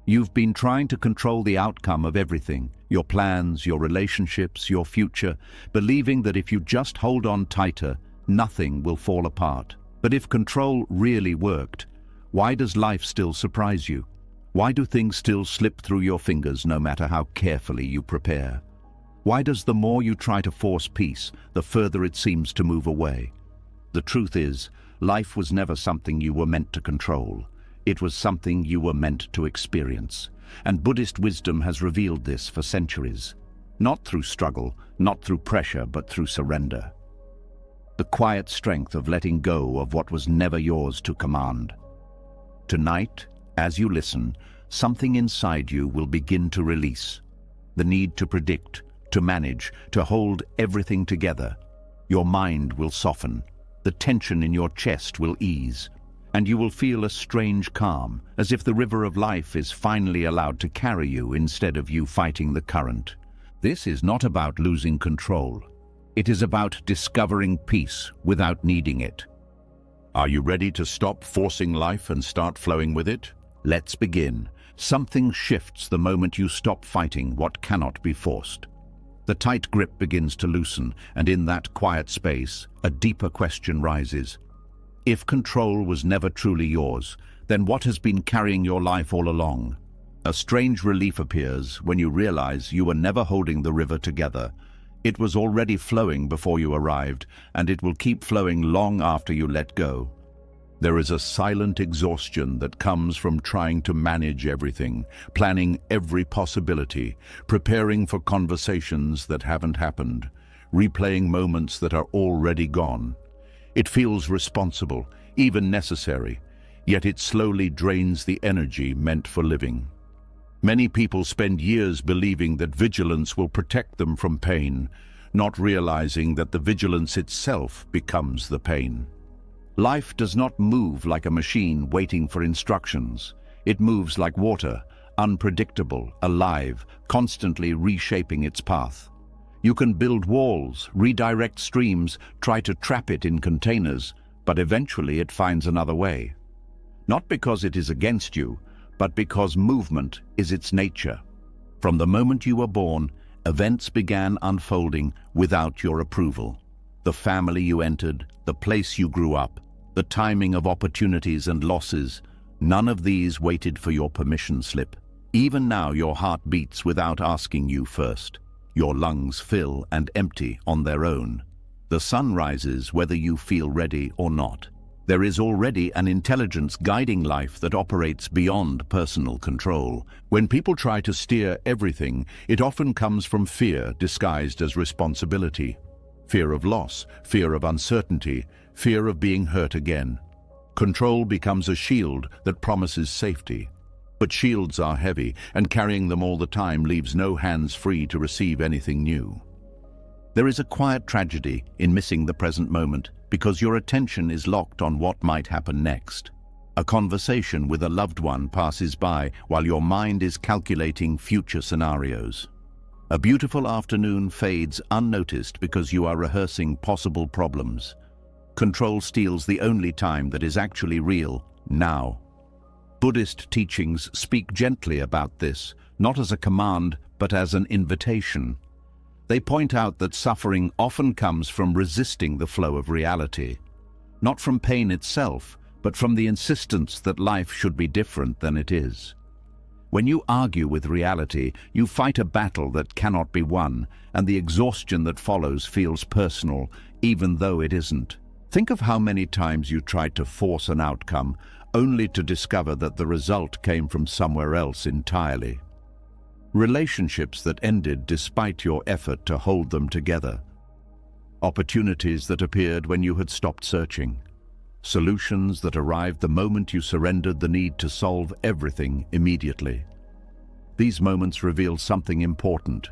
You've been trying to control the outcome of everything, your plans, your relationships, your future, believing that if you just hold on tighter, nothing will fall apart. But if control really worked, why does life still surprise you? Why do things still slip through your fingers no matter how carefully you prepare? Why does the more you try to force peace, the further it seems to move away? The truth is, life was never something you were meant to control. It was something you were meant to experience. And Buddhist wisdom has revealed this for centuries. Not through struggle, not through pressure, but through surrender. The quiet strength of letting go of what was never yours to command. Tonight, as you listen, something inside you will begin to release. The need to predict, to manage, to hold everything together. Your mind will soften. The tension in your chest will ease. And you will feel a strange calm, as if the river of life is finally allowed to carry you instead of you fighting the current. This is not about losing control. It is about discovering peace without needing it. Are you ready to stop forcing life and start flowing with it? Let's begin. Something shifts the moment you stop fighting what cannot be forced. The tight grip begins to loosen, and in that quiet space, a deeper question rises. If control was never truly yours, then what has been carrying your life all along? A strange relief appears when you realize you were never holding the river together. It was already flowing before you arrived, and it will keep flowing long after you let go. There is a silent exhaustion that comes from trying to manage everything, planning every possibility, preparing for conversations that haven't happened, replaying moments that are already gone. It feels responsible, even necessary, yet it slowly drains the energy meant for living. Many people spend years believing that vigilance will protect them from pain, not realizing that the vigilance itself becomes the pain. Life does not move like a machine waiting for instructions. It moves like water, unpredictable, alive, constantly reshaping its path. You can build walls, redirect streams, try to trap it in containers, but eventually it finds another way. Not because it is against you, but because movement is its nature. From the moment you were born, events began unfolding without your approval. The family you entered, the place you grew up, the timing of opportunities and losses, none of these waited for your permission slip. Even now your heart beats without asking you first. Your lungs fill and empty on their own. The sun rises whether you feel ready or not. There is already an intelligence guiding life that operates beyond personal control. When people try to steer everything, it often comes from fear disguised as responsibility. Fear of loss, fear of uncertainty, fear of being hurt again. Control becomes a shield that promises safety. But shields are heavy, and carrying them all the time leaves no hands free to receive anything new. There is a quiet tragedy in missing the present moment because your attention is locked on what might happen next. A conversation with a loved one passes by while your mind is calculating future scenarios. A beautiful afternoon fades unnoticed because you are rehearsing possible problems. Control steals the only time that is actually real, now. Buddhist teachings speak gently about this, not as a command, but as an invitation. They point out that suffering often comes from resisting the flow of reality, not from pain itself, but from the insistence that life should be different than it is. When you argue with reality, you fight a battle that cannot be won, and the exhaustion that follows feels personal, even though it isn't. Think of how many times you tried to force an outcome, only to discover that the result came from somewhere else entirely. Relationships that ended despite your effort to hold them together. Opportunities that appeared when you had stopped searching. Solutions that arrived the moment you surrendered the need to solve everything immediately. These moments reveal something important.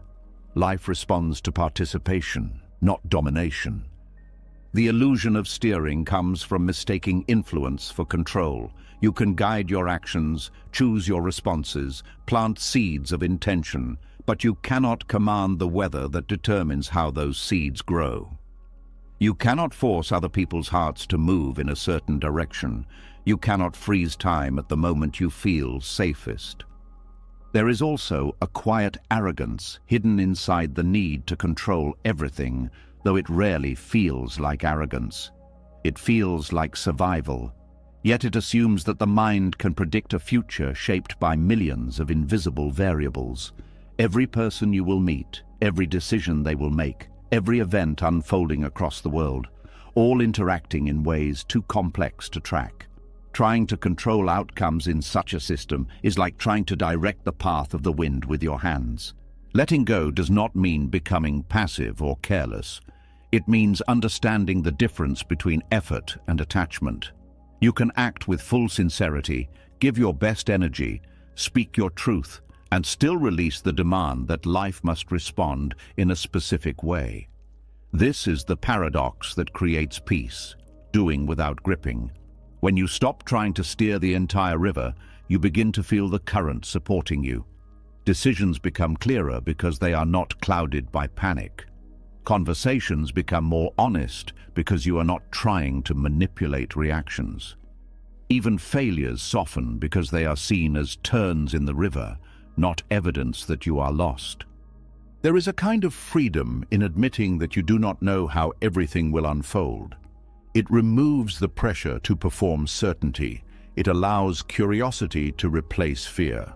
Life responds to participation, not domination. The illusion of steering comes from mistaking influence for control. You can guide your actions, choose your responses, plant seeds of intention, but you cannot command the weather that determines how those seeds grow. You cannot force other people's hearts to move in a certain direction. You cannot freeze time at the moment you feel safest. There is also a quiet arrogance hidden inside the need to control everything, though it rarely feels like arrogance. It feels like survival, yet it assumes that the mind can predict a future shaped by millions of invisible variables. Every person you will meet, every decision they will make, every event unfolding across the world, all interacting in ways too complex to track. Trying to control outcomes in such a system is like trying to direct the path of the wind with your hands. Letting go does not mean becoming passive or careless. It means understanding the difference between effort and attachment. You can act with full sincerity, give your best energy, speak your truth, and still release the demand that life must respond in a specific way. This is the paradox that creates peace, doing without gripping. When you stop trying to steer the entire river, you begin to feel the current supporting you. Decisions become clearer because they are not clouded by panic. Conversations become more honest because you are not trying to manipulate reactions. Even failures soften because they are seen as turns in the river, not evidence that you are lost. There is a kind of freedom in admitting that you do not know how everything will unfold. It removes the pressure to perform certainty. It allows curiosity to replace fear.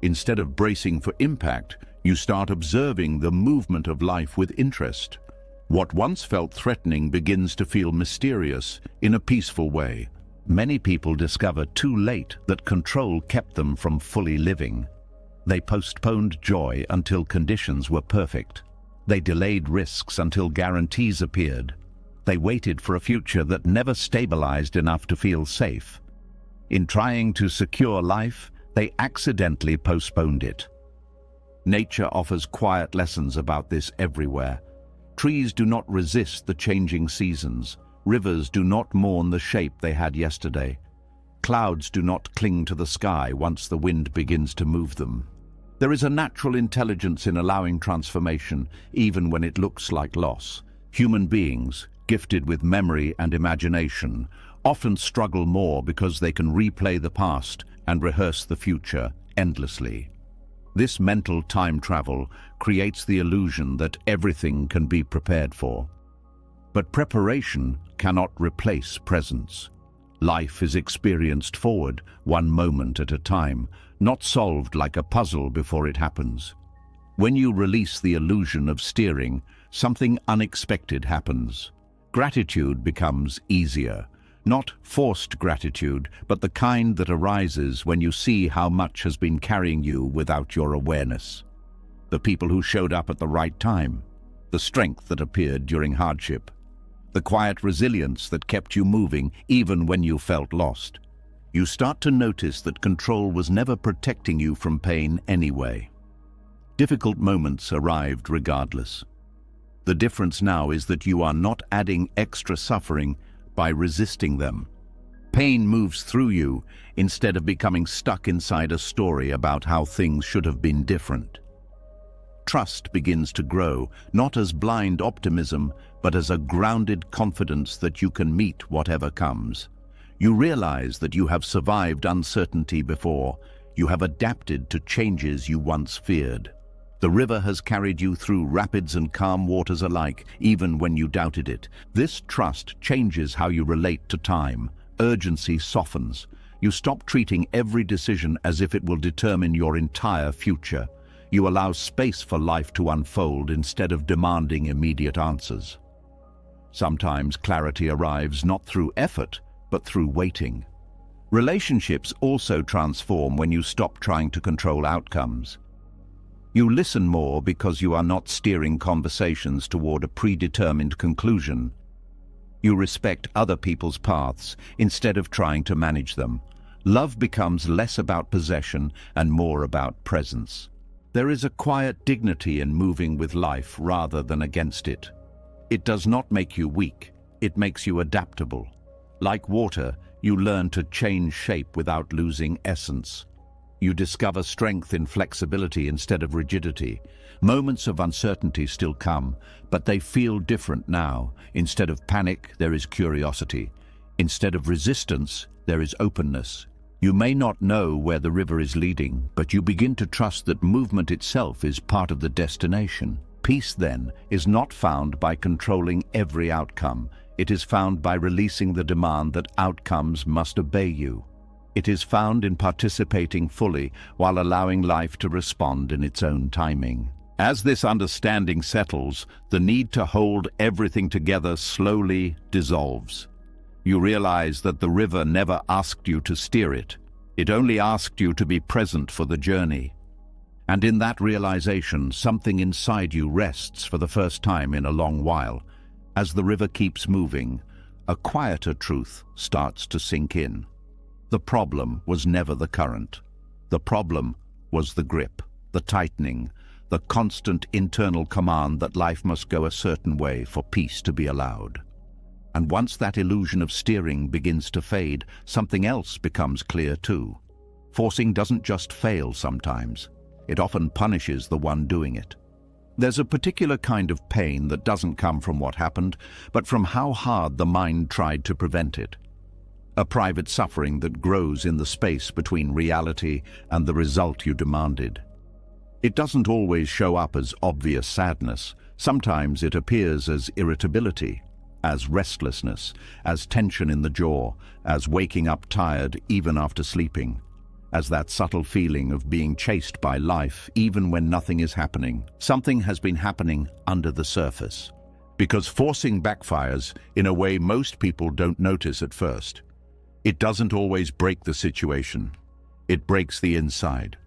Instead of bracing for impact, you start observing the movement of life with interest. What once felt threatening begins to feel mysterious in a peaceful way. Many people discover too late that control kept them from fully living. They postponed joy until conditions were perfect. They delayed risks until guarantees appeared. They waited for a future that never stabilized enough to feel safe. In trying to secure life, they accidentally postponed it. Nature offers quiet lessons about this everywhere. Trees do not resist the changing seasons. Rivers do not mourn the shape they had yesterday. Clouds do not cling to the sky once the wind begins to move them. There is a natural intelligence in allowing transformation, even when it looks like loss. Human beings, gifted with memory and imagination, often struggle more because they can replay the past and rehearse the future endlessly. This mental time travel creates the illusion that everything can be prepared for. But preparation cannot replace presence. Life is experienced forward, one moment at a time, not solved like a puzzle before it happens. When you release the illusion of steering, something unexpected happens. Gratitude becomes easier. Not forced gratitude, but the kind that arises when you see how much has been carrying you without your awareness. The people who showed up at the right time, the strength that appeared during hardship, the quiet resilience that kept you moving even when you felt lost. You start to notice that control was never protecting you from pain anyway. Difficult moments arrived regardless. The difference now is that you are not adding extra suffering by resisting them. Pain moves through you instead of becoming stuck inside a story about how things should have been different. Trust begins to grow, not as blind optimism, but as a grounded confidence that you can meet whatever comes. You realize that you have survived uncertainty before. You have adapted to changes you once feared. The river has carried you through rapids and calm waters alike, even when you doubted it. This trust changes how you relate to time. Urgency softens. You stop treating every decision as if it will determine your entire future. You allow space for life to unfold instead of demanding immediate answers. Sometimes clarity arrives not through effort, but through waiting. Relationships also transform when you stop trying to control outcomes. You listen more because you are not steering conversations toward a predetermined conclusion. You respect other people's paths instead of trying to manage them. Love becomes less about possession and more about presence. There is a quiet dignity in moving with life rather than against it. It does not make you weak, it makes you adaptable. Like water, you learn to change shape without losing essence. You discover strength in flexibility instead of rigidity. Moments of uncertainty still come, but they feel different now. Instead of panic, there is curiosity. Instead of resistance, there is openness. You may not know where the river is leading, but you begin to trust that movement itself is part of the destination. Peace, then, is not found by controlling every outcome. It is found by releasing the demand that outcomes must obey you. It is found in participating fully while allowing life to respond in its own timing. As this understanding settles, the need to hold everything together slowly dissolves. You realize that the river never asked you to steer it. It only asked you to be present for the journey. And in that realization, something inside you rests for the first time in a long while. As the river keeps moving, a quieter truth starts to sink in. The problem was never the current. The problem was the grip, the tightening, the constant internal command that life must go a certain way for peace to be allowed. And once that illusion of steering begins to fade, something else becomes clear too. Forcing doesn't just fail sometimes. It often punishes the one doing it. There's a particular kind of pain that doesn't come from what happened, but from how hard the mind tried to prevent it. A private suffering that grows in the space between reality and the result you demanded. It doesn't always show up as obvious sadness. Sometimes it appears as irritability, as restlessness, as tension in the jaw, as waking up tired even after sleeping, as that subtle feeling of being chased by life even when nothing is happening. Something has been happening under the surface. Because forcing backfires in a way most people don't notice at first. It doesn't always break the situation. It breaks the inside.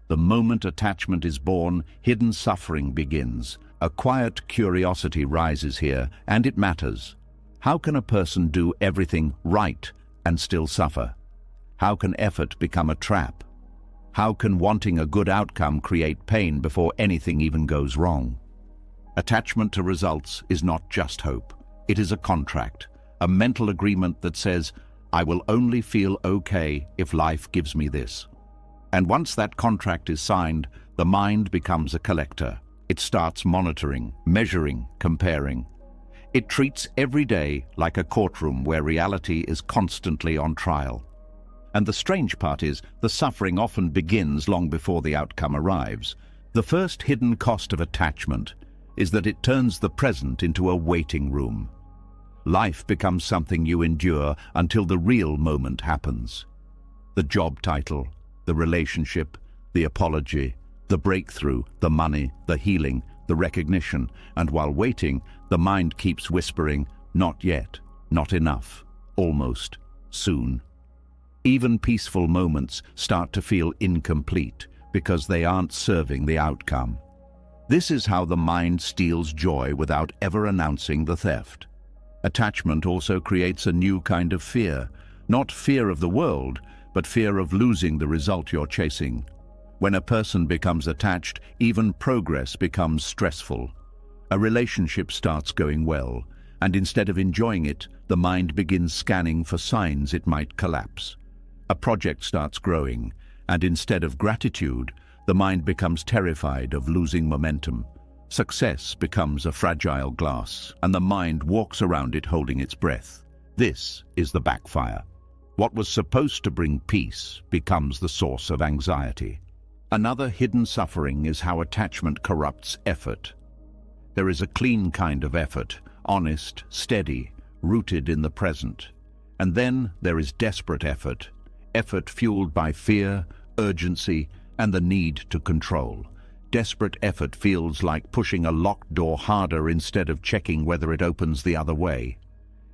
The moment attachment is born, hidden suffering begins. A quiet curiosity rises here, and it matters. How can a person do everything right and still suffer? How can effort become a trap? How can wanting a good outcome create pain before anything even goes wrong? Attachment to results is not just hope. It is a contract, a mental agreement that says, I will only feel okay if life gives me this. And once that contract is signed, the mind becomes a collector. It starts monitoring, measuring, comparing. It treats every day like a courtroom where reality is constantly on trial. And the strange part is, the suffering often begins long before the outcome arrives. The first hidden cost of attachment is that it turns the present into a waiting room. Life becomes something you endure until the real moment happens. The job title, the relationship, the apology, the breakthrough, the money, the healing, the recognition, and while waiting, the mind keeps whispering, not yet, not enough, almost, soon. Even peaceful moments start to feel incomplete because they aren't serving the outcome. This is how the mind steals joy without ever announcing the theft. Attachment also creates a new kind of fear, not fear of the world, but fear of losing the result you're chasing. When a person becomes attached, even progress becomes stressful. A relationship starts going well, and instead of enjoying it, the mind begins scanning for signs it might collapse. A project starts growing, and instead of gratitude, the mind becomes terrified of losing momentum. Success becomes a fragile glass, and the mind walks around it holding its breath. This is the backfire. What was supposed to bring peace becomes the source of anxiety. Another hidden suffering is how attachment corrupts effort. There is a clean kind of effort, honest, steady, rooted in the present. And then there is desperate effort fueled by fear, urgency, and the need to control. Desperate effort feels like pushing a locked door harder instead of checking whether it opens the other way.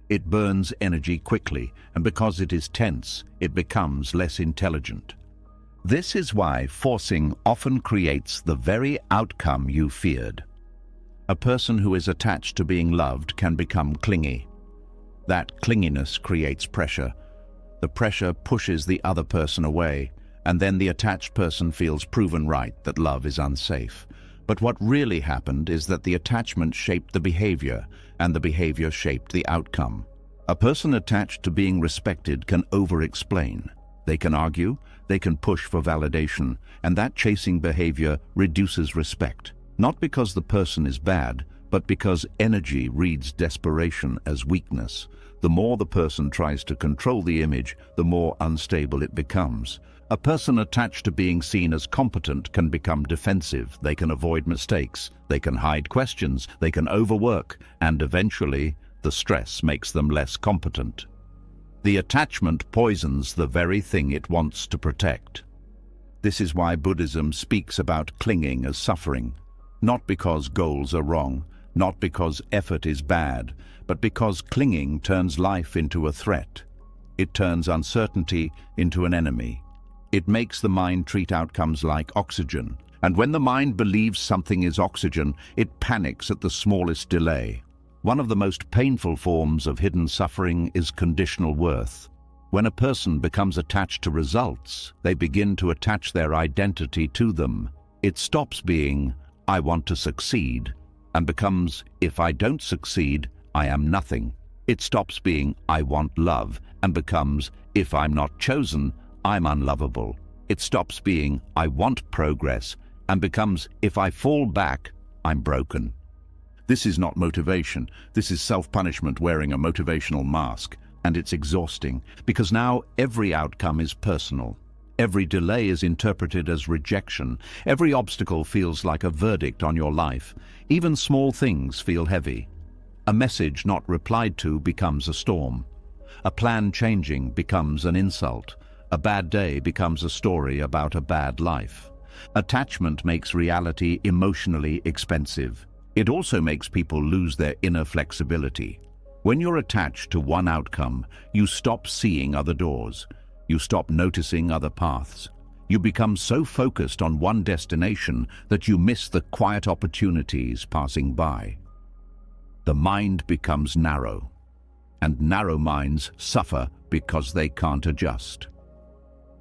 It burns energy quickly, and because it is tense, it becomes less intelligent. This is why forcing often creates the very outcome you feared. A person who is attached to being loved can become clingy. That clinginess creates pressure. The pressure pushes the other person away, and then the attached person feels proven right that love is unsafe. But what really happened is that the attachment shaped the behavior, and the behavior shaped the outcome. A person attached to being respected can over-explain. They can argue, they can push for validation, and that chasing behavior reduces respect. Not because the person is bad, but because energy reads desperation as weakness. The more the person tries to control the image, the more unstable it becomes. A person attached to being seen as competent can become defensive. They can avoid mistakes, they can hide questions, they can overwork, and eventually, the stress makes them less competent. The attachment poisons the very thing it wants to protect. This is why Buddhism speaks about clinging as suffering, not because goals are wrong, not because effort is bad, but because clinging turns life into a threat. It turns uncertainty into an enemy. It makes the mind treat outcomes like oxygen. And when the mind believes something is oxygen, it panics at the smallest delay. One of the most painful forms of hidden suffering is conditional worth. When a person becomes attached to results, they begin to attach their identity to them. It stops being, "I want to succeed," and becomes, "If I don't succeed, I am nothing." It stops being, "I want love," and becomes, "If I'm not chosen, I'm unlovable." It stops being, "I want progress," and becomes, "If I fall back, I'm broken." This is not motivation. This is self-punishment wearing a motivational mask. And it's exhausting, because now every outcome is personal. Every delay is interpreted as rejection. Every obstacle feels like a verdict on your life. Even small things feel heavy. A message not replied to becomes a storm. A plan changing becomes an insult. A bad day becomes a story about a bad life. Attachment makes reality emotionally expensive. It also makes people lose their inner flexibility. When you're attached to one outcome, you stop seeing other doors. You stop noticing other paths. You become so focused on one destination that you miss the quiet opportunities passing by. The mind becomes narrow, and narrow minds suffer because they can't adjust.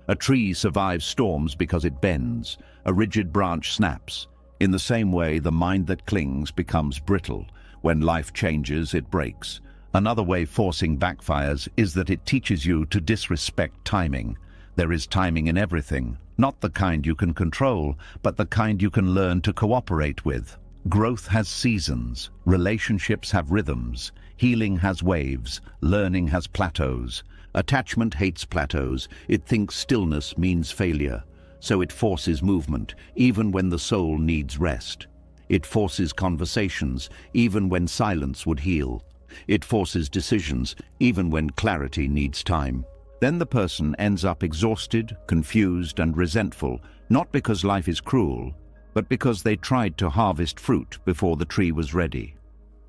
A tree survives storms because it bends. A rigid branch snaps. In the same way, the mind that clings becomes brittle. When life changes, it breaks. Another way forcing backfires is that it teaches you to disrespect timing. There is timing in everything, not the kind you can control, but the kind you can learn to cooperate with. Growth has seasons, relationships have rhythms, healing has waves, learning has plateaus. Attachment hates plateaus. It thinks stillness means failure, so it forces movement, even when the soul needs rest. It forces conversations, even when silence would heal. It forces decisions, even when clarity needs time. Then the person ends up exhausted, confused, and resentful, not because life is cruel, but because they tried to harvest fruit before the tree was ready.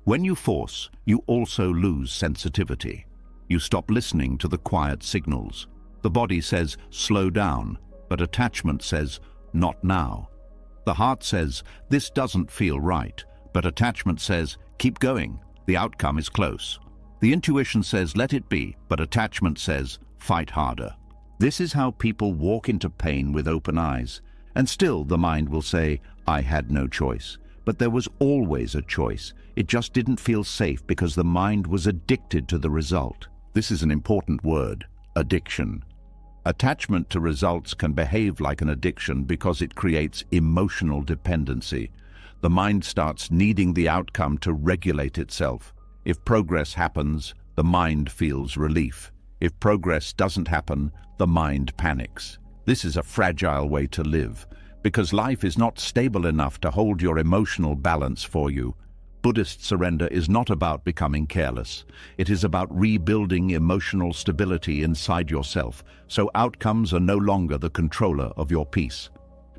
When you force, you also lose sensitivity. You stop listening to the quiet signals. The body says, "Slow down," but attachment says, "Not now." The heart says, "This doesn't feel right," but attachment says, "Keep going. The outcome is close." The intuition says, "Let it be," but attachment says, "Fight harder." This is how people walk into pain with open eyes. And still the mind will say, "I had no choice." But there was always a choice. It just didn't feel safe because the mind was addicted to the result. This is an important word, addiction. Attachment to results can behave like an addiction because it creates emotional dependency. The mind starts needing the outcome to regulate itself. If progress happens, the mind feels relief. If progress doesn't happen, the mind panics. This is a fragile way to live, because life is not stable enough to hold your emotional balance for you. Buddhist surrender is not about becoming careless. It is about rebuilding emotional stability inside yourself, so outcomes are no longer the controller of your peace.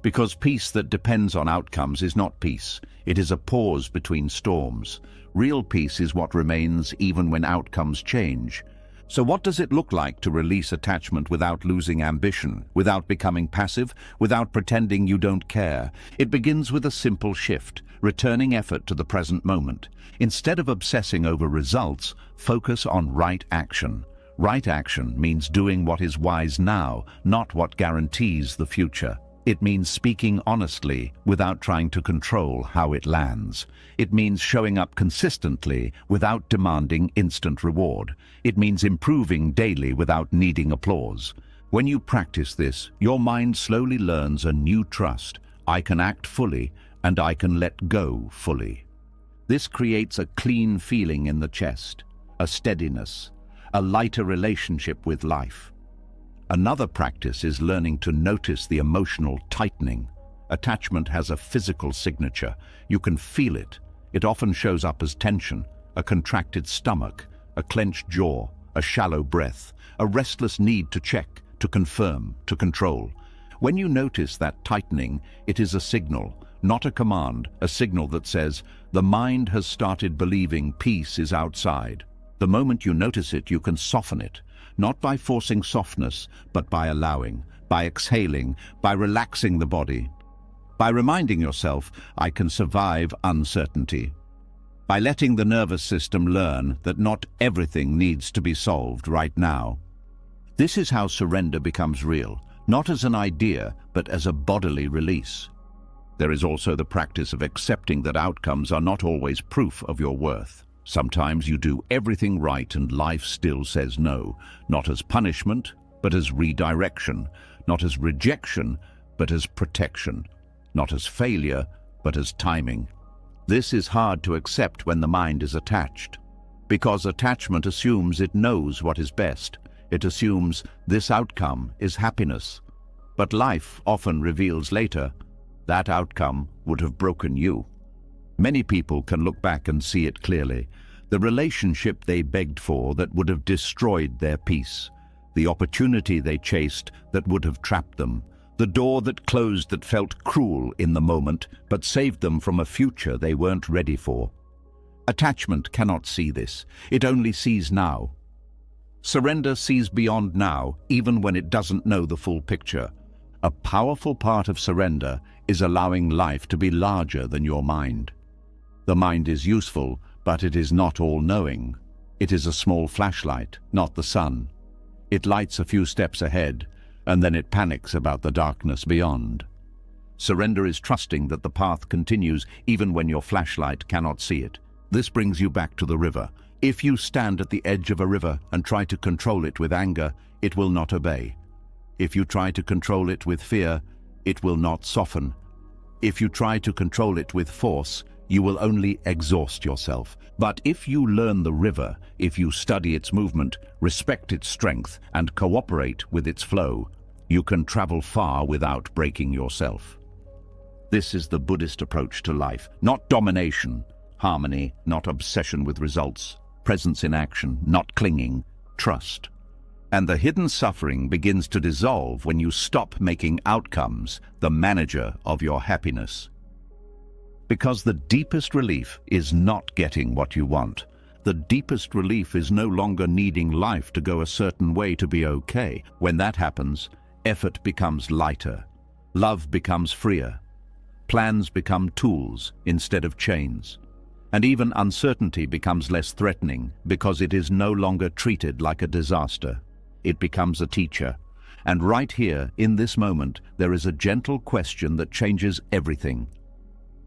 Because peace that depends on outcomes is not peace. It is a pause between storms. Real peace is what remains even when outcomes change. So what does it look like to release attachment without losing ambition, without becoming passive, without pretending you don't care? It begins with a simple shift, returning effort to the present moment. Instead of obsessing over results, focus on right action. Right action means doing what is wise now, not what guarantees the future. It means speaking honestly without trying to control how it lands. It means showing up consistently without demanding instant reward. It means improving daily without needing applause. When you practice this, your mind slowly learns a new trust. I can act fully, and I can let go fully. This creates a clean feeling in the chest, a steadiness, a lighter relationship with life. Another practice is learning to notice the emotional tightening. Attachment has a physical signature. You can feel it. It often shows up as tension, a contracted stomach, a clenched jaw, a shallow breath, a restless need to check, to confirm, to control. When you notice that tightening, it is a signal, not a command, a signal that says, the mind has started believing peace is outside. The moment you notice it, you can soften it, not by forcing softness, but by allowing, by exhaling, by relaxing the body, by reminding yourself, I can survive uncertainty, by letting the nervous system learn that not everything needs to be solved right now. This is how surrender becomes real, not as an idea, but as a bodily release. There is also the practice of accepting that outcomes are not always proof of your worth. Sometimes you do everything right and life still says no, not as punishment, but as redirection, not as rejection, but as protection, not as failure, but as timing. This is hard to accept when the mind is attached, because attachment assumes it knows what is best. It assumes this outcome is happiness. But life often reveals later, that outcome would have broken you. Many people can look back and see it clearly. The relationship they begged for that would have destroyed their peace. The opportunity they chased that would have trapped them. The door that closed that felt cruel in the moment, but saved them from a future they weren't ready for. Attachment cannot see this. It only sees now. Surrender sees beyond now, even when it doesn't know the full picture. A powerful part of surrender is allowing life to be larger than your mind. The mind is useful, but it is not all-knowing. It is a small flashlight, not the sun. It lights a few steps ahead, and then it panics about the darkness beyond. Surrender is trusting that the path continues even when your flashlight cannot see it. This brings you back to the river. If you stand at the edge of a river and try to control it with anger, it will not obey. If you try to control it with fear, it will not soften. If you try to control it with force, you will only exhaust yourself. But if you learn the river, if you study its movement, respect its strength, and cooperate with its flow, you can travel far without breaking yourself. This is the Buddhist approach to life, not domination, harmony, not obsession with results, presence in action, not clinging, trust. And the hidden suffering begins to dissolve when you stop making outcomes the manager of your happiness. Because the deepest relief is not getting what you want. The deepest relief is no longer needing life to go a certain way to be okay. When that happens, effort becomes lighter, love becomes freer, plans become tools instead of chains, and even uncertainty becomes less threatening because it is no longer treated like a disaster. It becomes a teacher. And right here, in this moment, there is a gentle question that changes everything.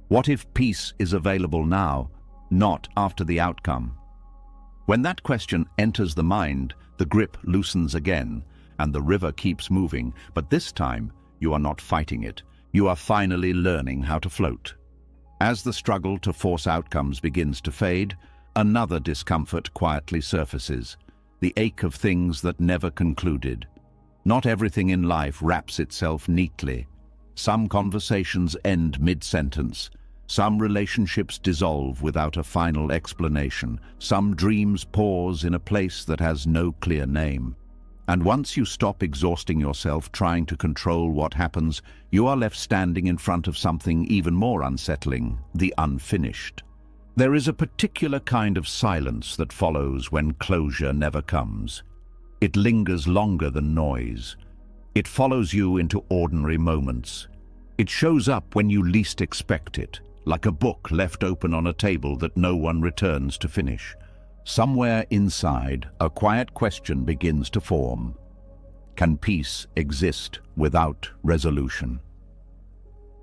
What if peace is available now, not after the outcome? When that question enters the mind, the grip loosens again, and the river keeps moving, but this time you are not fighting it. You are finally learning how to float. As the struggle to force outcomes begins to fade, another discomfort quietly surfaces, the ache of things that never concluded. Not everything in life wraps itself neatly. Some conversations end mid-sentence. Some relationships dissolve without a final explanation. Some dreams pause in a place that has no clear name. And once you stop exhausting yourself trying to control what happens, you are left standing in front of something even more unsettling, the unfinished. There is a particular kind of silence that follows when closure never comes. It lingers longer than noise. It follows you into ordinary moments. It shows up when you least expect it, like a book left open on a table that no one returns to finish. Somewhere inside, a quiet question begins to form. Can peace exist without resolution?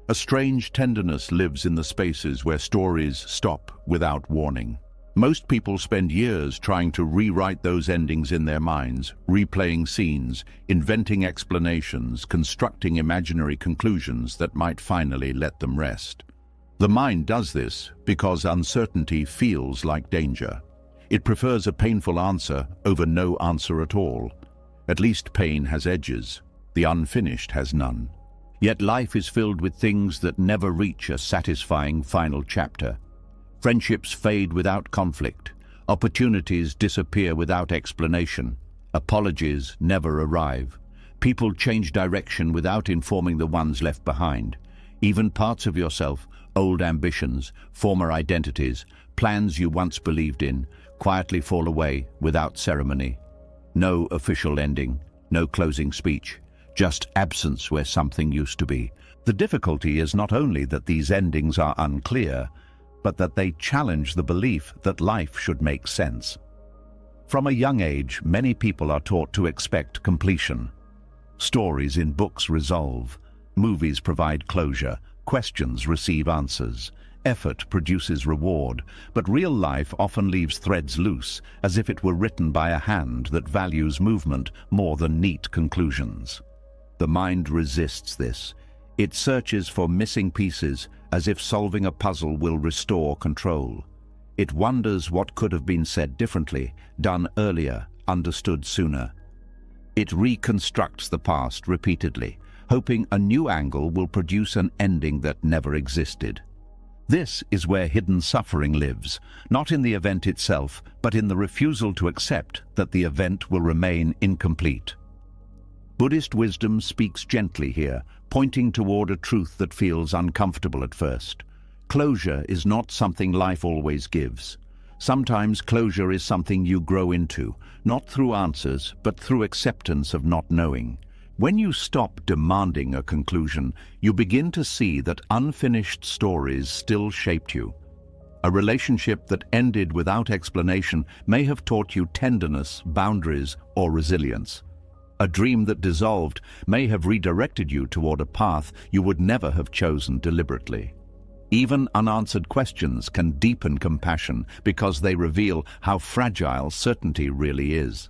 A strange tenderness lives in the spaces where stories stop without warning. Most people spend years trying to rewrite those endings in their minds, replaying scenes, inventing explanations, constructing imaginary conclusions that might finally let them rest. The mind does this because uncertainty feels like danger. It prefers a painful answer over no answer at all. At least pain has edges. The unfinished has none. Yet life is filled with things that never reach a satisfying final chapter. Friendships fade without conflict. Opportunities disappear without explanation. Apologies never arrive. People change direction without informing the ones left behind. Even parts of yourself, old ambitions, former identities, plans you once believed in, quietly fall away without ceremony. No official ending, no closing speech, just absence where something used to be. The difficulty is not only that these endings are unclear, but that they challenge the belief that life should make sense. From a young age, many people are taught to expect completion. Stories in books resolve, movies provide closure, questions receive answers. Effort produces reward, but real life often leaves threads loose, as if it were written by a hand that values movement more than neat conclusions. The mind resists this. It searches for missing pieces, as if solving a puzzle will restore control. It wonders what could have been said differently, done earlier, understood sooner. It reconstructs the past repeatedly, hoping a new angle will produce an ending that never existed. This is where hidden suffering lives, not in the event itself, but in the refusal to accept that the event will remain incomplete. Buddhist wisdom speaks gently here, pointing toward a truth that feels uncomfortable at first. Closure is not something life always gives. Sometimes closure is something you grow into, not through answers, but through acceptance of not knowing. When you stop demanding a conclusion, you begin to see that unfinished stories still shaped you. A relationship that ended without explanation may have taught you tenderness, boundaries, or resilience. A dream that dissolved may have redirected you toward a path you would never have chosen deliberately. Even unanswered questions can deepen compassion because they reveal how fragile certainty really is.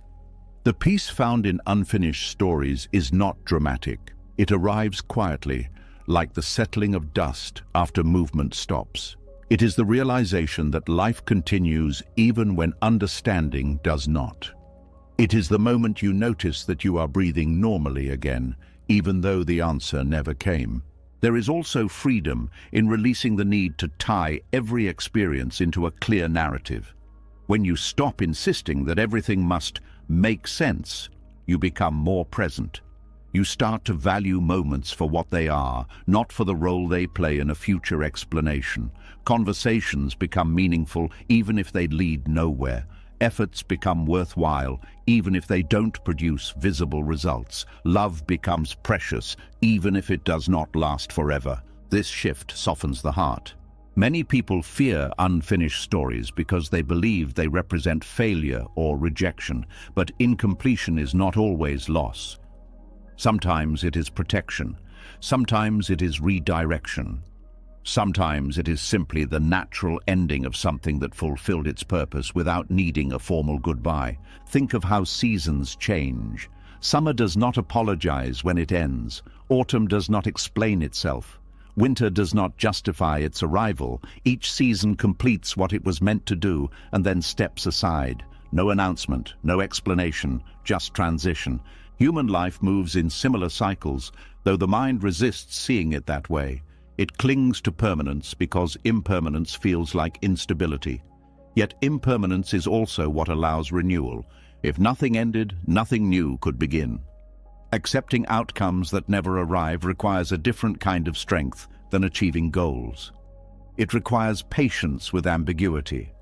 The peace found in unfinished stories is not dramatic. It arrives quietly, like the settling of dust after movement stops. It is the realization that life continues even when understanding does not. It is the moment you notice that you are breathing normally again, even though the answer never came. There is also freedom in releasing the need to tie every experience into a clear narrative. When you stop insisting that everything must make sense, you become more present. You start to value moments for what they are, not for the role they play in a future explanation. Conversations become meaningful even if they lead nowhere. Efforts become worthwhile even if they don't produce visible results. Love becomes precious even if it does not last forever. This shift softens the heart. Many people fear unfinished stories because they believe they represent failure or rejection, but incompletion is not always loss. Sometimes it is protection. Sometimes it is redirection. Sometimes it is simply the natural ending of something that fulfilled its purpose without needing a formal goodbye. Think of how seasons change. Summer does not apologize when it ends. Autumn does not explain itself. Winter does not justify its arrival. Each season completes what it was meant to do and then steps aside. No announcement, no explanation, just transition. Human life moves in similar cycles, though the mind resists seeing it that way. It clings to permanence because impermanence feels like instability. Yet impermanence is also what allows renewal. If nothing ended, nothing new could begin. Accepting outcomes that never arrive requires a different kind of strength than achieving goals. It requires patience with ambiguity.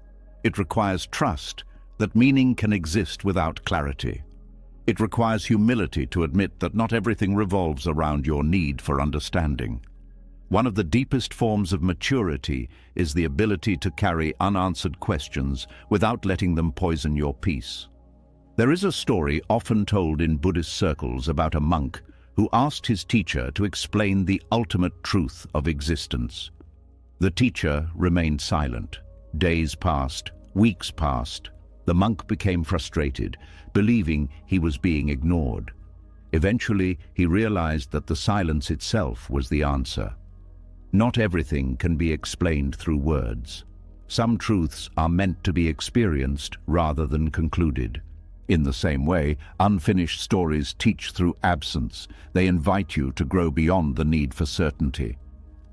It requires trust that meaning can exist without clarity. It requires humility to admit that not everything revolves around your need for understanding. One of the deepest forms of maturity is the ability to carry unanswered questions without letting them poison your peace. There is a story often told in Buddhist circles about a monk who asked his teacher to explain the ultimate truth of existence. The teacher remained silent. Days passed, weeks passed. The monk became frustrated, believing he was being ignored. Eventually, he realized that the silence itself was the answer. Not everything can be explained through words. Some truths are meant to be experienced rather than concluded. In the same way, unfinished stories teach through absence. They invite you to grow beyond the need for certainty.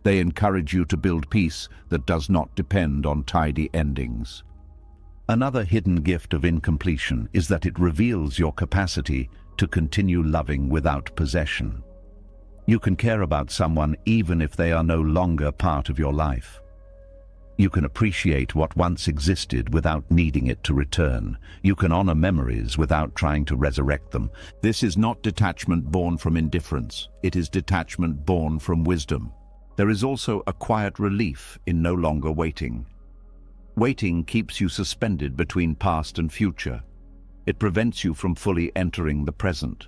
They encourage you to build peace that does not depend on tidy endings. Another hidden gift of incompletion is that it reveals your capacity to continue loving without possession. You can care about someone even if they are no longer part of your life. You can appreciate what once existed without needing it to return. You can honor memories without trying to resurrect them. This is not detachment born from indifference. It is detachment born from wisdom. There is also a quiet relief in no longer waiting. Waiting keeps you suspended between past and future. It prevents you from fully entering the present.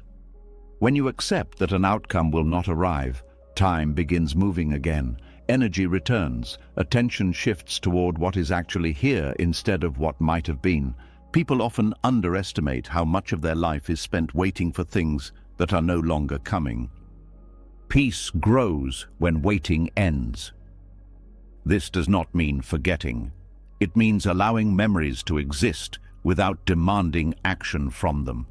When you accept that an outcome will not arrive, time begins moving again. Energy returns, attention shifts toward what is actually here instead of what might have been. People often underestimate how much of their life is spent waiting for things that are no longer coming. Peace grows when waiting ends. This does not mean forgetting. It means allowing memories to exist without demanding action from them.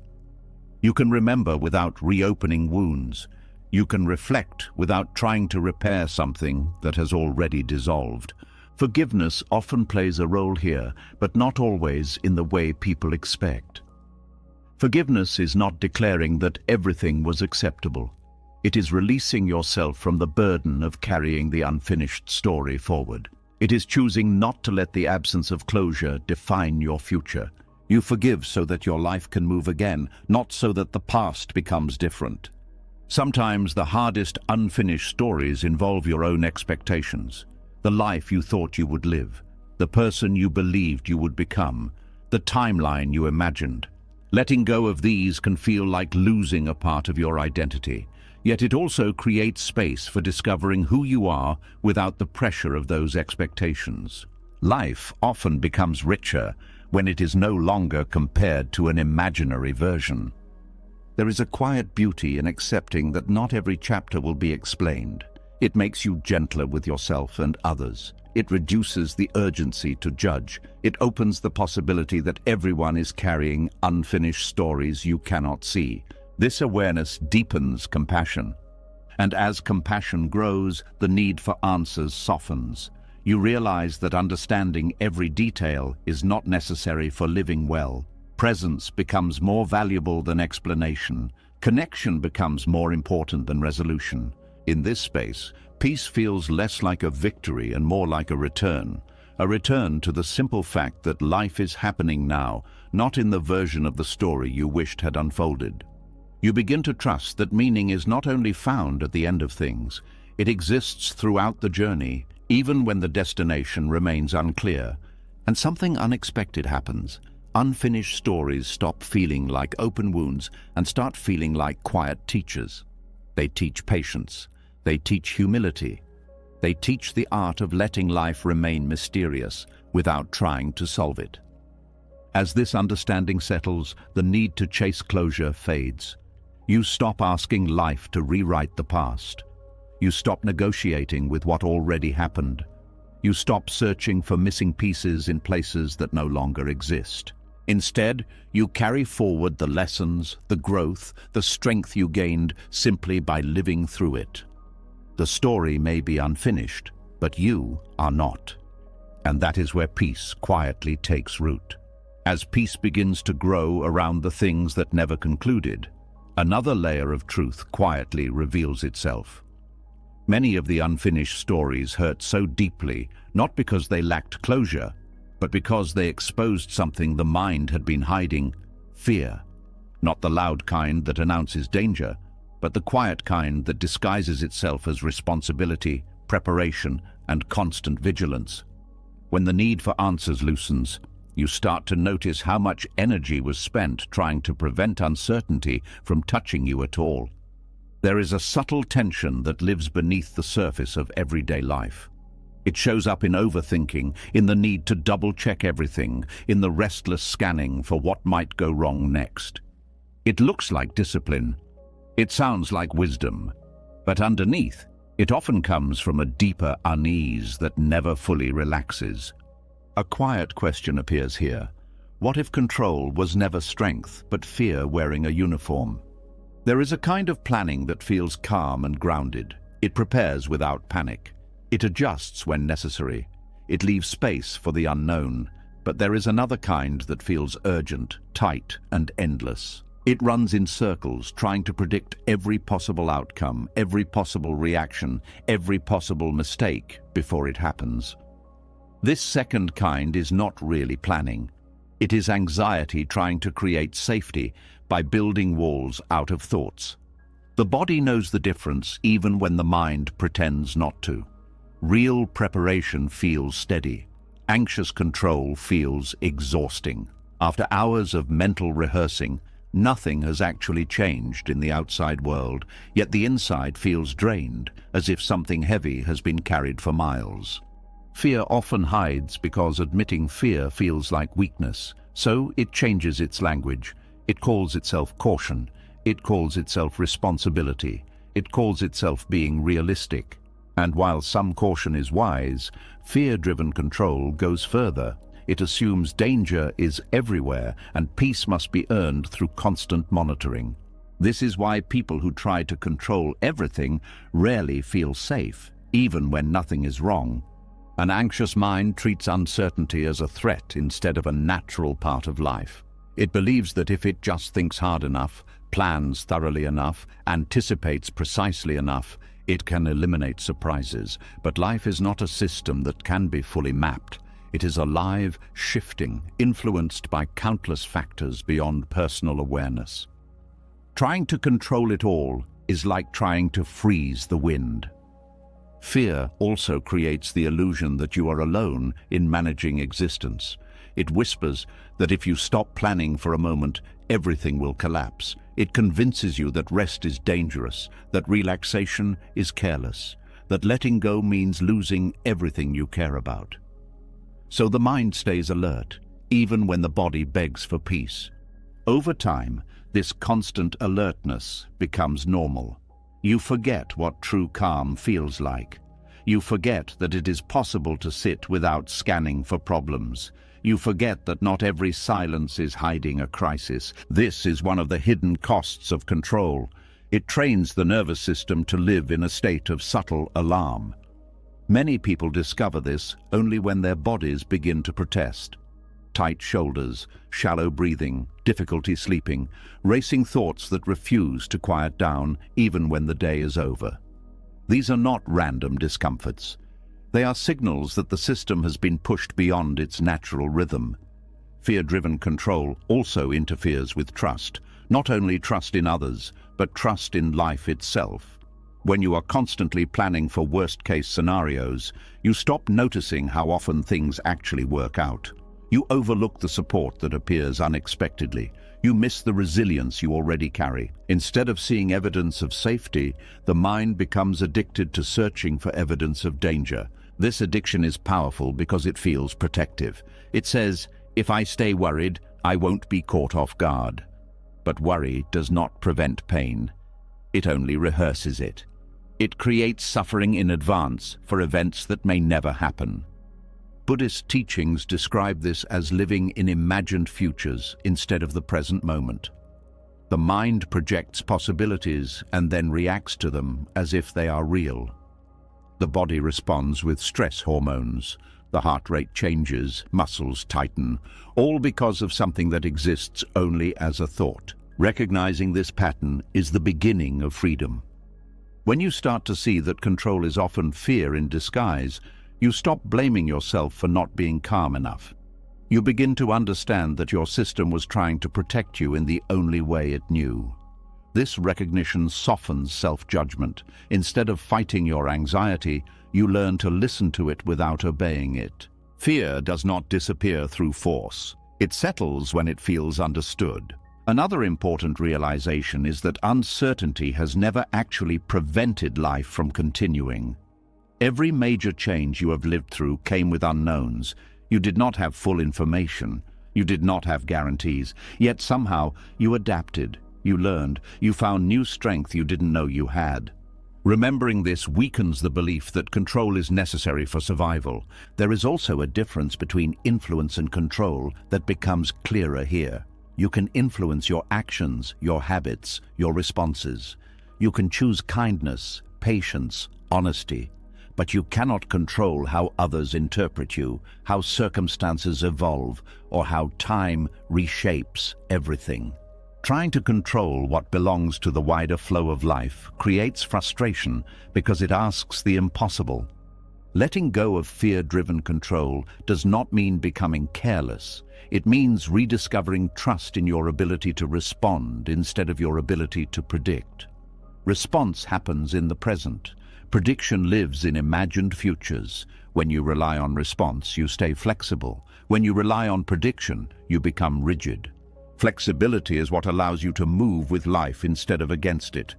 You can remember without reopening wounds. You can reflect without trying to repair something that has already dissolved. Forgiveness often plays a role here, but not always in the way people expect. Forgiveness is not declaring that everything was acceptable. It is releasing yourself from the burden of carrying the unfinished story forward. It is choosing not to let the absence of closure define your future. You forgive so that your life can move again, not so that the past becomes different. Sometimes the hardest unfinished stories involve your own expectations, the life you thought you would live, the person you believed you would become, the timeline you imagined. Letting go of these can feel like losing a part of your identity, yet it also creates space for discovering who you are without the pressure of those expectations. Life often becomes richer when it is no longer compared to an imaginary version. There is a quiet beauty in accepting that not every chapter will be explained. It makes you gentler with yourself and others. It reduces the urgency to judge. It opens the possibility that everyone is carrying unfinished stories you cannot see. This awareness deepens compassion. And as compassion grows, the need for answers softens. You realize that understanding every detail is not necessary for living well. Presence becomes more valuable than explanation. Connection becomes more important than resolution. In this space, peace feels less like a victory and more like a return to the simple fact that life is happening now, not in the version of the story you wished had unfolded. You begin to trust that meaning is not only found at the end of things, it exists throughout the journey, even when the destination remains unclear. And something unexpected happens. Unfinished stories stop feeling like open wounds and start feeling like quiet teachers. They teach patience. They teach humility. They teach the art of letting life remain mysterious without trying to solve it. As this understanding settles, the need to chase closure fades. You stop asking life to rewrite the past. You stop negotiating with what already happened. You stop searching for missing pieces in places that no longer exist. Instead, you carry forward the lessons, the growth, the strength you gained simply by living through it. The story may be unfinished, but you are not. And that is where peace quietly takes root. As peace begins to grow around the things that never concluded, another layer of truth quietly reveals itself. Many of the unfinished stories hurt so deeply, not because they lacked closure, but because they exposed something the mind had been hiding: fear. Not the loud kind that announces danger, but the quiet kind that disguises itself as responsibility, preparation, and constant vigilance. When the need for answers loosens, you start to notice how much energy was spent trying to prevent uncertainty from touching you at all. There is a subtle tension that lives beneath the surface of everyday life. It shows up in overthinking, in the need to double-check everything, in the restless scanning for what might go wrong next. It looks like discipline. It sounds like wisdom. But underneath, it often comes from a deeper unease that never fully relaxes. A quiet question appears here. What if control was never strength, but fear wearing a uniform? There is a kind of planning that feels calm and grounded. It prepares without panic. It adjusts when necessary. It leaves space for the unknown. But there is another kind that feels urgent, tight, and endless. It runs in circles, trying to predict every possible outcome, every possible reaction, every possible mistake before it happens. This second kind is not really planning. It is anxiety trying to create safety by building walls out of thoughts. The body knows the difference even when the mind pretends not to. Real preparation feels steady. Anxious control feels exhausting. After hours of mental rehearsing, nothing has actually changed in the outside world, yet the inside feels drained, as if something heavy has been carried for miles. Fear often hides because admitting fear feels like weakness, so it changes its language. It calls itself caution. It calls itself responsibility. It calls itself being realistic. And while some caution is wise, fear-driven control goes further. It assumes danger is everywhere and peace must be earned through constant monitoring. This is why people who try to control everything rarely feel safe, even when nothing is wrong. An anxious mind treats uncertainty as a threat instead of a natural part of life. It believes that if it just thinks hard enough, plans thoroughly enough, anticipates precisely enough, it can eliminate surprises. But life is not a system that can be fully mapped. It is alive, shifting, influenced by countless factors beyond personal awareness. Trying to control it all is like trying to freeze the wind. Fear also creates the illusion that you are alone in managing existence. It whispers that if you stop planning for a moment, everything will collapse. It convinces you that rest is dangerous, that relaxation is careless, that letting go means losing everything you care about. So the mind stays alert, even when the body begs for peace. Over time, this constant alertness becomes normal. You forget what true calm feels like. You forget that it is possible to sit without scanning for problems. You forget that not every silence is hiding a crisis. This is one of the hidden costs of control. It trains the nervous system to live in a state of subtle alarm. Many people discover this only when their bodies begin to protest. Tight shoulders, shallow breathing, difficulty sleeping, racing thoughts that refuse to quiet down even when the day is over. These are not random discomforts. They are signals that the system has been pushed beyond its natural rhythm. Fear-driven control also interferes with trust, not only trust in others, but trust in life itself. When you are constantly planning for worst-case scenarios, you stop noticing how often things actually work out. You overlook the support that appears unexpectedly. You miss the resilience you already carry. Instead of seeing evidence of safety, the mind becomes addicted to searching for evidence of danger. This addiction is powerful because it feels protective. It says, if I stay worried, I won't be caught off guard. But worry does not prevent pain. It only rehearses it. It creates suffering in advance for events that may never happen. Buddhist teachings describe this as living in imagined futures instead of the present moment. The mind projects possibilities and then reacts to them as if they are real. The body responds with stress hormones. The heart rate changes, muscles tighten, all because of something that exists only as a thought. Recognizing this pattern is the beginning of freedom. When you start to see that control is often fear in disguise, you stop blaming yourself for not being calm enough. You begin to understand that your system was trying to protect you in the only way it knew. This recognition softens self-judgment. Instead of fighting your anxiety, you learn to listen to it without obeying it. Fear does not disappear through force. It settles when it feels understood. Another important realization is that uncertainty has never actually prevented life from continuing. Every major change you have lived through came with unknowns. You did not have full information. You did not have guarantees. Yet somehow you adapted, you learned, you found new strength you didn't know you had. Remembering this weakens the belief that control is necessary for survival. There is also a difference between influence and control that becomes clearer here. You can influence your actions, your habits, your responses. You can choose kindness, patience, honesty, but you cannot control how others interpret you, how circumstances evolve, or how time reshapes everything. Trying to control what belongs to the wider flow of life creates frustration because it asks the impossible. Letting go of fear-driven control does not mean becoming careless. It means rediscovering trust in your ability to respond instead of your ability to predict. Response happens in the present. Prediction lives in imagined futures. When you rely on response, you stay flexible. When you rely on prediction, you become rigid. Flexibility is what allows you to move with life instead of against it.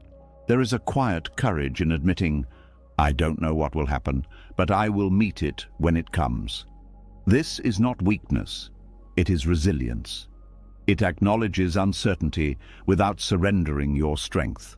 There is a quiet courage in admitting, I don't know what will happen, but I will meet it when it comes. This is not weakness, it is resilience. It acknowledges uncertainty without surrendering your strength.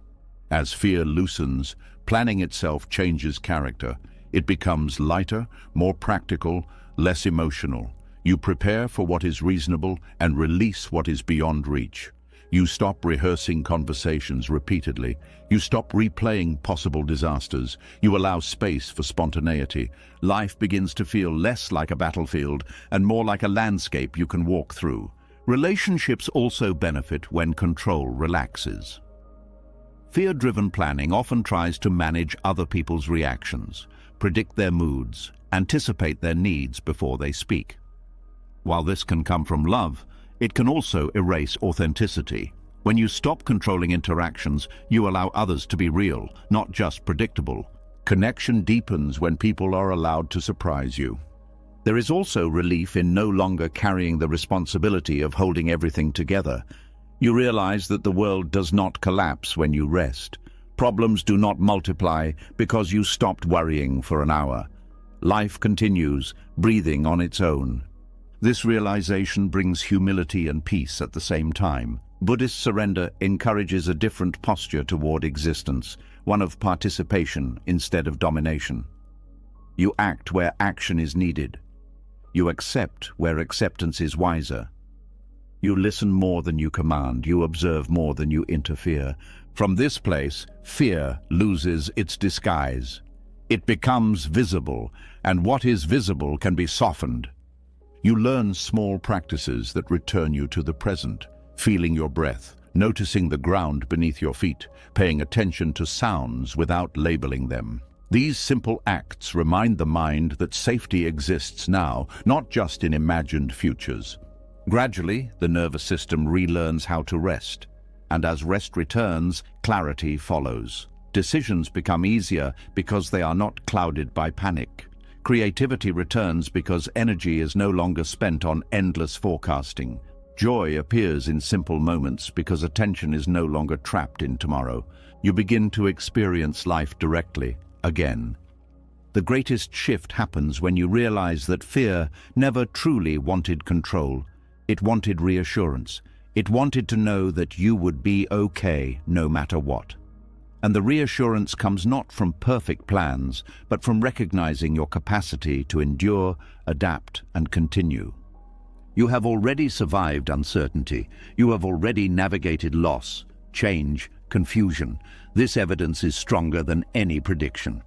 As fear loosens, planning itself changes character. It becomes lighter, more practical, less emotional. You prepare for what is reasonable and release what is beyond reach. You stop rehearsing conversations repeatedly. You stop replaying possible disasters. You allow space for spontaneity. Life begins to feel less like a battlefield and more like a landscape you can walk through. Relationships also benefit when control relaxes. Fear-driven planning often tries to manage other people's reactions, predict their moods, anticipate their needs before they speak. While this can come from love, it can also erase authenticity. When you stop controlling interactions, you allow others to be real, not just predictable. Connection deepens when people are allowed to surprise you. There is also relief in no longer carrying the responsibility of holding everything together. You realize that the world does not collapse when you rest. Problems do not multiply because you stopped worrying for an hour. Life continues, breathing on its own. This realization brings humility and peace at the same time. Buddhist surrender encourages a different posture toward existence, one of participation instead of domination. You act where action is needed. You accept where acceptance is wiser. You listen more than you command. You observe more than you interfere. From this place, fear loses its disguise. It becomes visible, and what is visible can be softened. You learn small practices that return you to the present, feeling your breath, noticing the ground beneath your feet, paying attention to sounds without labeling them. These simple acts remind the mind that safety exists now, not just in imagined futures. Gradually, the nervous system relearns how to rest, and as rest returns, clarity follows. Decisions become easier because they are not clouded by panic. Creativity returns because energy is no longer spent on endless forecasting. Joy appears in simple moments because attention is no longer trapped in tomorrow. You begin to experience life directly, again. The greatest shift happens when you realize that fear never truly wanted control. It wanted reassurance. It wanted to know that you would be okay no matter what. And the reassurance comes not from perfect plans, but from recognizing your capacity to endure, adapt, and continue. You have already survived uncertainty. You have already navigated loss, change, confusion. This evidence is stronger than any prediction.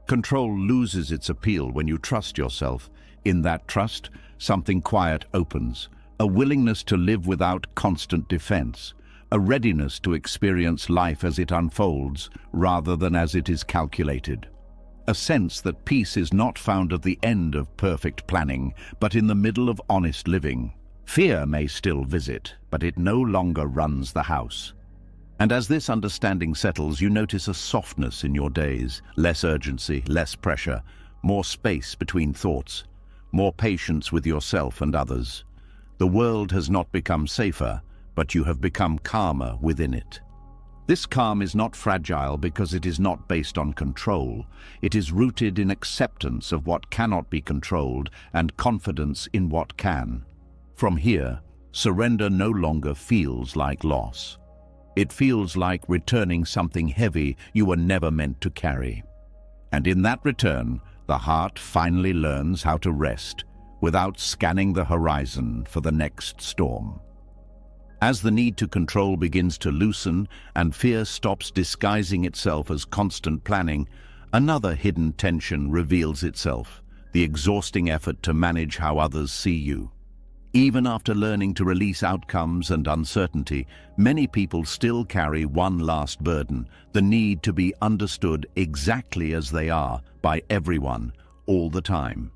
Control loses its appeal when you trust yourself. In that trust, something quiet opens, a willingness to live without constant defense. A readiness to experience life as it unfolds rather than as it is calculated. A sense that peace is not found at the end of perfect planning, but in the middle of honest living. Fear may still visit, but it no longer runs the house. And as this understanding settles, you notice a softness in your days, less urgency, less pressure, more space between thoughts, more patience with yourself and others. The world has not become safer, but you have become calmer within it. This calm is not fragile because it is not based on control. It is rooted in acceptance of what cannot be controlled and confidence in what can. From here, surrender no longer feels like loss. It feels like returning something heavy you were never meant to carry. And in that return, the heart finally learns how to rest without scanning the horizon for the next storm. As the need to control begins to loosen and fear stops disguising itself as constant planning, another hidden tension reveals itself, the exhausting effort to manage how others see you. Even after learning to release outcomes and uncertainty, many people still carry one last burden, the need to be understood exactly as they are by everyone, all the time.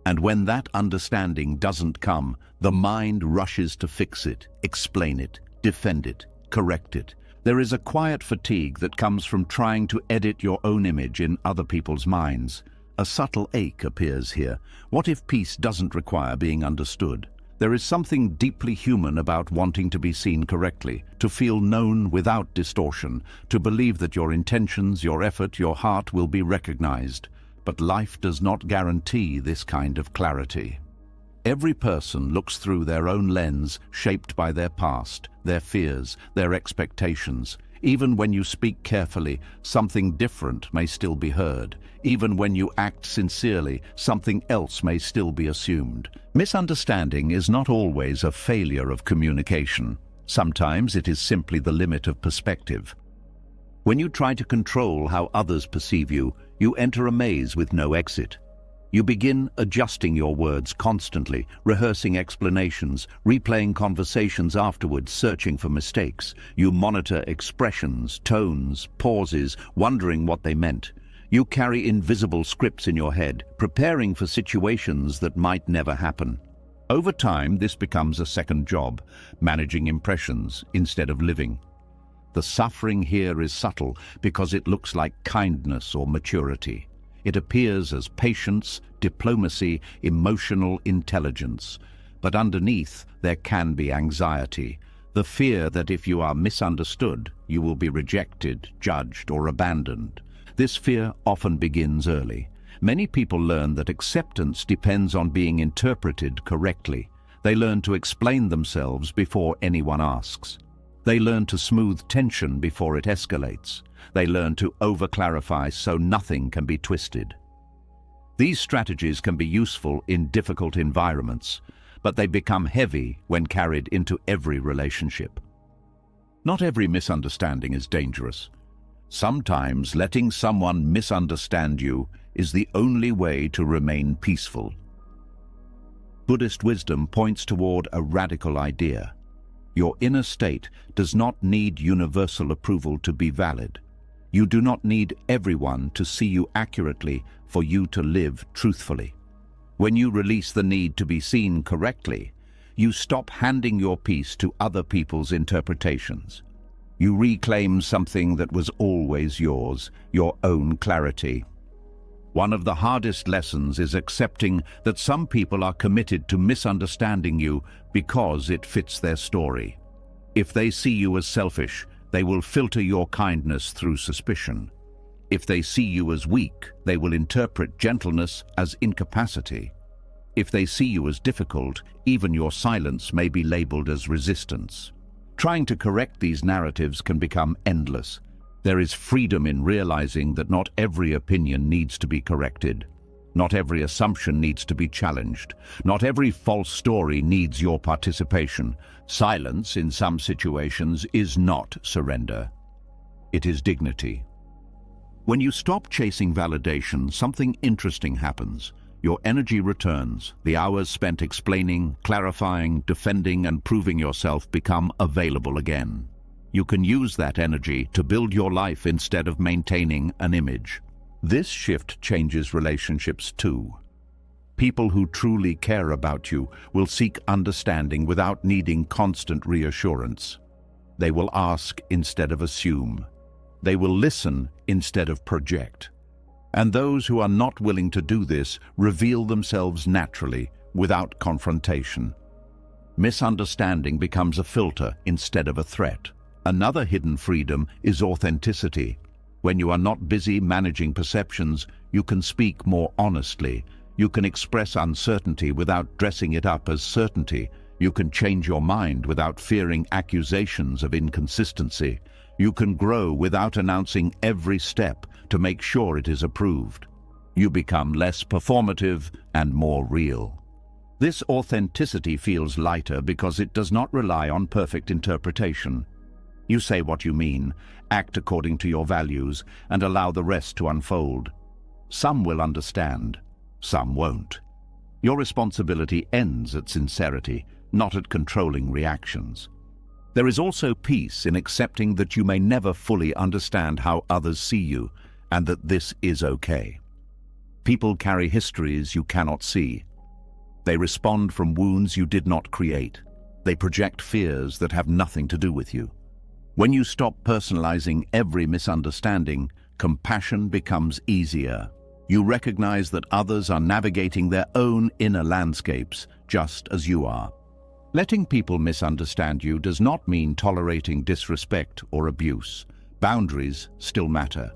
And when that understanding doesn't come, the mind rushes to fix it, explain it, defend it, correct it. There is a quiet fatigue that comes from trying to edit your own image in other people's minds. A subtle ache appears here. What if peace doesn't require being understood? There is something deeply human about wanting to be seen correctly, to feel known without distortion, to believe that your intentions, your effort, your heart will be recognized. But life does not guarantee this kind of clarity. Every person looks through their own lens, shaped by their past, their fears, their expectations. Even when you speak carefully, something different may still be heard. Even when you act sincerely, something else may still be assumed. Misunderstanding is not always a failure of communication. Sometimes it is simply the limit of perspective. When you try to control how others perceive you, you enter a maze with no exit. You begin adjusting your words constantly, rehearsing explanations, replaying conversations afterwards, searching for mistakes. You monitor expressions, tones, pauses, wondering what they meant. You carry invisible scripts in your head, preparing for situations that might never happen. Over time, this becomes a second job, managing impressions instead of living. The suffering here is subtle because it looks like kindness or maturity. It appears as patience, diplomacy, emotional intelligence. But underneath, there can be anxiety, the fear that if you are misunderstood, you will be rejected, judged, or abandoned. This fear often begins early. Many people learn that acceptance depends on being interpreted correctly. They learn to explain themselves before anyone asks. They learn to smooth tension before it escalates. They learn to over-clarify so nothing can be twisted. These strategies can be useful in difficult environments, but they become heavy when carried into every relationship. Not every misunderstanding is dangerous. Sometimes letting someone misunderstand you is the only way to remain peaceful. Buddhist wisdom points toward a radical idea. Your inner state does not need universal approval to be valid. You do not need everyone to see you accurately for you to live truthfully. When you release the need to be seen correctly, you stop handing your peace to other people's interpretations. You reclaim something that was always yours, your own clarity. One of the hardest lessons is accepting that some people are committed to misunderstanding you because it fits their story. If they see you as selfish, they will filter your kindness through suspicion. If they see you as weak, they will interpret gentleness as incapacity. If they see you as difficult, even your silence may be labeled as resistance. Trying to correct these narratives can become endless. There is freedom in realizing that not every opinion needs to be corrected. Not every assumption needs to be challenged. Not every false story needs your participation. Silence, in some situations, is not surrender. It is dignity. When you stop chasing validation, something interesting happens. Your energy returns. The hours spent explaining, clarifying, defending, and proving yourself become available again. You can use that energy to build your life instead of maintaining an image. This shift changes relationships too. People who truly care about you will seek understanding without needing constant reassurance. They will ask instead of assume. They will listen instead of project. And those who are not willing to do this reveal themselves naturally, without confrontation. Misunderstanding becomes a filter instead of a threat. Another hidden freedom is authenticity. When you are not busy managing perceptions, you can speak more honestly. You can express uncertainty without dressing it up as certainty. You can change your mind without fearing accusations of inconsistency. You can grow without announcing every step to make sure it is approved. You become less performative and more real. This authenticity feels lighter because it does not rely on perfect interpretation. You say what you mean, act according to your values, and allow the rest to unfold. Some will understand, some won't. Your responsibility ends at sincerity, not at controlling reactions. There is also peace in accepting that you may never fully understand how others see you, and that this is okay. People carry histories you cannot see. They respond from wounds you did not create. They project fears that have nothing to do with you. When you stop personalizing every misunderstanding, compassion becomes easier. You recognize that others are navigating their own inner landscapes, just as you are. Letting people misunderstand you does not mean tolerating disrespect or abuse. Boundaries still matter.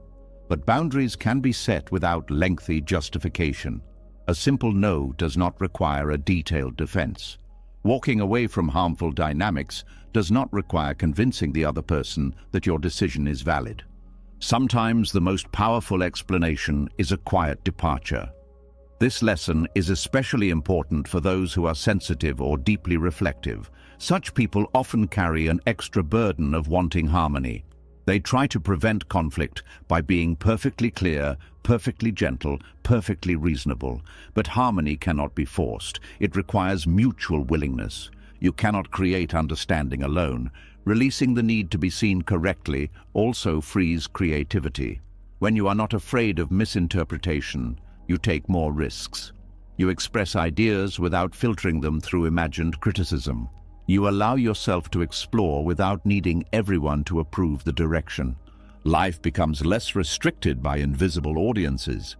But boundaries can be set without lengthy justification. A simple no does not require a detailed defense. Walking away from harmful dynamics does not require convincing the other person that your decision is valid. Sometimes the most powerful explanation is a quiet departure. This lesson is especially important for those who are sensitive or deeply reflective. Such people often carry an extra burden of wanting harmony. They try to prevent conflict by being perfectly clear, perfectly gentle, perfectly reasonable. But harmony cannot be forced. It requires mutual willingness. You cannot create understanding alone. Releasing the need to be seen correctly also frees creativity. When you are not afraid of misinterpretation, you take more risks. You express ideas without filtering them through imagined criticism. You allow yourself to explore without needing everyone to approve the direction. Life becomes less restricted by invisible audiences.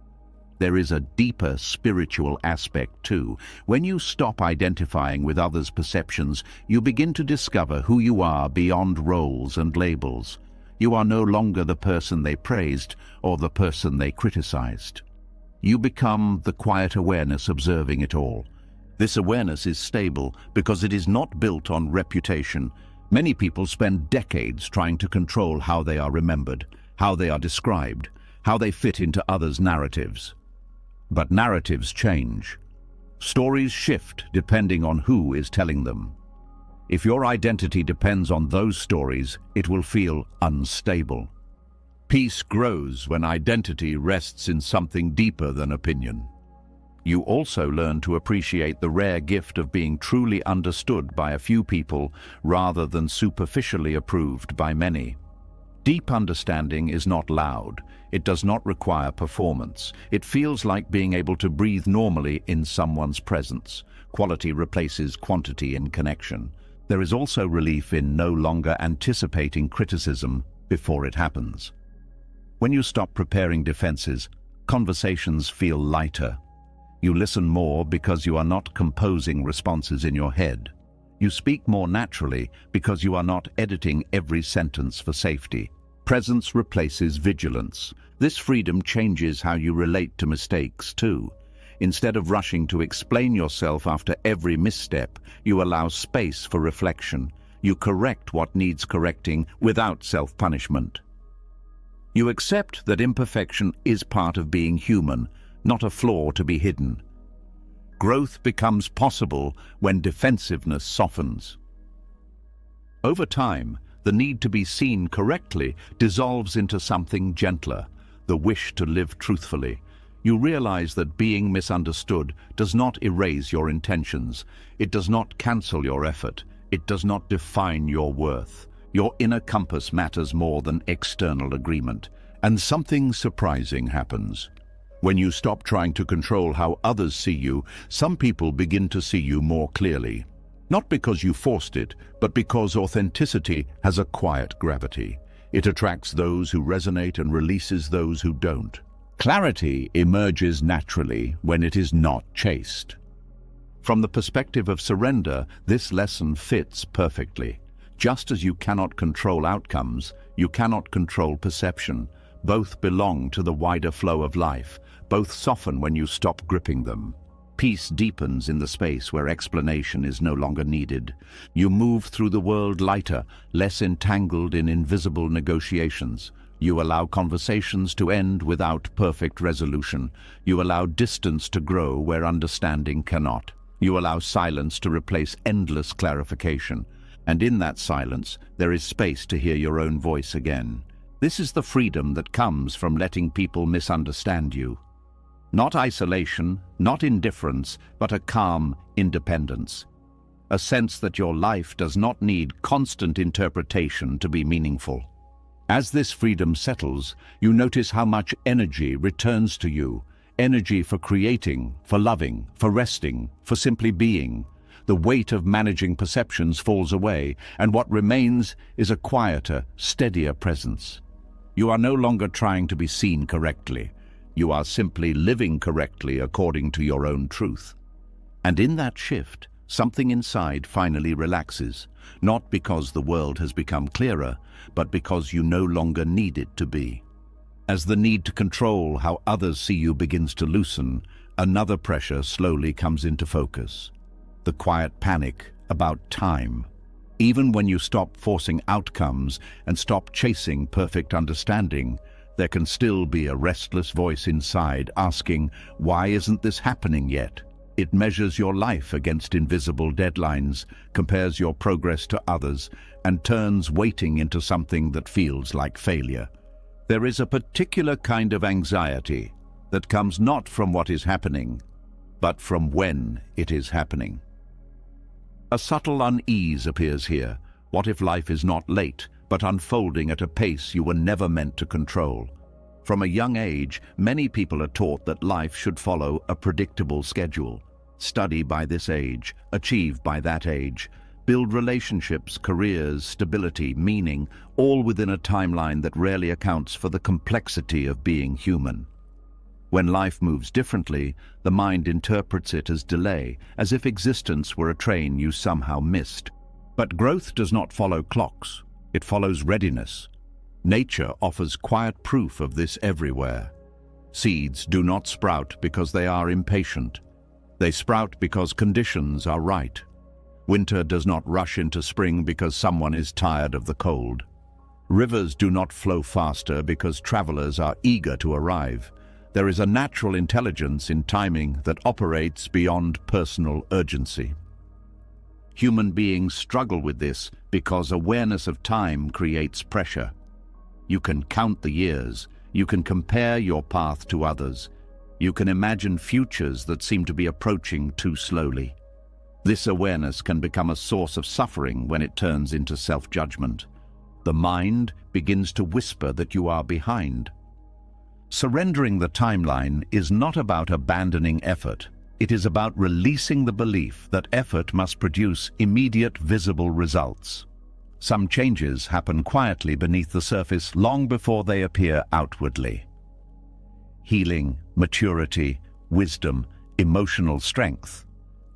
There is a deeper spiritual aspect too. When you stop identifying with others' perceptions, you begin to discover who you are beyond roles and labels. You are no longer the person they praised or the person they criticized. You become the quiet awareness observing it all. This awareness is stable because it is not built on reputation. Many people spend decades trying to control how they are remembered, how they are described, how they fit into others' narratives. But narratives change. Stories shift depending on who is telling them. If your identity depends on those stories, it will feel unstable. Peace grows when identity rests in something deeper than opinion. You also learn to appreciate the rare gift of being truly understood by a few people rather than superficially approved by many. Deep understanding is not loud. It does not require performance. It feels like being able to breathe normally in someone's presence. Quality replaces quantity in connection. There is also relief in no longer anticipating criticism before it happens. When you stop preparing defenses, conversations feel lighter. You listen more because you are not composing responses in your head. You speak more naturally because you are not editing every sentence for safety. Presence replaces vigilance. This freedom changes how you relate to mistakes too. Instead of rushing to explain yourself after every misstep, you allow space for reflection. You correct what needs correcting without self-punishment. You accept that imperfection is part of being human, not a flaw to be hidden. Growth becomes possible when defensiveness softens. Over time, the need to be seen correctly dissolves into something gentler, the wish to live truthfully. You realize that being misunderstood does not erase your intentions. It does not cancel your effort. It does not define your worth. Your inner compass matters more than external agreement. And something surprising happens. When you stop trying to control how others see you, some people begin to see you more clearly. Not because you forced it, but because authenticity has a quiet gravity. It attracts those who resonate and releases those who don't. Clarity emerges naturally when it is not chased. From the perspective of surrender, this lesson fits perfectly. Just as you cannot control outcomes, you cannot control perception. Both belong to the wider flow of life. Both soften when you stop gripping them. Peace deepens in the space where explanation is no longer needed. You move through the world lighter, less entangled in invisible negotiations. You allow conversations to end without perfect resolution. You allow distance to grow where understanding cannot. You allow silence to replace endless clarification. And in that silence, there is space to hear your own voice again. This is the freedom that comes from letting people misunderstand you. Not isolation, not indifference, but a calm independence. A sense that your life does not need constant interpretation to be meaningful. As this freedom settles, you notice how much energy returns to you. Energy for creating, for loving, for resting, for simply being. The weight of managing perceptions falls away, and what remains is a quieter, steadier presence. You are no longer trying to be seen correctly. You are simply living correctly according to your own truth. And in that shift, something inside finally relaxes, not because the world has become clearer, but because you no longer need it to be. As the need to control how others see you begins to loosen, another pressure slowly comes into focus. The quiet panic about time. Even when you stop forcing outcomes and stop chasing perfect understanding, there can still be a restless voice inside asking, why isn't this happening yet? It measures your life against invisible deadlines, compares your progress to others, and turns waiting into something that feels like failure. There is a particular kind of anxiety that comes not from what is happening, but from when it is happening. A subtle unease appears here. What if life is not late, but unfolding at a pace you were never meant to control? From a young age, many people are taught that life should follow a predictable schedule. Study by this age, achieve by that age, build relationships, careers, stability, meaning, all within a timeline that rarely accounts for the complexity of being human. When life moves differently, the mind interprets it as delay, as if existence were a train you somehow missed. But growth does not follow clocks. It follows readiness. Nature offers quiet proof of this everywhere. Seeds do not sprout because they are impatient. They sprout because conditions are right. Winter does not rush into spring because someone is tired of the cold. Rivers do not flow faster because travelers are eager to arrive. There is a natural intelligence in timing that operates beyond personal urgency. Human beings struggle with this because awareness of time creates pressure. You can count the years, you can compare your path to others, you can imagine futures that seem to be approaching too slowly. This awareness can become a source of suffering when it turns into self-judgment. The mind begins to whisper that you are behind. Surrendering the timeline is not about abandoning effort. It is about releasing the belief that effort must produce immediate visible results. Some changes happen quietly beneath the surface long before they appear outwardly. Healing, maturity, wisdom, emotional strength.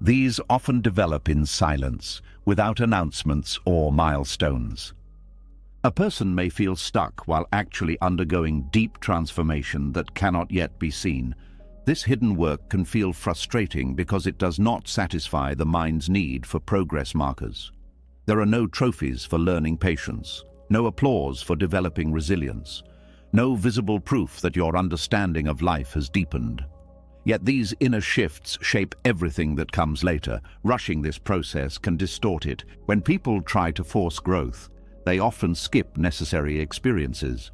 These often develop in silence, without announcements or milestones. A person may feel stuck while actually undergoing deep transformation that cannot yet be seen. This hidden work can feel frustrating because it does not satisfy the mind's need for progress markers. There are no trophies for learning patience, no applause for developing resilience, no visible proof that your understanding of life has deepened. Yet these inner shifts shape everything that comes later. Rushing this process can distort it. When people try to force growth, they often skip necessary experiences.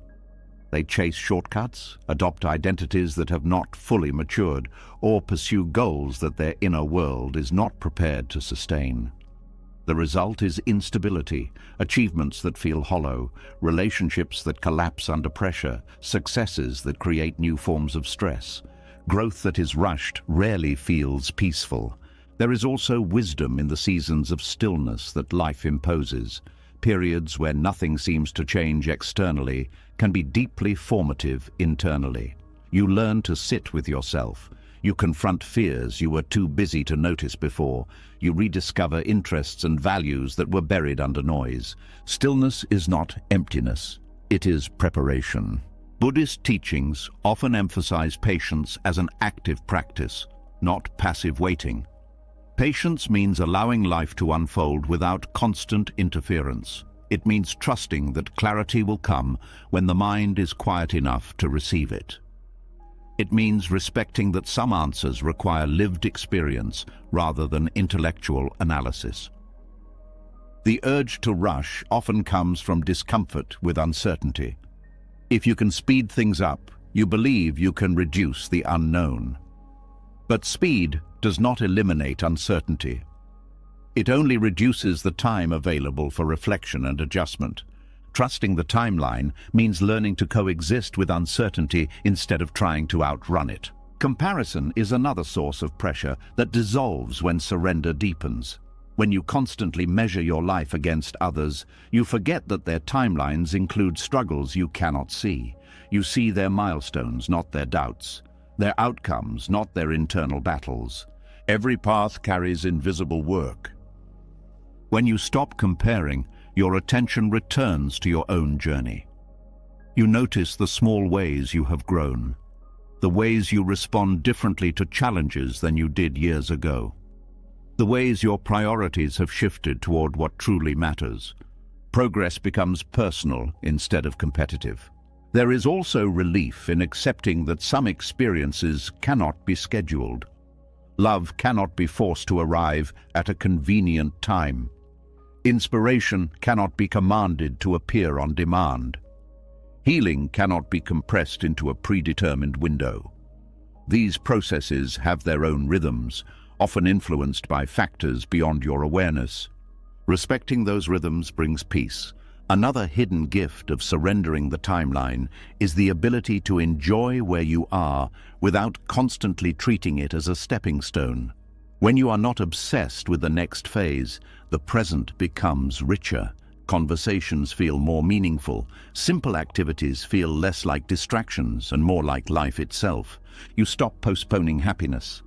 They chase shortcuts, adopt identities that have not fully matured, or pursue goals that their inner world is not prepared to sustain. The result is instability, achievements that feel hollow, relationships that collapse under pressure, successes that create new forms of stress. Growth that is rushed rarely feels peaceful. There is also wisdom in the seasons of stillness that life imposes. Periods where nothing seems to change externally can be deeply formative internally. You learn to sit with yourself. You confront fears you were too busy to notice before. You rediscover interests and values that were buried under noise. Stillness is not emptiness. It is preparation. Buddhist teachings often emphasize patience as an active practice. not passive waiting. Patience means allowing life to unfold without constant interference. It means trusting that clarity will come when the mind is quiet enough to receive it. It means respecting that some answers require lived experience rather than intellectual analysis. The urge to rush often comes from discomfort with uncertainty. If you can speed things up, you believe you can reduce the unknown. But speed does not eliminate uncertainty. It only reduces the time available for reflection and adjustment. Trusting the timeline means learning to coexist with uncertainty instead of trying to outrun it. Comparison is another source of pressure that dissolves when surrender deepens. When you constantly measure your life against others, you forget that their timelines include struggles you cannot see. You see their milestones, not their doubts. Their outcomes, not their internal battles. Every path carries invisible work. When you stop comparing, your attention returns to your own journey. You notice the small ways you have grown, the ways you respond differently to challenges than you did years ago, the ways your priorities have shifted toward what truly matters. Progress becomes personal instead of competitive. There is also relief in accepting that some experiences cannot be scheduled. Love cannot be forced to arrive at a convenient time. Inspiration cannot be commanded to appear on demand. Healing cannot be compressed into a predetermined window. These processes have their own rhythms, often influenced by factors beyond your awareness. Respecting those rhythms brings peace. Another hidden gift of surrendering the timeline is the ability to enjoy where you are without constantly treating it as a stepping stone. When you are not obsessed with the next phase, the present becomes richer. Conversations feel more meaningful. Simple activities feel less like distractions and more like life itself. You stop postponing happiness.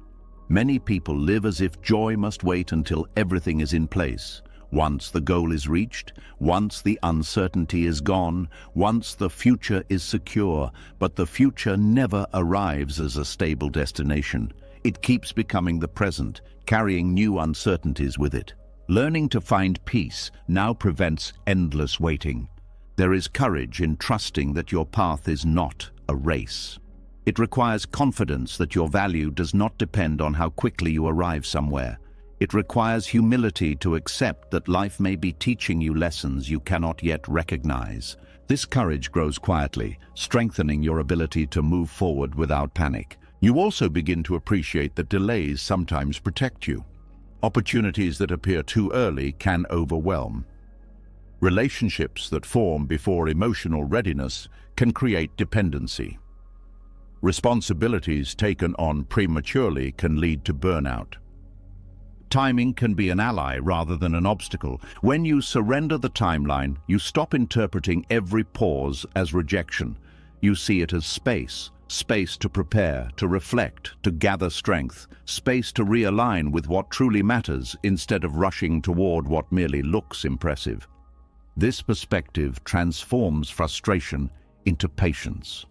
Many people live as if joy must wait until everything is in place. Once the goal is reached, once the uncertainty is gone, once the future is secure, but the future never arrives as a stable destination. It keeps becoming the present, carrying new uncertainties with it. Learning to find peace now prevents endless waiting. There is courage in trusting that your path is not a race. It requires confidence that your value does not depend on how quickly you arrive somewhere. It requires humility to accept that life may be teaching you lessons you cannot yet recognize. This courage grows quietly, strengthening your ability to move forward without panic. You also begin to appreciate that delays sometimes protect you. Opportunities that appear too early can overwhelm. Relationships that form before emotional readiness can create dependency. Responsibilities taken on prematurely can lead to burnout. Timing can be an ally rather than an obstacle. When you surrender the timeline, you stop interpreting every pause as rejection. You see it as space. Space to prepare, to reflect, to gather strength. Space to realign with what truly matters instead of rushing toward what merely looks impressive. This perspective transforms frustration into patience.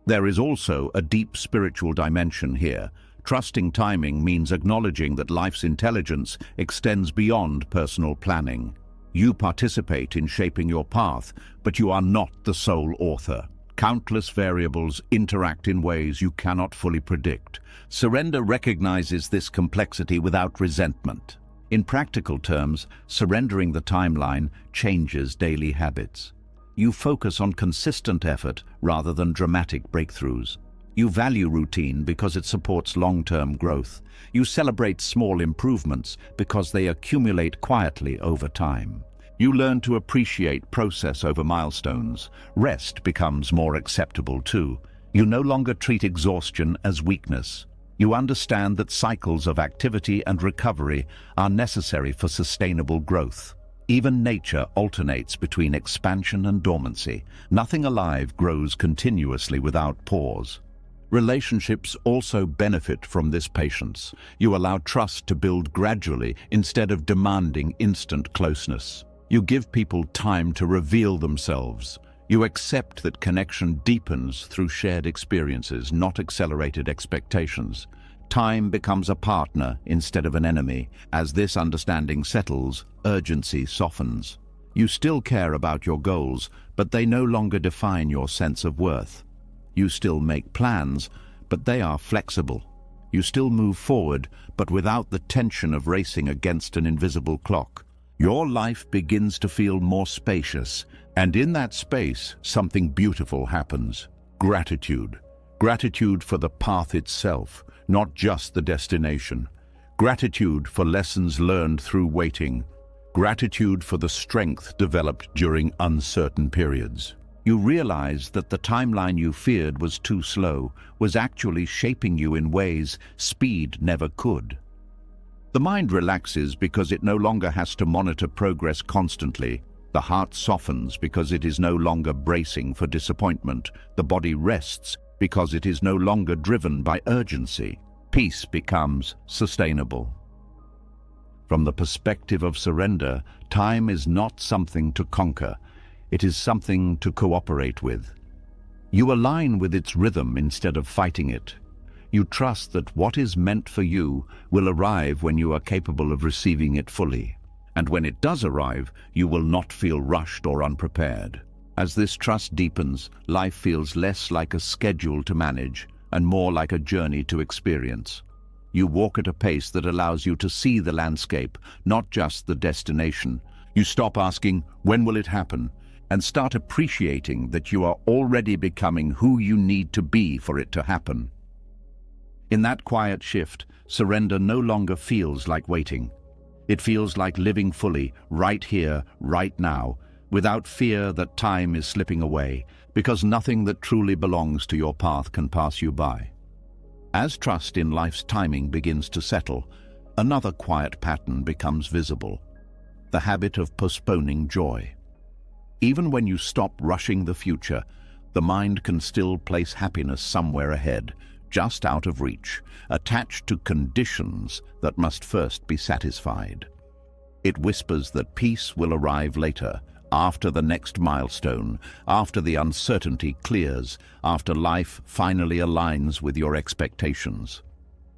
There is also a deep spiritual dimension here. Trusting timing means acknowledging that life's intelligence extends beyond personal planning. You participate in shaping your path, but you are not the sole author. Countless variables interact in ways you cannot fully predict. Surrender recognizes this complexity without resentment. In practical terms, surrendering the timeline changes daily habits. You focus on consistent effort rather than dramatic breakthroughs. You value routine because it supports long-term growth. You celebrate small improvements because they accumulate quietly over time. You learn to appreciate process over milestones. Rest becomes more acceptable too. You no longer treat exhaustion as weakness. You understand that cycles of activity and recovery are necessary for sustainable growth. Even nature alternates between expansion and dormancy. Nothing alive grows continuously without pause. Relationships also benefit from this patience. You allow trust to build gradually instead of demanding instant closeness. You give people time to reveal themselves. You accept that connection deepens through shared experiences, not accelerated expectations. Time becomes a partner instead of an enemy. As this understanding settles, urgency softens. You still care about your goals, but they no longer define your sense of worth. You still make plans, but they are flexible. You still move forward, but without the tension of racing against an invisible clock. Your life begins to feel more spacious, and in that space, something beautiful happens. Gratitude. Gratitude for the path itself, not just the destination. Gratitude for lessons learned through waiting. Gratitude for the strength developed during uncertain periods. You realize that the timeline you feared was too slow was actually shaping you in ways speed never could. The mind relaxes because it no longer has to monitor progress constantly. The heart softens because it is no longer bracing for disappointment. The body rests because it is no longer driven by urgency. Peace becomes sustainable. From the perspective of surrender, time is not something to conquer. It is something to cooperate with. You align with its rhythm instead of fighting it. You trust that what is meant for you will arrive when you are capable of receiving it fully. And when it does arrive, you will not feel rushed or unprepared. As this trust deepens, life feels less like a schedule to manage and more like a journey to experience. You walk at a pace that allows you to see the landscape, not just the destination. You stop asking, "When will it happen?" and start appreciating that you are already becoming who you need to be for it to happen. In that quiet shift, surrender no longer feels like waiting. It feels like living fully, right here, right now, without fear that time is slipping away, because nothing that truly belongs to your path can pass you by. As trust in life's timing begins to settle, another quiet pattern becomes visible: the habit of postponing joy. Even when you stop rushing the future, the mind can still place happiness somewhere ahead, just out of reach, attached to conditions that must first be satisfied. It whispers that peace will arrive later, after the next milestone, after the uncertainty clears, after life finally aligns with your expectations.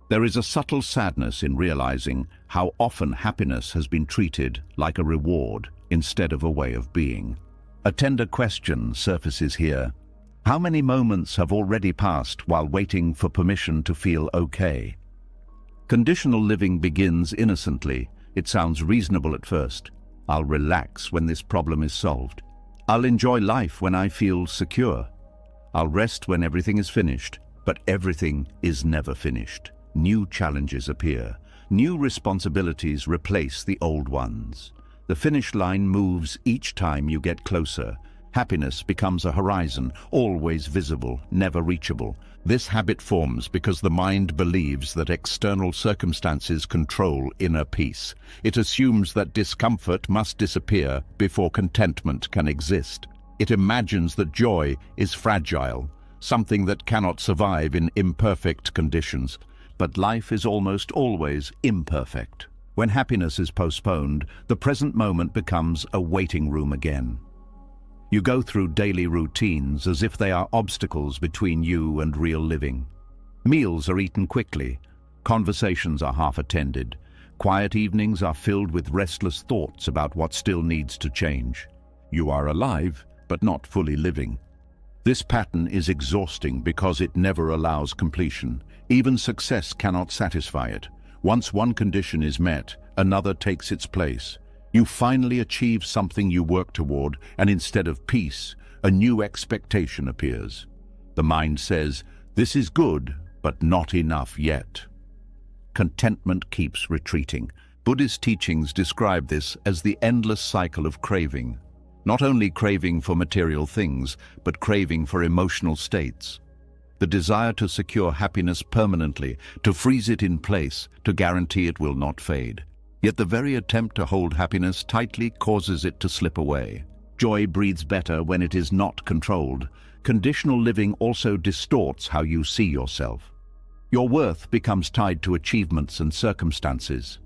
There is a subtle sadness in realizing how often happiness has been treated like a reward instead of a way of being. A tender question surfaces here. How many moments have already passed while waiting for permission to feel okay? Conditional living begins innocently. It sounds reasonable at first. I'll relax when this problem is solved. I'll enjoy life when I feel secure. I'll rest when everything is finished. But everything is never finished. New challenges appear. New responsibilities replace the old ones. The finish line moves each time you get closer. Happiness becomes a horizon, always visible, never reachable. This habit forms because the mind believes that external circumstances control inner peace. It assumes that discomfort must disappear before contentment can exist. It imagines that joy is fragile, something that cannot survive in imperfect conditions. But life is almost always imperfect. When happiness is postponed, the present moment becomes a waiting room again. You go through daily routines as if they are obstacles between you and real living. Meals are eaten quickly. Conversations are half-attended. Quiet evenings are filled with restless thoughts about what still needs to change. You are alive, but not fully living. This pattern is exhausting because it never allows completion. Even success cannot satisfy it. Once one condition is met, another takes its place. You finally achieve something you work toward, and instead of peace, a new expectation appears. The mind says, "This is good, but not enough yet." Contentment keeps retreating. Buddhist teachings describe this as the endless cycle of craving. Not only craving for material things, but craving for emotional states. The desire to secure happiness permanently, to freeze it in place, to guarantee it will not fade. Yet the very attempt to hold happiness tightly causes it to slip away. Joy breathes better when it is not controlled. Conditional living also distorts how you see yourself. Your worth becomes tied to achievements and circumstances.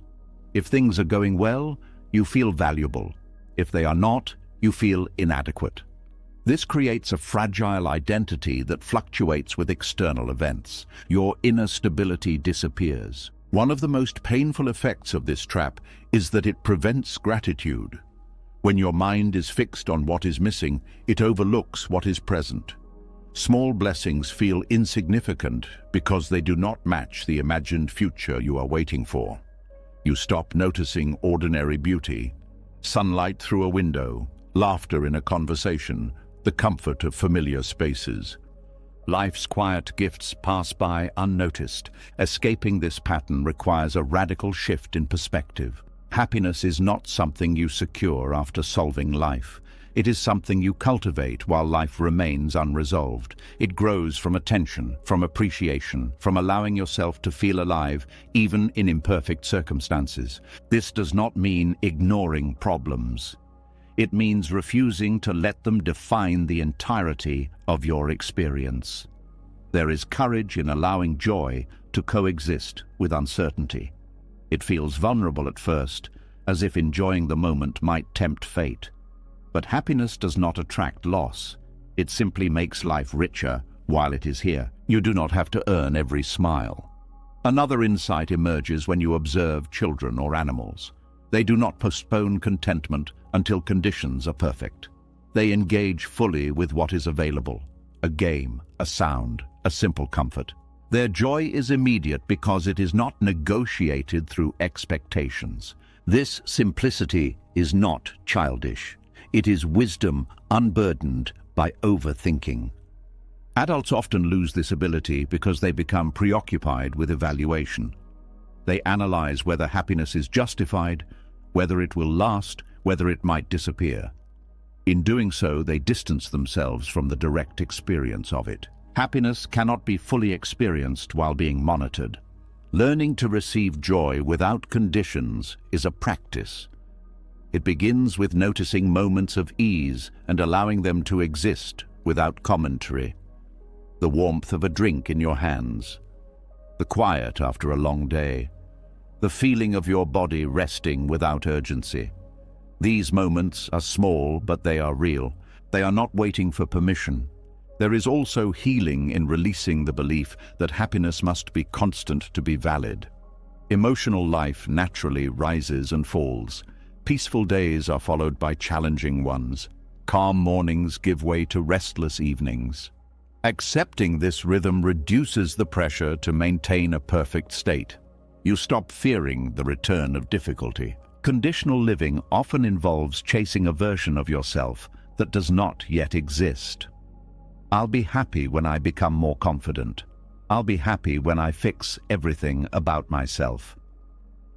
If things are going well, you feel valuable. If they are not, you feel inadequate. This creates a fragile identity that fluctuates with external events. Your inner stability disappears. One of the most painful effects of this trap is that it prevents gratitude. When your mind is fixed on what is missing, it overlooks what is present. Small blessings feel insignificant because they do not match the imagined future you are waiting for. You stop noticing ordinary beauty, sunlight through a window, laughter in a conversation, the comfort of familiar spaces. Life's quiet gifts pass by unnoticed. Escaping this pattern requires a radical shift in perspective. Happiness is not something you secure after solving life. It is something you cultivate while life remains unresolved. It grows from attention, from appreciation, from allowing yourself to feel alive, even in imperfect circumstances. This does not mean ignoring problems. It means refusing to let them define the entirety of your experience. There is courage in allowing joy to coexist with uncertainty. It feels vulnerable at first, as if enjoying the moment might tempt fate. But happiness does not attract loss. It simply makes life richer while it is here. You do not have to earn every smile. Another insight emerges when you observe children or animals. They do not postpone contentment until conditions are perfect. They engage fully with what is available: a game, a sound, a simple comfort. Their joy is immediate because it is not negotiated through expectations. This simplicity is not childish. It is wisdom unburdened by overthinking. Adults often lose this ability because they become preoccupied with evaluation. They analyze whether happiness is justified, whether it will last, whether it might disappear. In doing so, they distance themselves from the direct experience of it. Happiness cannot be fully experienced while being monitored. Learning to receive joy without conditions is a practice. It begins with noticing moments of ease and allowing them to exist without commentary. The warmth of a drink in your hands, the quiet after a long day, the feeling of your body resting without urgency. These moments are small, but they are real. They are not waiting for permission. There is also healing in releasing the belief that happiness must be constant to be valid. Emotional life naturally rises and falls. Peaceful days are followed by challenging ones. Calm mornings give way to restless evenings. Accepting this rhythm reduces the pressure to maintain a perfect state. You stop fearing the return of difficulty. Conditional living often involves chasing a version of yourself that does not yet exist. I'll be happy when I become more confident. I'll be happy when I fix everything about myself.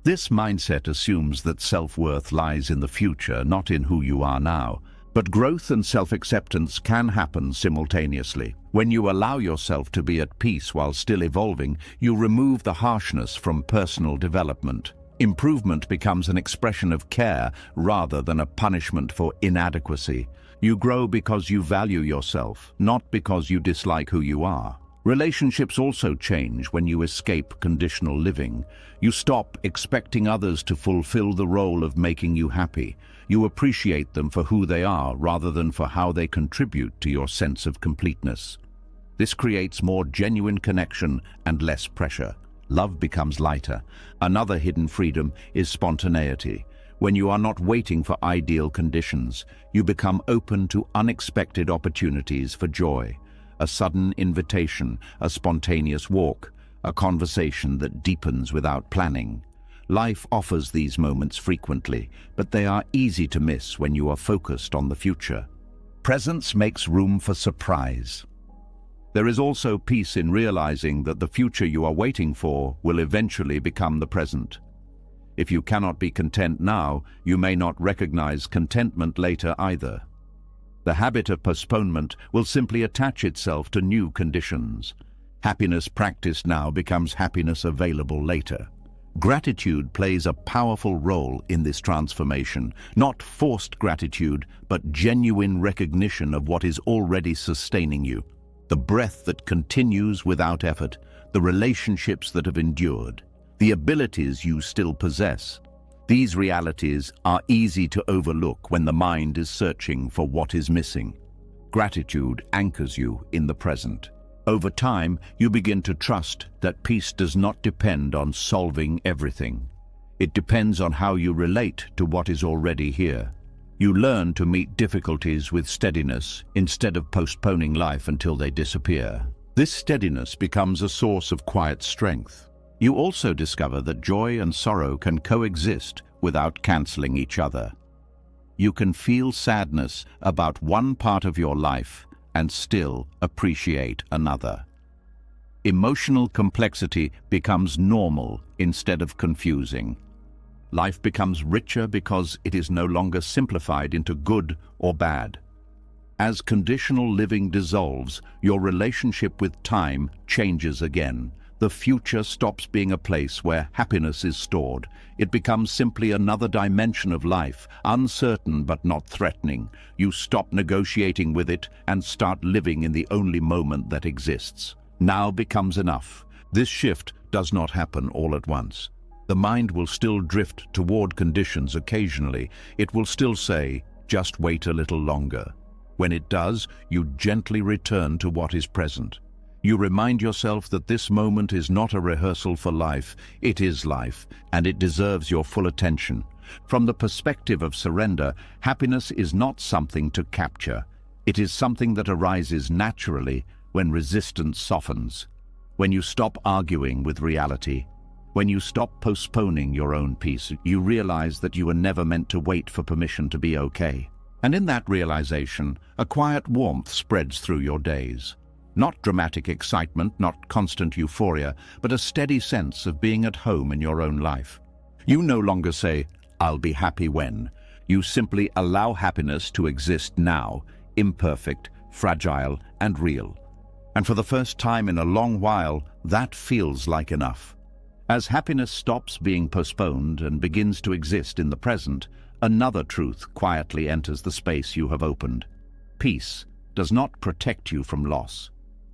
This mindset assumes that self-worth lies in the future, not in who you are now. But growth and self-acceptance can happen simultaneously. When you allow yourself to be at peace while still evolving, you remove the harshness from personal development. Improvement becomes an expression of care rather than a punishment for inadequacy. You grow because you value yourself, not because you dislike who you are. Relationships also change when you escape conditional living. You stop expecting others to fulfill the role of making you happy. You appreciate them for who they are rather than for how they contribute to your sense of completeness. This creates more genuine connection and less pressure. Love becomes lighter. Another hidden freedom is spontaneity. When you are not waiting for ideal conditions, you become open to unexpected opportunities for joy. A sudden invitation, a spontaneous walk, a conversation that deepens without planning. Life offers these moments frequently, but they are easy to miss when you are focused on the future. Presence makes room for surprise. There is also peace in realizing that the future you are waiting for will eventually become the present. If you cannot be content now, you may not recognize contentment later either. The habit of postponement will simply attach itself to new conditions. Happiness practiced now becomes happiness available later. Gratitude plays a powerful role in this transformation, not forced gratitude, but genuine recognition of what is already sustaining you. The breath that continues without effort, the relationships that have endured, the abilities you still possess. These realities are easy to overlook when the mind is searching for what is missing. Gratitude anchors you in the present. Over time, you begin to trust that peace does not depend on solving everything. It depends on how you relate to what is already here. You learn to meet difficulties with steadiness instead of postponing life until they disappear. This steadiness becomes a source of quiet strength. You also discover that joy and sorrow can coexist without canceling each other. You can feel sadness about one part of your life and still appreciate another. Emotional complexity becomes normal instead of confusing. Life becomes richer because it is no longer simplified into good or bad. As conditional living dissolves, your relationship with time changes again. The future stops being a place where happiness is stored. It becomes simply another dimension of life, uncertain but not threatening. You stop negotiating with it and start living in the only moment that exists. Now becomes enough. This shift does not happen all at once. The mind will still drift toward conditions occasionally. It will still say, just wait a little longer. When it does, you gently return to what is present. You remind yourself that this moment is not a rehearsal for life, it is life, and it deserves your full attention. From the perspective of surrender, happiness is not something to capture. It is something that arises naturally when resistance softens, when you stop arguing with reality. When you stop postponing your own peace, you realize that you were never meant to wait for permission to be okay. And in that realization, a quiet warmth spreads through your days. Not dramatic excitement, not constant euphoria, but a steady sense of being at home in your own life. You no longer say, I'll be happy when. You simply allow happiness to exist now, imperfect, fragile, and real. And for the first time in a long while, that feels like enough. As happiness stops being postponed and begins to exist in the present, another truth quietly enters the space you have opened. Peace does not protect you from loss.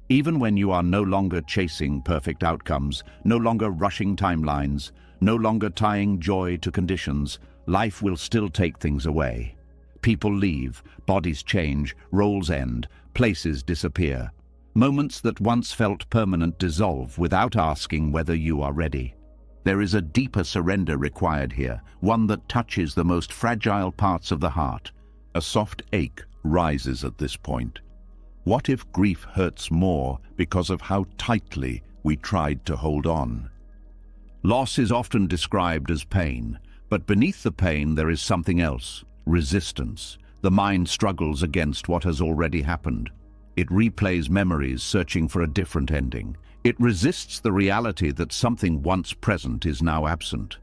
Even when you are no longer chasing perfect outcomes, no longer rushing timelines, no longer tying joy to conditions, life will still take things away. People leave, bodies change, roles end, places disappear. Moments that once felt permanent dissolve without asking whether you are ready. There is a deeper surrender required here, one that touches the most fragile parts of the heart. A soft ache rises at this point. What if grief hurts more because of how tightly we tried to hold on? Loss is often described as pain, but beneath the pain there is something else, resistance. The mind struggles against what has already happened. It replays memories, searching for a different ending. It resists the reality that something once present is now absent.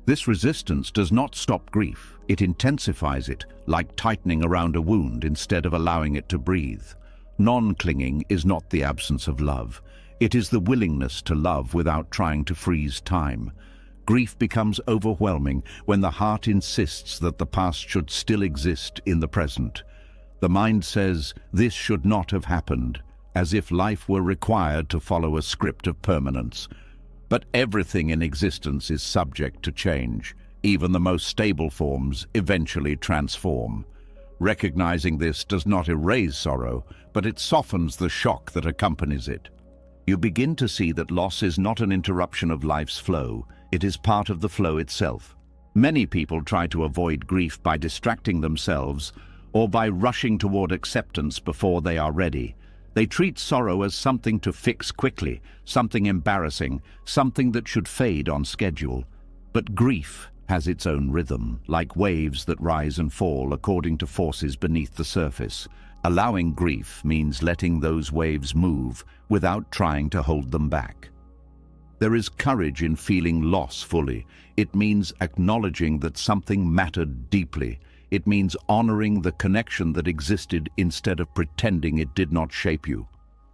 This resistance does not stop grief. It intensifies it, like tightening around a wound instead of allowing it to breathe. Non-clinging is not the absence of love. It is the willingness to love without trying to freeze time. Grief becomes overwhelming when the heart insists that the past should still exist in the present. The mind says, this should not have happened, as if life were required to follow a script of permanence. But everything in existence is subject to change. Even the most stable forms eventually transform. Recognizing this does not erase sorrow, but it softens the shock that accompanies it. You begin to see that loss is not an interruption of life's flow, it is part of the flow itself. Many people try to avoid grief by distracting themselves or by rushing toward acceptance before they are ready. They treat sorrow as something to fix quickly, something embarrassing, something that should fade on schedule. But grief has its own rhythm, like waves that rise and fall according to forces beneath the surface. Allowing grief means letting those waves move without trying to hold them back. There is courage in feeling loss fully. It means acknowledging that something mattered deeply. It means honoring the connection that existed instead of pretending it did not shape you.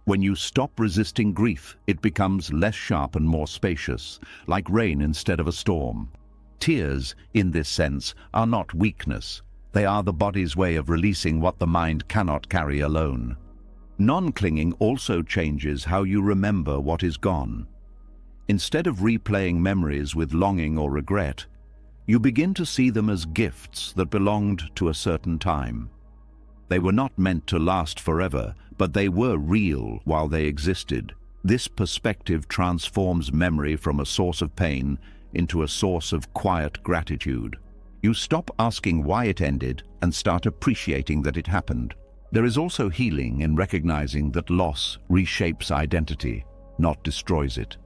When you stop resisting grief, it becomes less sharp and more spacious, like rain instead of a storm. Tears, in this sense, are not weakness. They are the body's way of releasing what the mind cannot carry alone. Non-clinging also changes how you remember what is gone. Instead of replaying memories with longing or regret, you begin to see them as gifts that belonged to a certain time. They were not meant to last forever, but they were real while they existed. This perspective transforms memory from a source of pain into a source of quiet gratitude. You stop asking why it ended and start appreciating that it happened. There is also healing in recognizing that loss reshapes identity, not destroys it.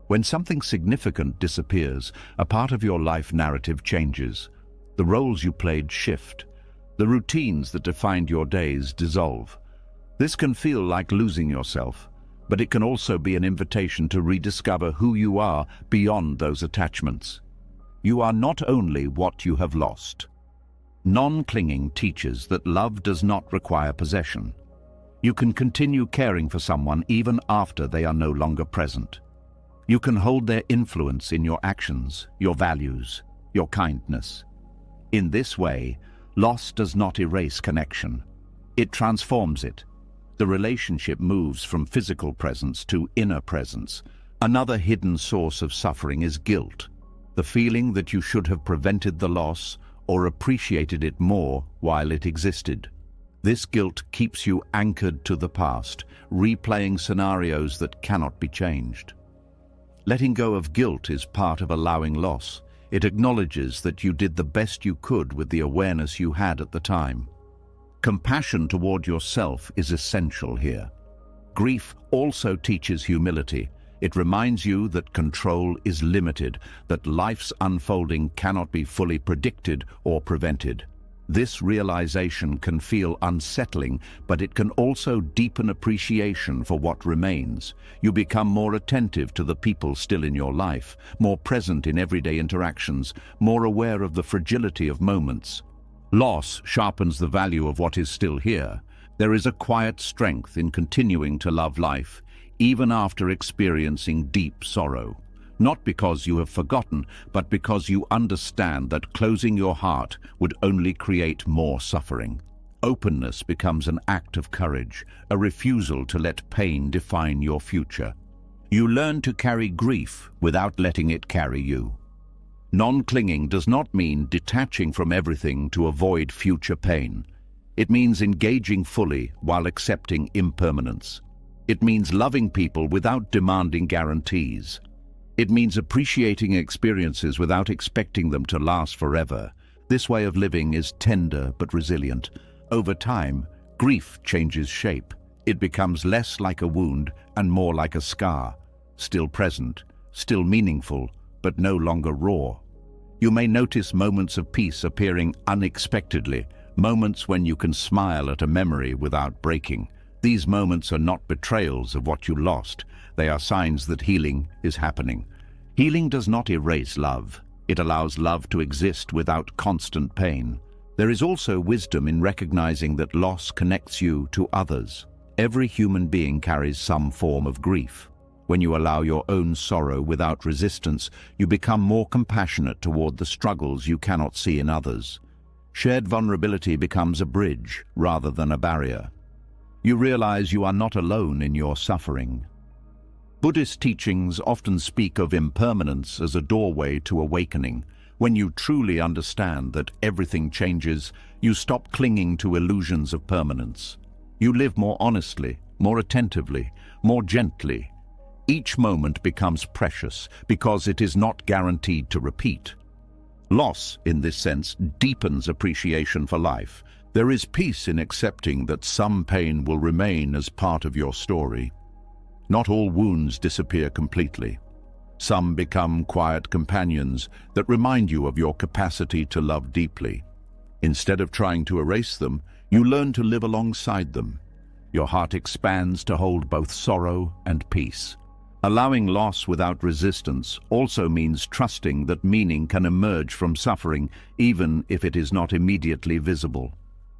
When something significant disappears, a part of your life narrative changes. The roles you played shift. The routines that defined your days dissolve. This can feel like losing yourself, but it can also be an invitation to rediscover who you are beyond those attachments. You are not only what you have lost. Non-clinging teaches that love does not require possession. You can continue caring for someone even after they are no longer present. You can hold their influence in your actions, your values, your kindness. In this way, loss does not erase connection. It transforms it. The relationship moves from physical presence to inner presence. Another hidden source of suffering is guilt, the feeling that you should have prevented the loss or appreciated it more while it existed. This guilt keeps you anchored to the past, replaying scenarios that cannot be changed. Letting go of guilt is part of allowing loss. It acknowledges that you did the best you could with the awareness you had at the time. Compassion toward yourself is essential here. Grief also teaches humility. It reminds you that control is limited, that life's unfolding cannot be fully predicted or prevented. This realization can feel unsettling, but it can also deepen appreciation for what remains. You become more attentive to the people still in your life, more present in everyday interactions, more aware of the fragility of moments. Loss sharpens the value of what is still here. There is a quiet strength in continuing to love life, even after experiencing deep sorrow. Not because you have forgotten, but because you understand that closing your heart would only create more suffering. Openness becomes an act of courage, a refusal to let pain define your future. You learn to carry grief without letting it carry you. Non-clinging does not mean detaching from everything to avoid future pain. It means engaging fully while accepting impermanence. It means loving people without demanding guarantees. It means appreciating experiences without expecting them to last forever. This way of living is tender but resilient. Over time, grief changes shape. It becomes less like a wound and more like a scar, still present, still meaningful, but no longer raw. You may notice moments of peace appearing unexpectedly, moments when you can smile at a memory without breaking. These moments are not betrayals of what you lost. They are signs that healing is happening. Healing does not erase love. It allows love to exist without constant pain. There is also wisdom in recognizing that loss connects you to others. Every human being carries some form of grief. When you allow your own sorrow without resistance, you become more compassionate toward the struggles you cannot see in others. Shared vulnerability becomes a bridge rather than a barrier. You realize you are not alone in your suffering. Buddhist teachings often speak of impermanence as a doorway to awakening. When you truly understand that everything changes, you stop clinging to illusions of permanence. You live more honestly, more attentively, more gently. Each moment becomes precious because it is not guaranteed to repeat. Loss, in this sense, deepens appreciation for life. There is peace in accepting that some pain will remain as part of your story. Not all wounds disappear completely. Some become quiet companions that remind you of your capacity to love deeply. Instead of trying to erase them, you learn to live alongside them. Your heart expands to hold both sorrow and peace. Allowing loss without resistance also means trusting that meaning can emerge from suffering, even if it is not immediately visible.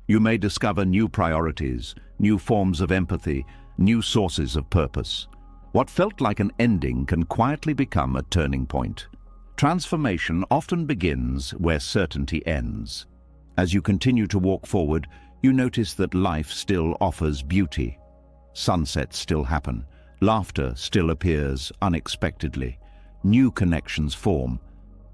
You may discover new priorities, new forms of empathy, new sources of purpose. What felt like an ending can quietly become a turning point. Transformation often begins where certainty ends. As you continue to walk forward, you notice that life still offers beauty. Sunsets still happen. Laughter still appears unexpectedly. New connections form.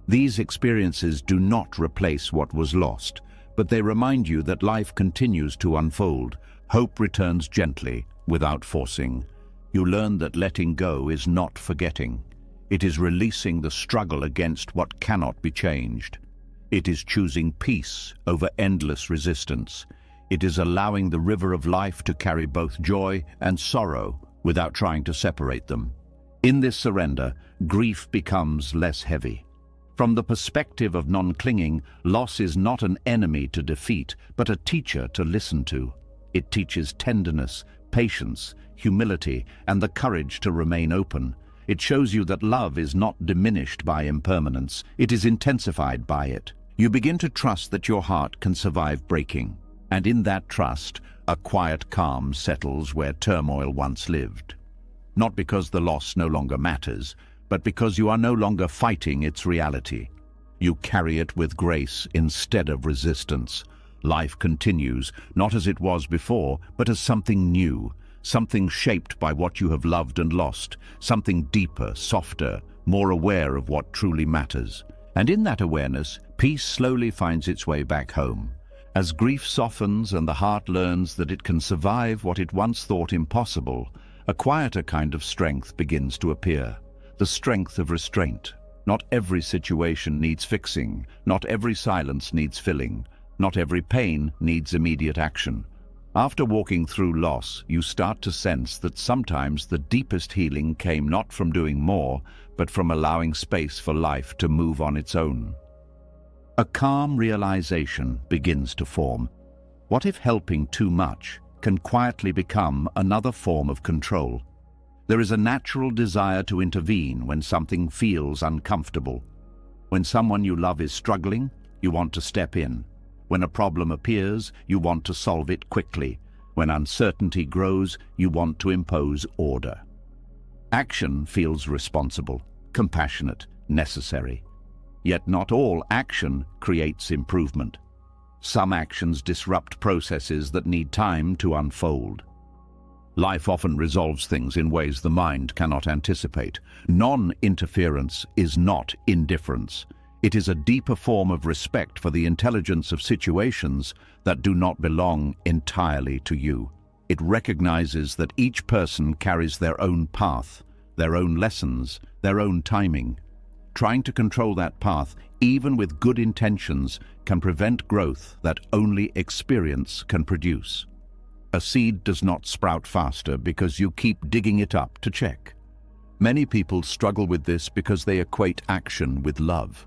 These experiences do not replace what was lost, but they remind you that life continues to unfold. Hope returns gently, without forcing. You learn that letting go is not forgetting. It is releasing the struggle against what cannot be changed. It is choosing peace over endless resistance. It is allowing the river of life to carry both joy and sorrow without trying to separate them. In this surrender, grief becomes less heavy. From the perspective of non-clinging, loss is not an enemy to defeat, but a teacher to listen to. It teaches tenderness, patience, humility, and the courage to remain open. It shows you that love is not diminished by impermanence, it is intensified by it. You begin to trust that your heart can survive breaking, and in that trust, a quiet calm settles where turmoil once lived. Not because the loss no longer matters, but because you are no longer fighting its reality. You carry it with grace instead of resistance. Life continues, not as it was before, but as something new, something shaped by what you have loved and lost, something deeper, softer, more aware of what truly matters. And in that awareness, peace slowly finds its way back home. As grief softens and the heart learns that it can survive what it once thought impossible, a quieter kind of strength begins to appear. The strength of restraint. Not every situation needs fixing. Not every silence needs filling. Not every pain needs immediate action. After walking through loss, you start to sense that sometimes the deepest healing came not from doing more, but from allowing space for life to move on its own. A calm realization begins to form. What if helping too much can quietly become another form of control? There is a natural desire to intervene when something feels uncomfortable. When someone you love is struggling, you want to step in. When a problem appears, you want to solve it quickly. When uncertainty grows, you want to impose order. Action feels responsible, compassionate, necessary. Yet not all action creates improvement. Some actions disrupt processes that need time to unfold. Life often resolves things in ways the mind cannot anticipate. Non-interference is not indifference. It is a deeper form of respect for the intelligence of situations that do not belong entirely to you. It recognizes that each person carries their own path, their own lessons, their own timing. Trying to control that path, even with good intentions, can prevent growth that only experience can produce. A seed does not sprout faster because you keep digging it up to check. Many people struggle with this because they equate action with love.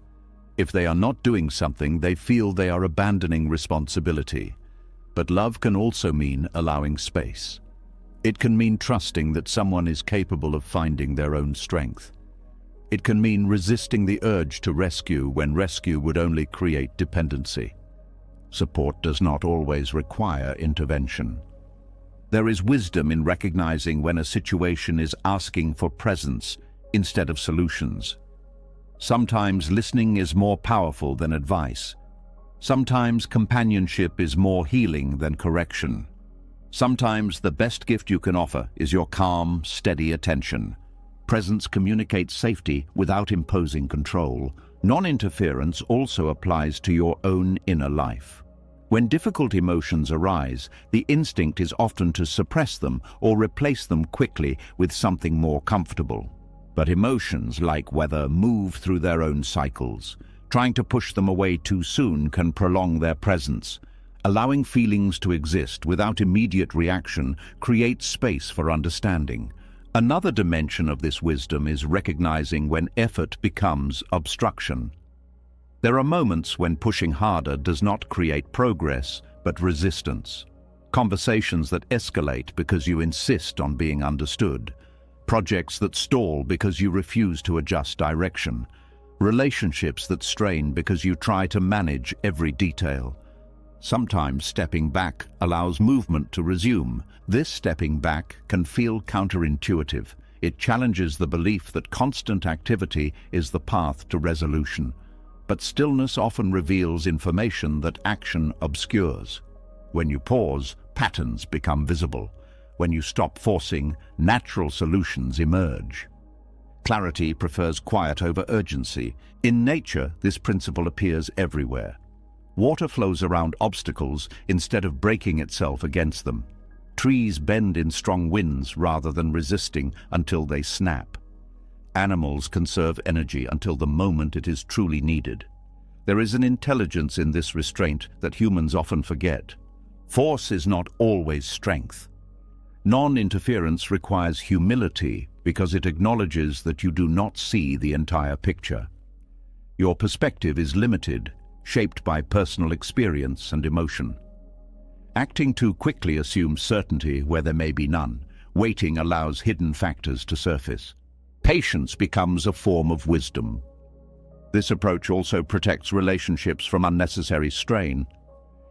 If they are not doing something, they feel they are abandoning responsibility. But love can also mean allowing space. It can mean trusting that someone is capable of finding their own strength. It can mean resisting the urge to rescue when rescue would only create dependency. Support does not always require intervention. There is wisdom in recognizing when a situation is asking for presence instead of solutions. Sometimes listening is more powerful than advice. Sometimes companionship is more healing than correction. Sometimes the best gift you can offer is your calm, steady attention. Presence communicates safety without imposing control. Non-interference also applies to your own inner life. When difficult emotions arise, the instinct is often to suppress them or replace them quickly with something more comfortable. But emotions, like weather, move through their own cycles. Trying to push them away too soon can prolong their presence. Allowing feelings to exist without immediate reaction creates space for understanding. Another dimension of this wisdom is recognizing when effort becomes obstruction. There are moments when pushing harder does not create progress, but resistance. Conversations that escalate because you insist on being understood. Projects that stall because you refuse to adjust direction. Relationships that strain because you try to manage every detail. Sometimes stepping back allows movement to resume. This stepping back can feel counterintuitive. It challenges the belief that constant activity is the path to resolution. But stillness often reveals information that action obscures. When you pause, patterns become visible. When you stop forcing, natural solutions emerge. Clarity prefers quiet over urgency. In nature, this principle appears everywhere. Water flows around obstacles instead of breaking itself against them. Trees bend in strong winds rather than resisting until they snap. Animals conserve energy until the moment it is truly needed. There is an intelligence in this restraint that humans often forget. Force is not always strength. Non-interference requires humility because it acknowledges that you do not see the entire picture. Your perspective is limited, shaped by personal experience and emotion. Acting too quickly assumes certainty where there may be none. Waiting allows hidden factors to surface. Patience becomes a form of wisdom. This approach also protects relationships from unnecessary strain.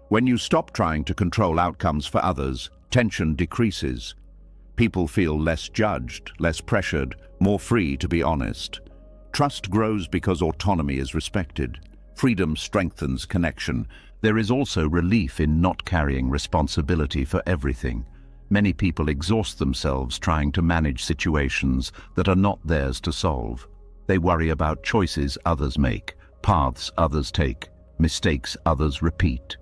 When you stop trying to control outcomes for others, tension decreases. People feel less judged, less pressured, more free to be honest. Trust grows because autonomy is respected. Freedom strengthens connection. There is also relief in not carrying responsibility for everything. Many people exhaust themselves trying to manage situations that are not theirs to solve. They worry about choices others make, paths others take, mistakes others repeat.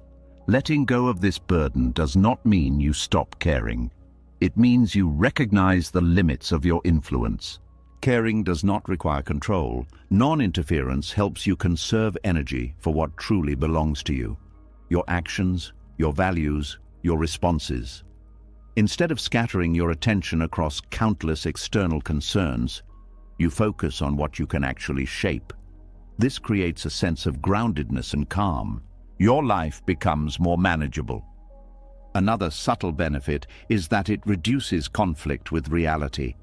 Letting go of this burden does not mean you stop caring. It means you recognize the limits of your influence. Caring does not require control. Non-interference helps you conserve energy for what truly belongs to you. Your actions, your values, your responses. Instead of scattering your attention across countless external concerns, you focus on what you can actually shape. This creates a sense of groundedness and calm. Your life becomes more manageable. Another subtle benefit is that it reduces conflict with reality.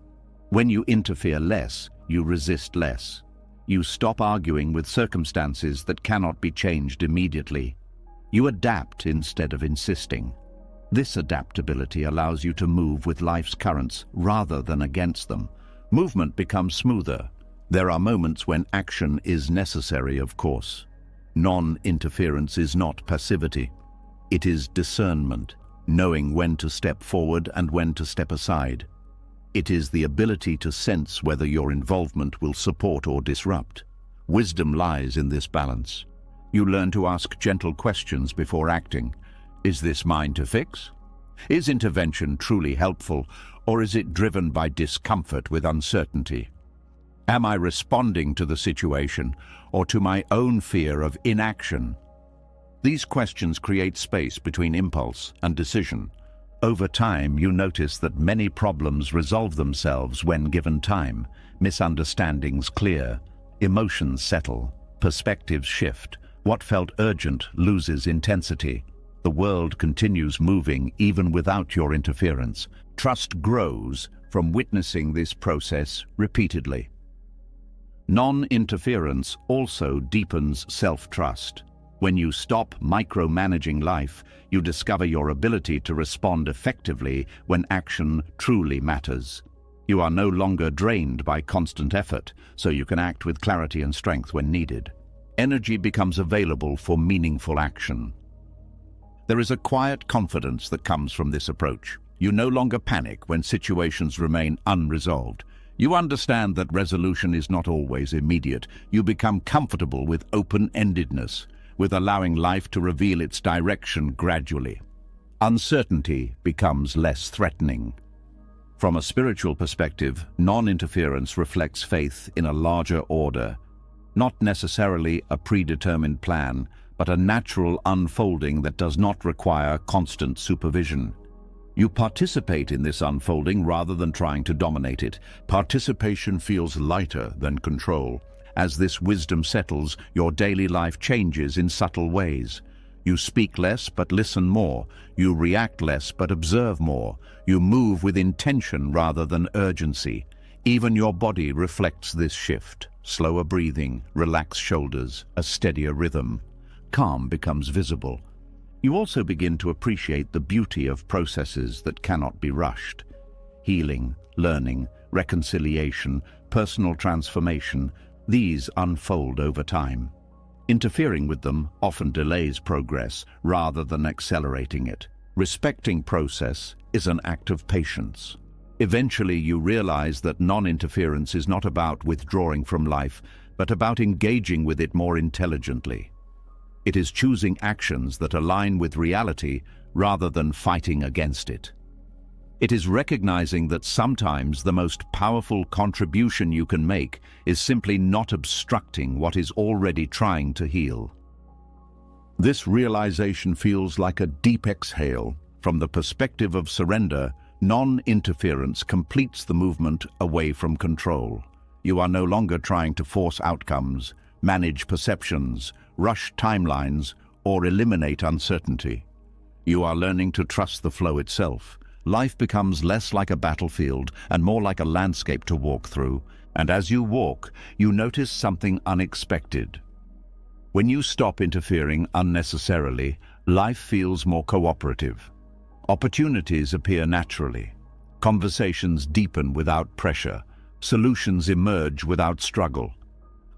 When you interfere less, you resist less. You stop arguing with circumstances that cannot be changed immediately. You adapt instead of insisting. This adaptability allows you to move with life's currents rather than against them. Movement becomes smoother. There are moments when action is necessary, of course. Non-interference is not passivity. It is discernment, knowing when to step forward and when to step aside. It is the ability to sense whether your involvement will support or disrupt. Wisdom lies in this balance. You learn to ask gentle questions before acting. Is this mine to fix? Is intervention truly helpful, or is it driven by discomfort with uncertainty? Am I responding to the situation or to my own fear of inaction? These questions create space between impulse and decision. Over time, you notice that many problems resolve themselves when given time. Misunderstandings clear, emotions settle, perspectives shift. What felt urgent loses intensity. The world continues moving even without your interference. Trust grows from witnessing this process repeatedly. Non-interference also deepens self-trust. When you stop micromanaging life, you discover your ability to respond effectively when action truly matters. You are no longer drained by constant effort, so you can act with clarity and strength when needed. Energy becomes available for meaningful action. There is a quiet confidence that comes from this approach. You no longer panic when situations remain unresolved. You understand that resolution is not always immediate. You become comfortable with open-endedness, with allowing life to reveal its direction gradually. Uncertainty becomes less threatening. From a spiritual perspective, non-interference reflects faith in a larger order, not necessarily a predetermined plan, but a natural unfolding that does not require constant supervision. You participate in this unfolding rather than trying to dominate it. Participation feels lighter than control. As this wisdom settles, your daily life changes in subtle ways. You speak less but listen more. You react less but observe more. You move with intention rather than urgency. Even your body reflects this shift. Slower breathing, relaxed shoulders, a steadier rhythm. Calm becomes visible. You also begin to appreciate the beauty of processes that cannot be rushed. Healing, learning, reconciliation, personal transformation, these unfold over time. Interfering with them often delays progress rather than accelerating it. Respecting process is an act of patience. Eventually, you realize that non-interference is not about withdrawing from life, but about engaging with it more intelligently. It is choosing actions that align with reality rather than fighting against it. It is recognizing that sometimes the most powerful contribution you can make is simply not obstructing what is already trying to heal. This realization feels like a deep exhale. From the perspective of surrender, non-interference completes the movement away from control. You are no longer trying to force outcomes, manage perceptions, rush timelines, or eliminate uncertainty. You are learning to trust the flow itself. Life becomes less like a battlefield and more like a landscape to walk through, and as you walk, you notice something unexpected. When you stop interfering unnecessarily, life feels more cooperative. Opportunities appear naturally. Conversations deepen without pressure. Solutions emerge without struggle.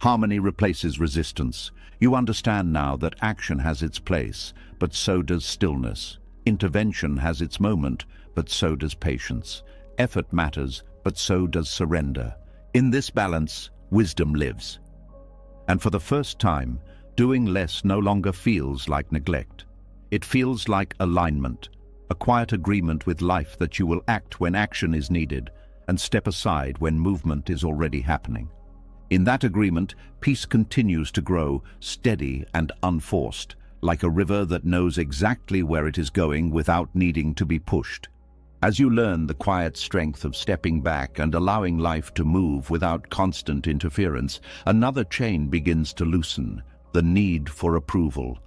Harmony replaces resistance. You understand now that action has its place, but so does stillness. Intervention has its moment, but so does patience. Effort matters, but so does surrender. In this balance, wisdom lives. And for the first time, doing less no longer feels like neglect. It feels like alignment, a quiet agreement with life that you will act when action is needed and step aside when movement is already happening. In that agreement, peace continues to grow, steady and unforced, like a river that knows exactly where it is going without needing to be pushed. As you learn the quiet strength of stepping back and allowing life to move without constant interference, another chain begins to loosen, the need for approval.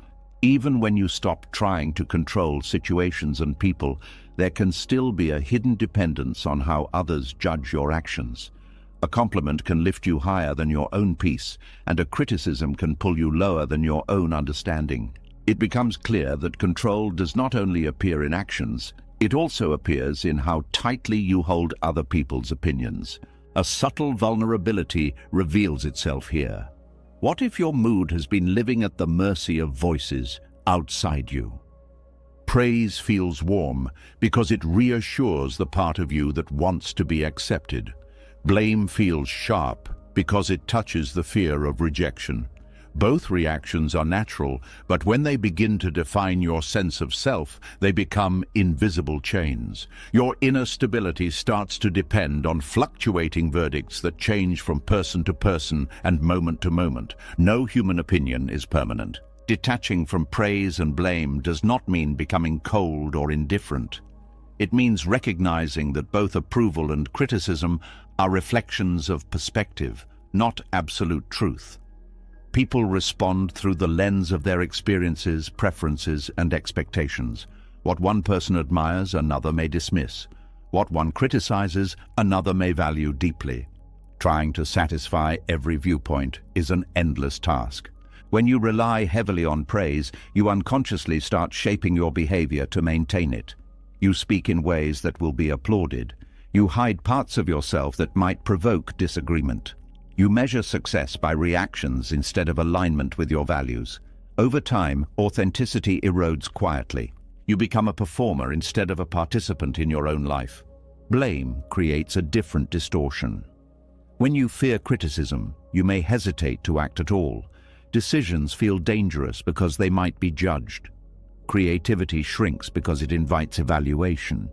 Even when you stop trying to control situations and people, there can still be a hidden dependence on how others judge your actions. A compliment can lift you higher than your own peace, and a criticism can pull you lower than your own understanding. It becomes clear that control does not only appear in actions, it also appears in how tightly you hold other people's opinions. A subtle vulnerability reveals itself here. What if your mood has been living at the mercy of voices outside you? Praise feels warm because it reassures the part of you that wants to be accepted. Blame feels sharp because it touches the fear of rejection. Both reactions are natural, but when they begin to define your sense of self, they become invisible chains. Your inner stability starts to depend on fluctuating verdicts that change from person to person and moment to moment. No human opinion is permanent. Detaching from praise and blame does not mean becoming cold or indifferent. It means recognizing that both approval and criticism are reflections of perspective, not absolute truth. People respond through the lens of their experiences, preferences, and expectations. What one person admires, another may dismiss. What one criticizes, another may value deeply. Trying to satisfy every viewpoint is an endless task. When you rely heavily on praise, you unconsciously start shaping your behavior to maintain it. You speak in ways that will be applauded. You hide parts of yourself that might provoke disagreement. You measure success by reactions instead of alignment with your values. Over time, authenticity erodes quietly. You become a performer instead of a participant in your own life. Blame creates a different distortion. When you fear criticism, you may hesitate to act at all. Decisions feel dangerous because they might be judged. Creativity shrinks because it invites evaluation.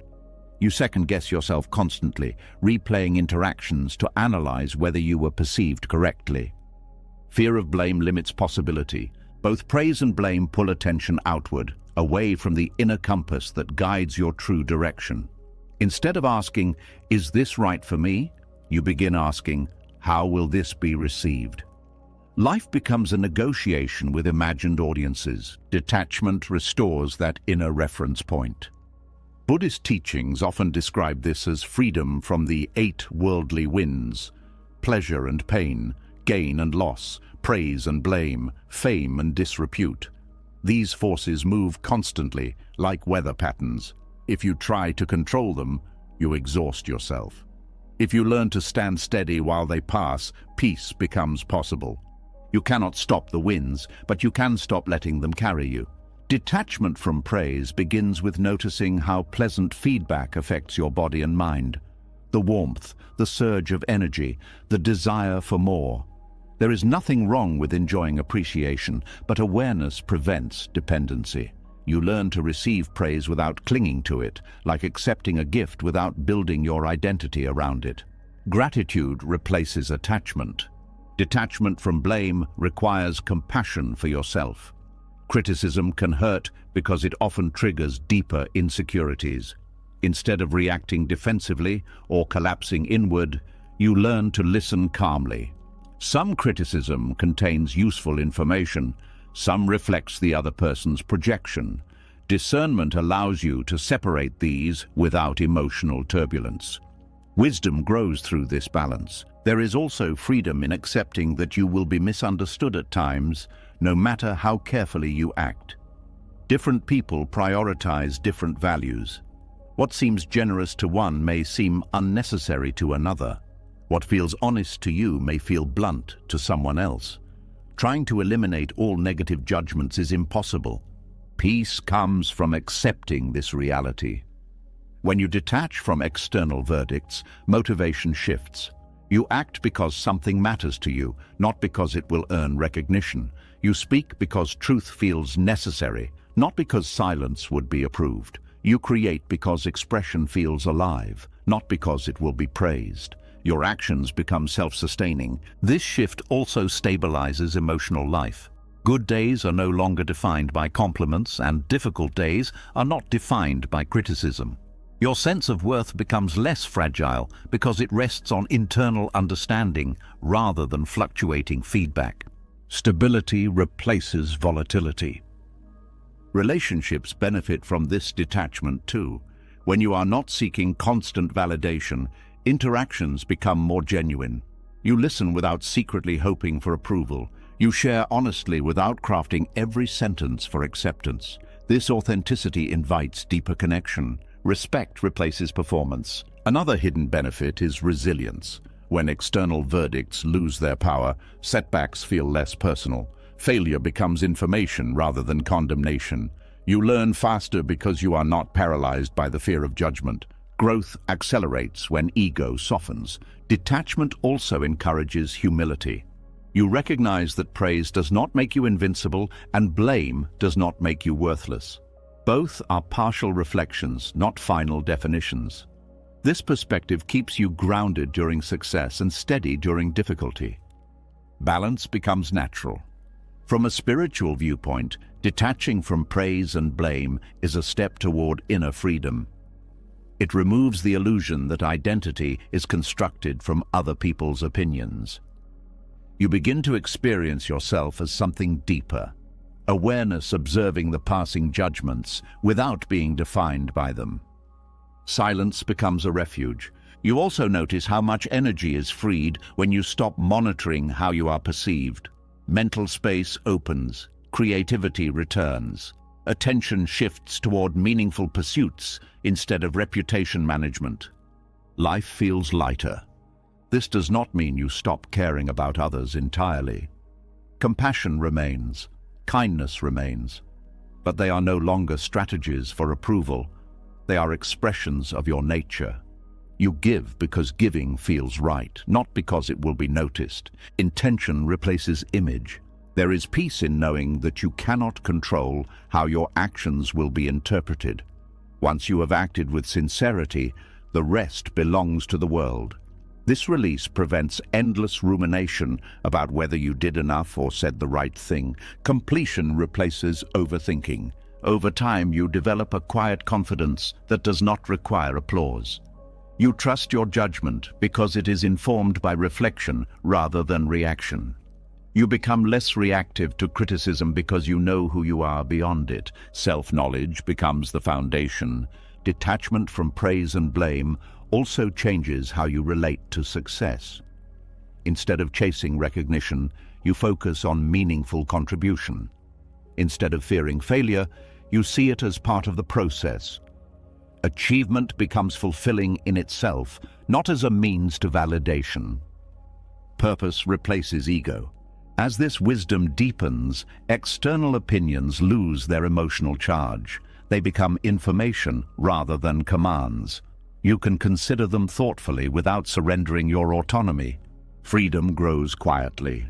You second-guess yourself constantly, replaying interactions to analyze whether you were perceived correctly. Fear of blame limits possibility. Both praise and blame pull attention outward, away from the inner compass that guides your true direction. Instead of asking, "Is this right for me?" you begin asking, "How will this be received?" Life becomes a negotiation with imagined audiences. Detachment restores that inner reference point. Buddhist teachings often describe this as freedom from the 8 worldly winds: pleasure and pain, gain and loss, praise and blame, fame and disrepute. These forces move constantly, like weather patterns. If you try to control them, you exhaust yourself. If you learn to stand steady while they pass, peace becomes possible. You cannot stop the winds, but you can stop letting them carry you. Detachment from praise begins with noticing how pleasant feedback affects your body and mind. The warmth, the surge of energy, the desire for more. There is nothing wrong with enjoying appreciation, but awareness prevents dependency. You learn to receive praise without clinging to it, like accepting a gift without building your identity around it. Gratitude replaces attachment. Detachment from blame requires compassion for yourself. Criticism can hurt because it often triggers deeper insecurities. Instead of reacting defensively or collapsing inward, you learn to listen calmly. Some criticism contains useful information, some reflects the other person's projection. Discernment allows you to separate these without emotional turbulence. Wisdom grows through this balance. There is also freedom in accepting that you will be misunderstood at times, no matter how carefully you act. Different people prioritize different values. What seems generous to one may seem unnecessary to another. What feels honest to you may feel blunt to someone else. Trying to eliminate all negative judgments is impossible. Peace comes from accepting this reality. When you detach from external verdicts, motivation shifts. You act because something matters to you, not because it will earn recognition. You speak because truth feels necessary, not because silence would be approved. You create because expression feels alive, not because it will be praised. Your actions become self-sustaining. This shift also stabilizes emotional life. Good days are no longer defined by compliments, and difficult days are not defined by criticism. Your sense of worth becomes less fragile because it rests on internal understanding rather than fluctuating feedback. Stability replaces volatility. Relationships benefit from this detachment too. When you are not seeking constant validation, interactions become more genuine. You listen without secretly hoping for approval. You share honestly without crafting every sentence for acceptance. This authenticity invites deeper connection. Respect replaces performance. Another hidden benefit is resilience. When external verdicts lose their power, setbacks feel less personal. Failure becomes information rather than condemnation. You learn faster because you are not paralyzed by the fear of judgment. Growth accelerates when ego softens. Detachment also encourages humility. You recognize that praise does not make you invincible and blame does not make you worthless. Both are partial reflections, not final definitions. This perspective keeps you grounded during success and steady during difficulty. Balance becomes natural. From a spiritual viewpoint, detaching from praise and blame is a step toward inner freedom. It removes the illusion that identity is constructed from other people's opinions. You begin to experience yourself as something deeper. Awareness observing the passing judgments without being defined by them. Silence becomes a refuge. You also notice how much energy is freed when you stop monitoring how you are perceived. Mental space opens, creativity returns. Attention shifts toward meaningful pursuits instead of reputation management. Life feels lighter. This does not mean you stop caring about others entirely. Compassion remains. Kindness remains, but they are no longer strategies for approval. They are expressions of your nature. You give because giving feels right, not because it will be noticed. Intention replaces image. There is peace in knowing that you cannot control how your actions will be interpreted. Once you have acted with sincerity, the rest belongs to the world. This release prevents endless rumination about whether you did enough or said the right thing. Completion replaces overthinking. Over time, you develop a quiet confidence that does not require applause. You trust your judgment because it is informed by reflection rather than reaction. You become less reactive to criticism because you know who you are beyond it. Self-knowledge becomes the foundation. Detachment from praise and blame also changes how you relate to success. Instead of chasing recognition, you focus on meaningful contribution. Instead of fearing failure, you see it as part of the process. Achievement becomes fulfilling in itself, not as a means to validation. Purpose replaces ego. As this wisdom deepens, external opinions lose their emotional charge. They become information rather than commands. You can consider them thoughtfully without surrendering your autonomy. Freedom grows quietly.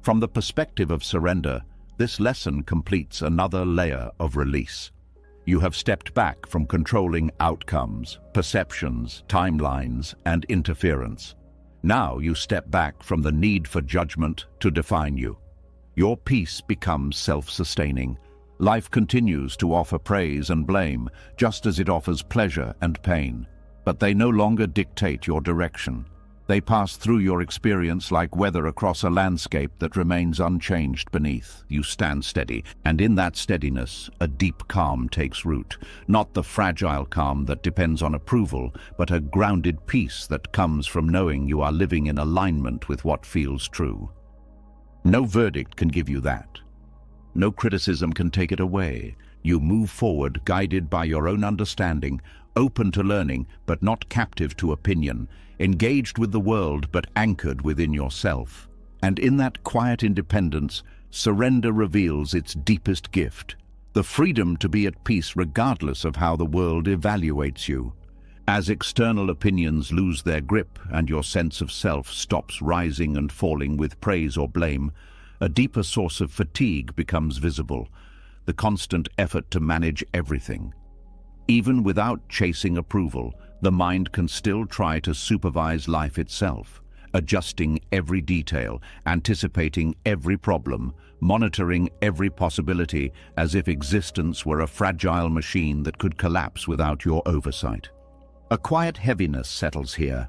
From the perspective of surrender, this lesson completes another layer of release. You have stepped back from controlling outcomes, perceptions, timelines, and interference. Now you step back from the need for judgment to define you. Your peace becomes self-sustaining. Life continues to offer praise and blame, just as it offers pleasure and pain. But they no longer dictate your direction. They pass through your experience like weather across a landscape that remains unchanged beneath. You stand steady, and in that steadiness, a deep calm takes root. Not the fragile calm that depends on approval, but a grounded peace that comes from knowing you are living in alignment with what feels true. No verdict can give you that. No criticism can take it away. You move forward, guided by your own understanding, open to learning, but not captive to opinion, engaged with the world, but anchored within yourself. And in that quiet independence, surrender reveals its deepest gift, the freedom to be at peace regardless of how the world evaluates you. As external opinions lose their grip and your sense of self stops rising and falling with praise or blame, a deeper source of fatigue becomes visible, the constant effort to manage everything. Even without chasing approval, the mind can still try to supervise life itself, adjusting every detail, anticipating every problem, monitoring every possibility as if existence were a fragile machine that could collapse without your oversight. A quiet heaviness settles here.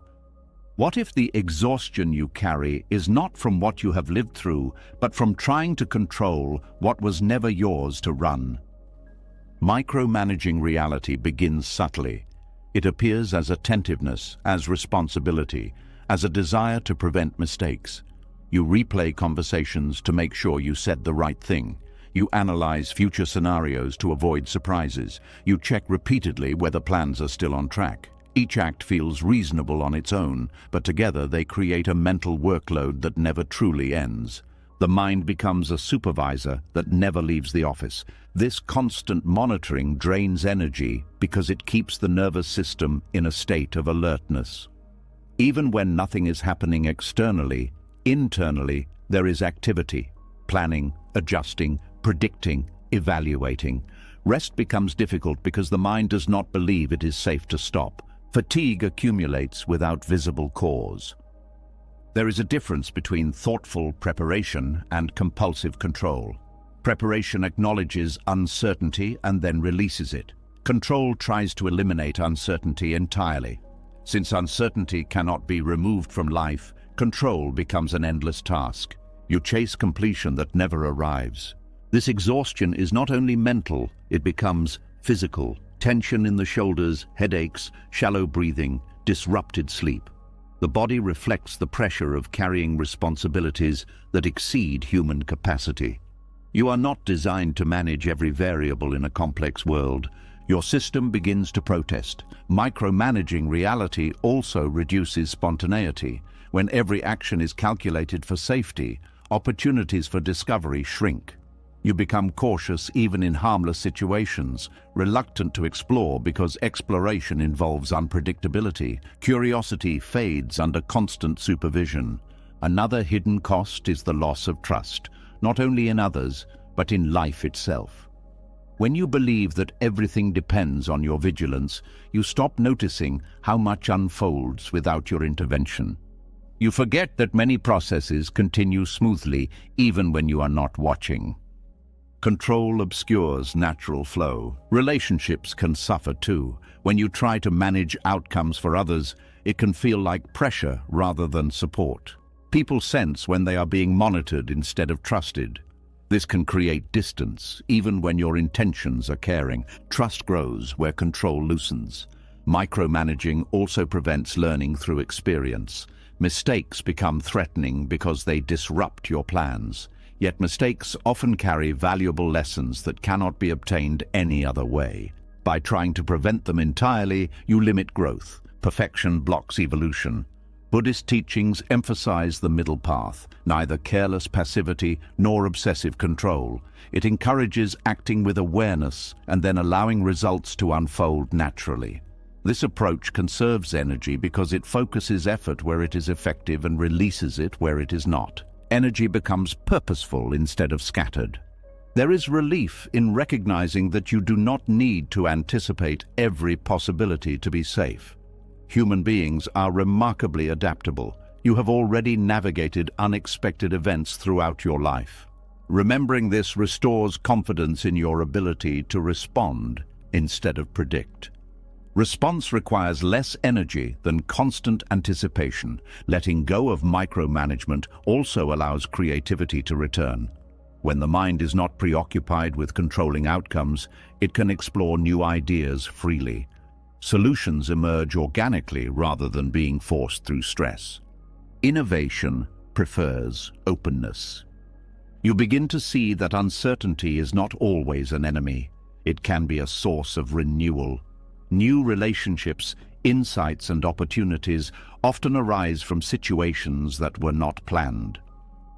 What if the exhaustion you carry is not from what you have lived through, but from trying to control what was never yours to run? Micromanaging reality begins subtly. It appears as attentiveness, as responsibility, as a desire to prevent mistakes. You replay conversations to make sure you said the right thing. You analyze future scenarios to avoid surprises. You check repeatedly whether plans are still on track. Each act feels reasonable on its own, but together they create a mental workload that never truly ends. The mind becomes a supervisor that never leaves the office. This constant monitoring drains energy because it keeps the nervous system in a state of alertness. Even when nothing is happening externally, internally there is activity, planning, adjusting, predicting, evaluating. Rest becomes difficult because the mind does not believe it is safe to stop. Fatigue accumulates without visible cause. There is a difference between thoughtful preparation and compulsive control. Preparation acknowledges uncertainty and then releases it. Control tries to eliminate uncertainty entirely. Since uncertainty cannot be removed from life, control becomes an endless task. You chase completion that never arrives. This exhaustion is not only mental, it becomes physical. Tension in the shoulders, headaches, shallow breathing, disrupted sleep. The body reflects the pressure of carrying responsibilities that exceed human capacity. You are not designed to manage every variable in a complex world. Your system begins to protest. Micromanaging reality also reduces spontaneity. When every action is calculated for safety, opportunities for discovery shrink. You become cautious even in harmless situations, reluctant to explore because exploration involves unpredictability. Curiosity fades under constant supervision. Another hidden cost is the loss of trust, not only in others, but in life itself. When you believe that everything depends on your vigilance, you stop noticing how much unfolds without your intervention. You forget that many processes continue smoothly even when you are not watching. Control obscures natural flow. Relationships can suffer too. When you try to manage outcomes for others, it can feel like pressure rather than support. People sense when they are being monitored instead of trusted. This can create distance, even when your intentions are caring. Trust grows where control loosens. Micromanaging also prevents learning through experience. Mistakes become threatening because they disrupt your plans. Yet mistakes often carry valuable lessons that cannot be obtained any other way. By trying to prevent them entirely, you limit growth. Perfection blocks evolution. Buddhist teachings emphasize the middle path, neither careless passivity nor obsessive control. It encourages acting with awareness and then allowing results to unfold naturally. This approach conserves energy because it focuses effort where it is effective and releases it where it is not. Energy becomes purposeful instead of scattered. There is relief in recognizing that you do not need to anticipate every possibility to be safe. Human beings are remarkably adaptable. You have already navigated unexpected events throughout your life. Remembering this restores confidence in your ability to respond instead of predict. Response requires less energy than constant anticipation. Letting go of micromanagement also allows creativity to return. When the mind is not preoccupied with controlling outcomes, it can explore new ideas freely. Solutions emerge organically rather than being forced through stress. Innovation prefers openness. You begin to see that uncertainty is not always an enemy. It can be a source of renewal. New relationships, insights, and opportunities often arise from situations that were not planned.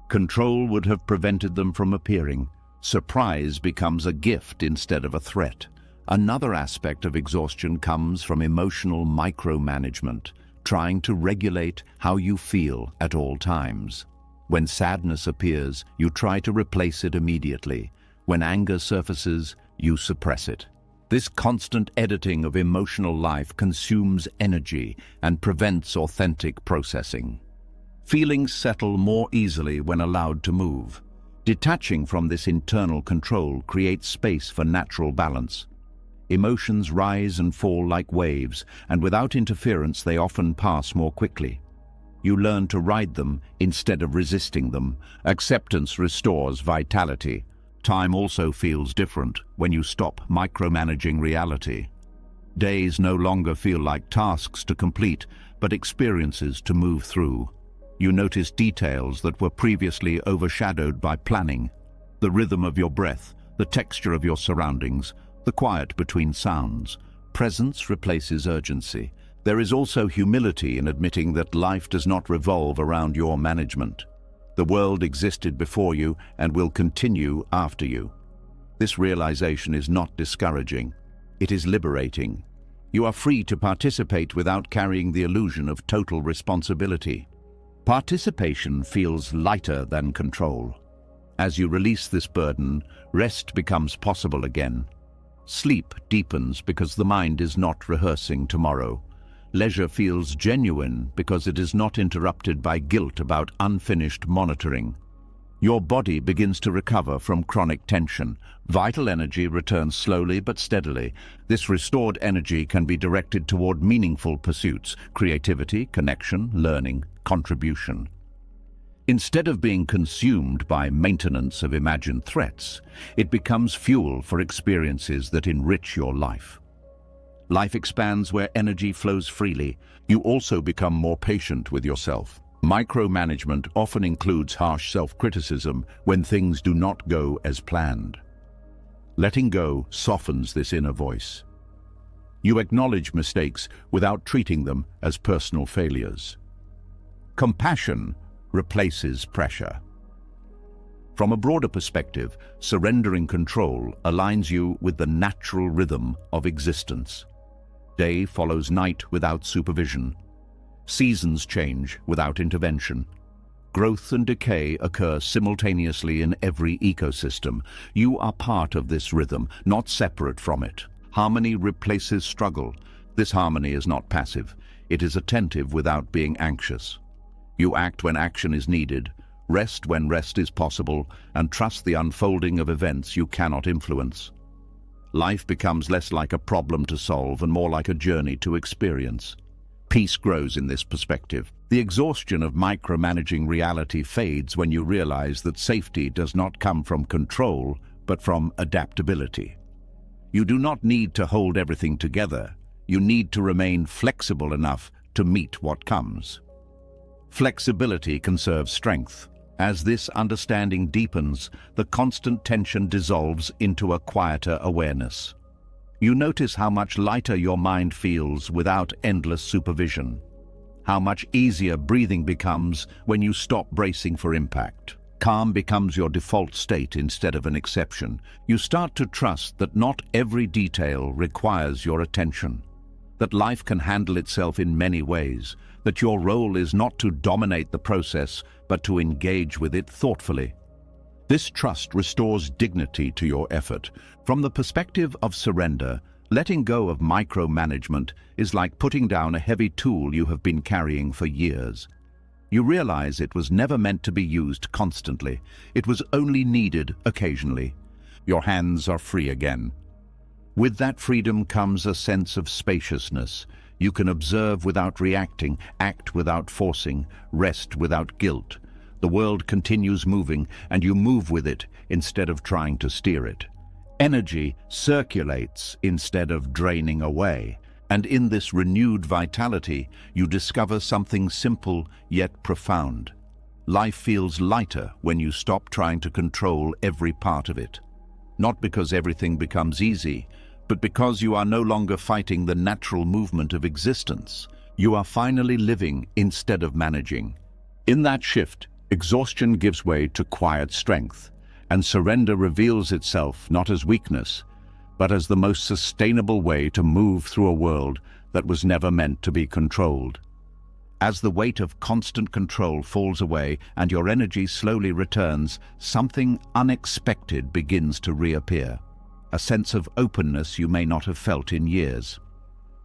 Control would have prevented them from appearing. Surprise becomes a gift instead of a threat. Another aspect of exhaustion comes from emotional micromanagement, trying to regulate how you feel at all times. When sadness appears, you try to replace it immediately. When anger surfaces, you suppress it. This constant editing of emotional life consumes energy and prevents authentic processing. Feelings settle more easily when allowed to move. Detaching from this internal control creates space for natural balance. Emotions rise and fall like waves, and without interference they often pass more quickly. You learn to ride them instead of resisting them. Acceptance restores vitality. Time also feels different when you stop micromanaging reality. Days no longer feel like tasks to complete, but experiences to move through. You notice details that were previously overshadowed by planning. The rhythm of your breath, the texture of your surroundings, the quiet between sounds. Presence replaces urgency. There is also humility in admitting that life does not revolve around your management. The world existed before you and will continue after you. This realization is not discouraging. It is liberating. You are free to participate without carrying the illusion of total responsibility. Participation feels lighter than control. As you release this burden, rest becomes possible again. Sleep deepens because the mind is not rehearsing tomorrow. Leisure feels genuine because it is not interrupted by guilt about unfinished monitoring. Your body begins to recover from chronic tension. Vital energy returns slowly but steadily. This restored energy can be directed toward meaningful pursuits: creativity, connection, learning, contribution. Instead of being consumed by maintenance of imagined threats, it becomes fuel for experiences that enrich your life. Life expands where energy flows freely. You also become more patient with yourself. Micromanagement often includes harsh self-criticism when things do not go as planned. Letting go softens this inner voice. You acknowledge mistakes without treating them as personal failures. Compassion replaces pressure. From a broader perspective, surrendering control aligns you with the natural rhythm of existence. Day follows night without supervision. Seasons change without intervention. Growth and decay occur simultaneously in every ecosystem. You are part of this rhythm, not separate from it. Harmony replaces struggle. This harmony is not passive. It is attentive without being anxious. You act when action is needed, rest when rest is possible, and trust the unfolding of events you cannot influence. Life becomes less like a problem to solve and more like a journey to experience. Peace grows in this perspective. The exhaustion of micromanaging reality fades when you realize that safety does not come from control, but from adaptability. You do not need to hold everything together. You need to remain flexible enough to meet what comes. Flexibility conserves strength. As this understanding deepens, the constant tension dissolves into a quieter awareness. You notice how much lighter your mind feels without endless supervision. How much easier breathing becomes when you stop bracing for impact. Calm becomes your default state instead of an exception. You start to trust that not every detail requires your attention, that life can handle itself in many ways, that your role is not to dominate the process, but to engage with it thoughtfully. This trust restores dignity to your effort. From the perspective of surrender, letting go of micromanagement is like putting down a heavy tool you have been carrying for years. You realize it was never meant to be used constantly. It was only needed occasionally. Your hands are free again. With that freedom comes a sense of spaciousness. You can observe without reacting, act without forcing, rest without guilt. The world continues moving, and you move with it instead of trying to steer it. Energy circulates instead of draining away, and in this renewed vitality, you discover something simple yet profound. Life feels lighter when you stop trying to control every part of it. Not because everything becomes easy, but because you are no longer fighting the natural movement of existence. You are finally living instead of managing. In that shift, exhaustion gives way to quiet strength, and surrender reveals itself not as weakness, but as the most sustainable way to move through a world that was never meant to be controlled. As the weight of constant control falls away and your energy slowly returns, something unexpected begins to reappear, a sense of openness you may not have felt in years.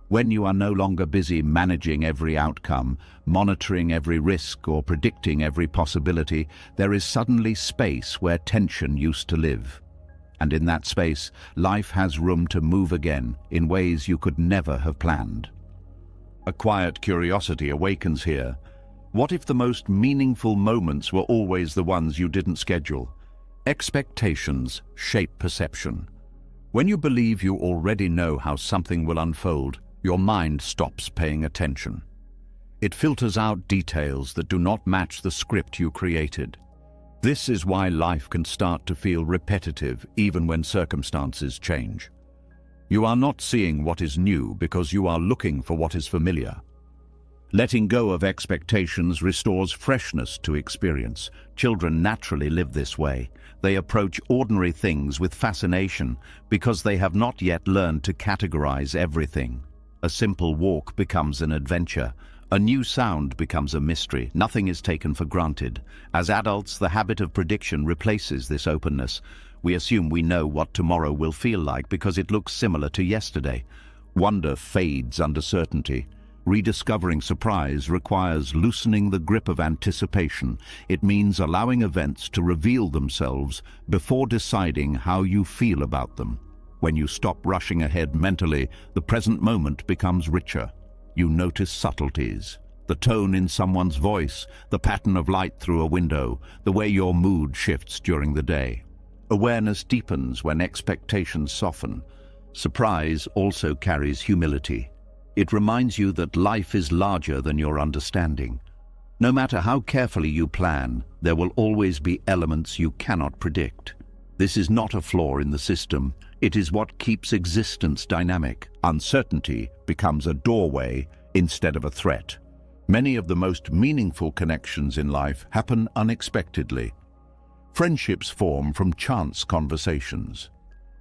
When you are no longer busy managing every outcome, monitoring every risk, or predicting every possibility, there is suddenly space where tension used to live. And in that space, life has room to move again in ways you could never have planned. A quiet curiosity awakens here. What if the most meaningful moments were always the ones you didn't schedule? Expectations shape perception. When you believe you already know how something will unfold, your mind stops paying attention. It filters out details that do not match the script you created. This is why life can start to feel repetitive even when circumstances change. You are not seeing what is new because you are looking for what is familiar. Letting go of expectations restores freshness to experience. Children naturally live this way. They approach ordinary things with fascination because they have not yet learned to categorize everything. A simple walk becomes an adventure. A new sound becomes a mystery. Nothing is taken for granted. As adults, the habit of prediction replaces this openness. We assume we know what tomorrow will feel like because it looks similar to yesterday. Wonder fades under certainty. Rediscovering surprise requires loosening the grip of anticipation. It means allowing events to reveal themselves before deciding how you feel about them. When you stop rushing ahead mentally, the present moment becomes richer. You notice subtleties, the tone in someone's voice, the pattern of light through a window, the way your mood shifts during the day. Awareness deepens when expectations soften. Surprise also carries humility. It reminds you that life is larger than your understanding. No matter how carefully you plan, there will always be elements you cannot predict. This is not a flaw in the system. It is what keeps existence dynamic. Uncertainty becomes a doorway instead of a threat. Many of the most meaningful connections in life happen unexpectedly. Friendships form from chance conversations.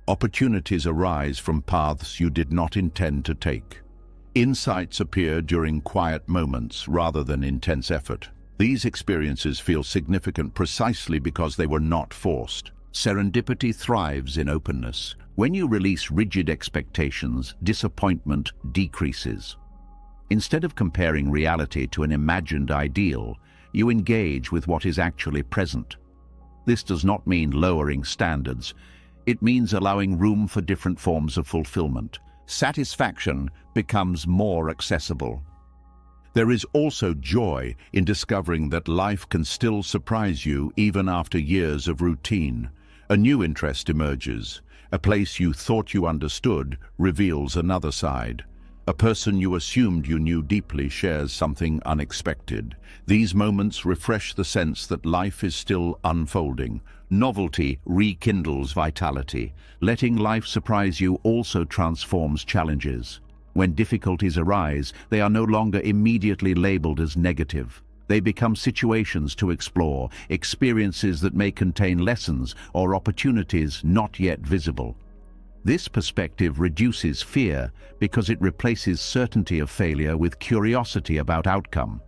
Opportunities arise from paths you did not intend to take. Insights appear during quiet moments rather than intense effort. These experiences feel significant precisely because they were not forced. Serendipity thrives in openness. When you release rigid expectations, disappointment decreases. Instead of comparing reality to an imagined ideal, you engage with what is actually present. This does not mean lowering standards. It means allowing room for different forms of fulfillment. Satisfaction becomes more accessible. There is also joy in discovering that life can still surprise you even after years of routine. A new interest emerges. A place you thought you understood reveals another side. A person you assumed you knew deeply shares something unexpected. These moments refresh the sense that life is still unfolding. Novelty rekindles vitality. Letting life surprise you also transforms challenges. When difficulties arise, they are no longer immediately labeled as negative. They become situations to explore, experiences that may contain lessons or opportunities not yet visible. This perspective reduces fear because it replaces certainty of failure with curiosity about outcome.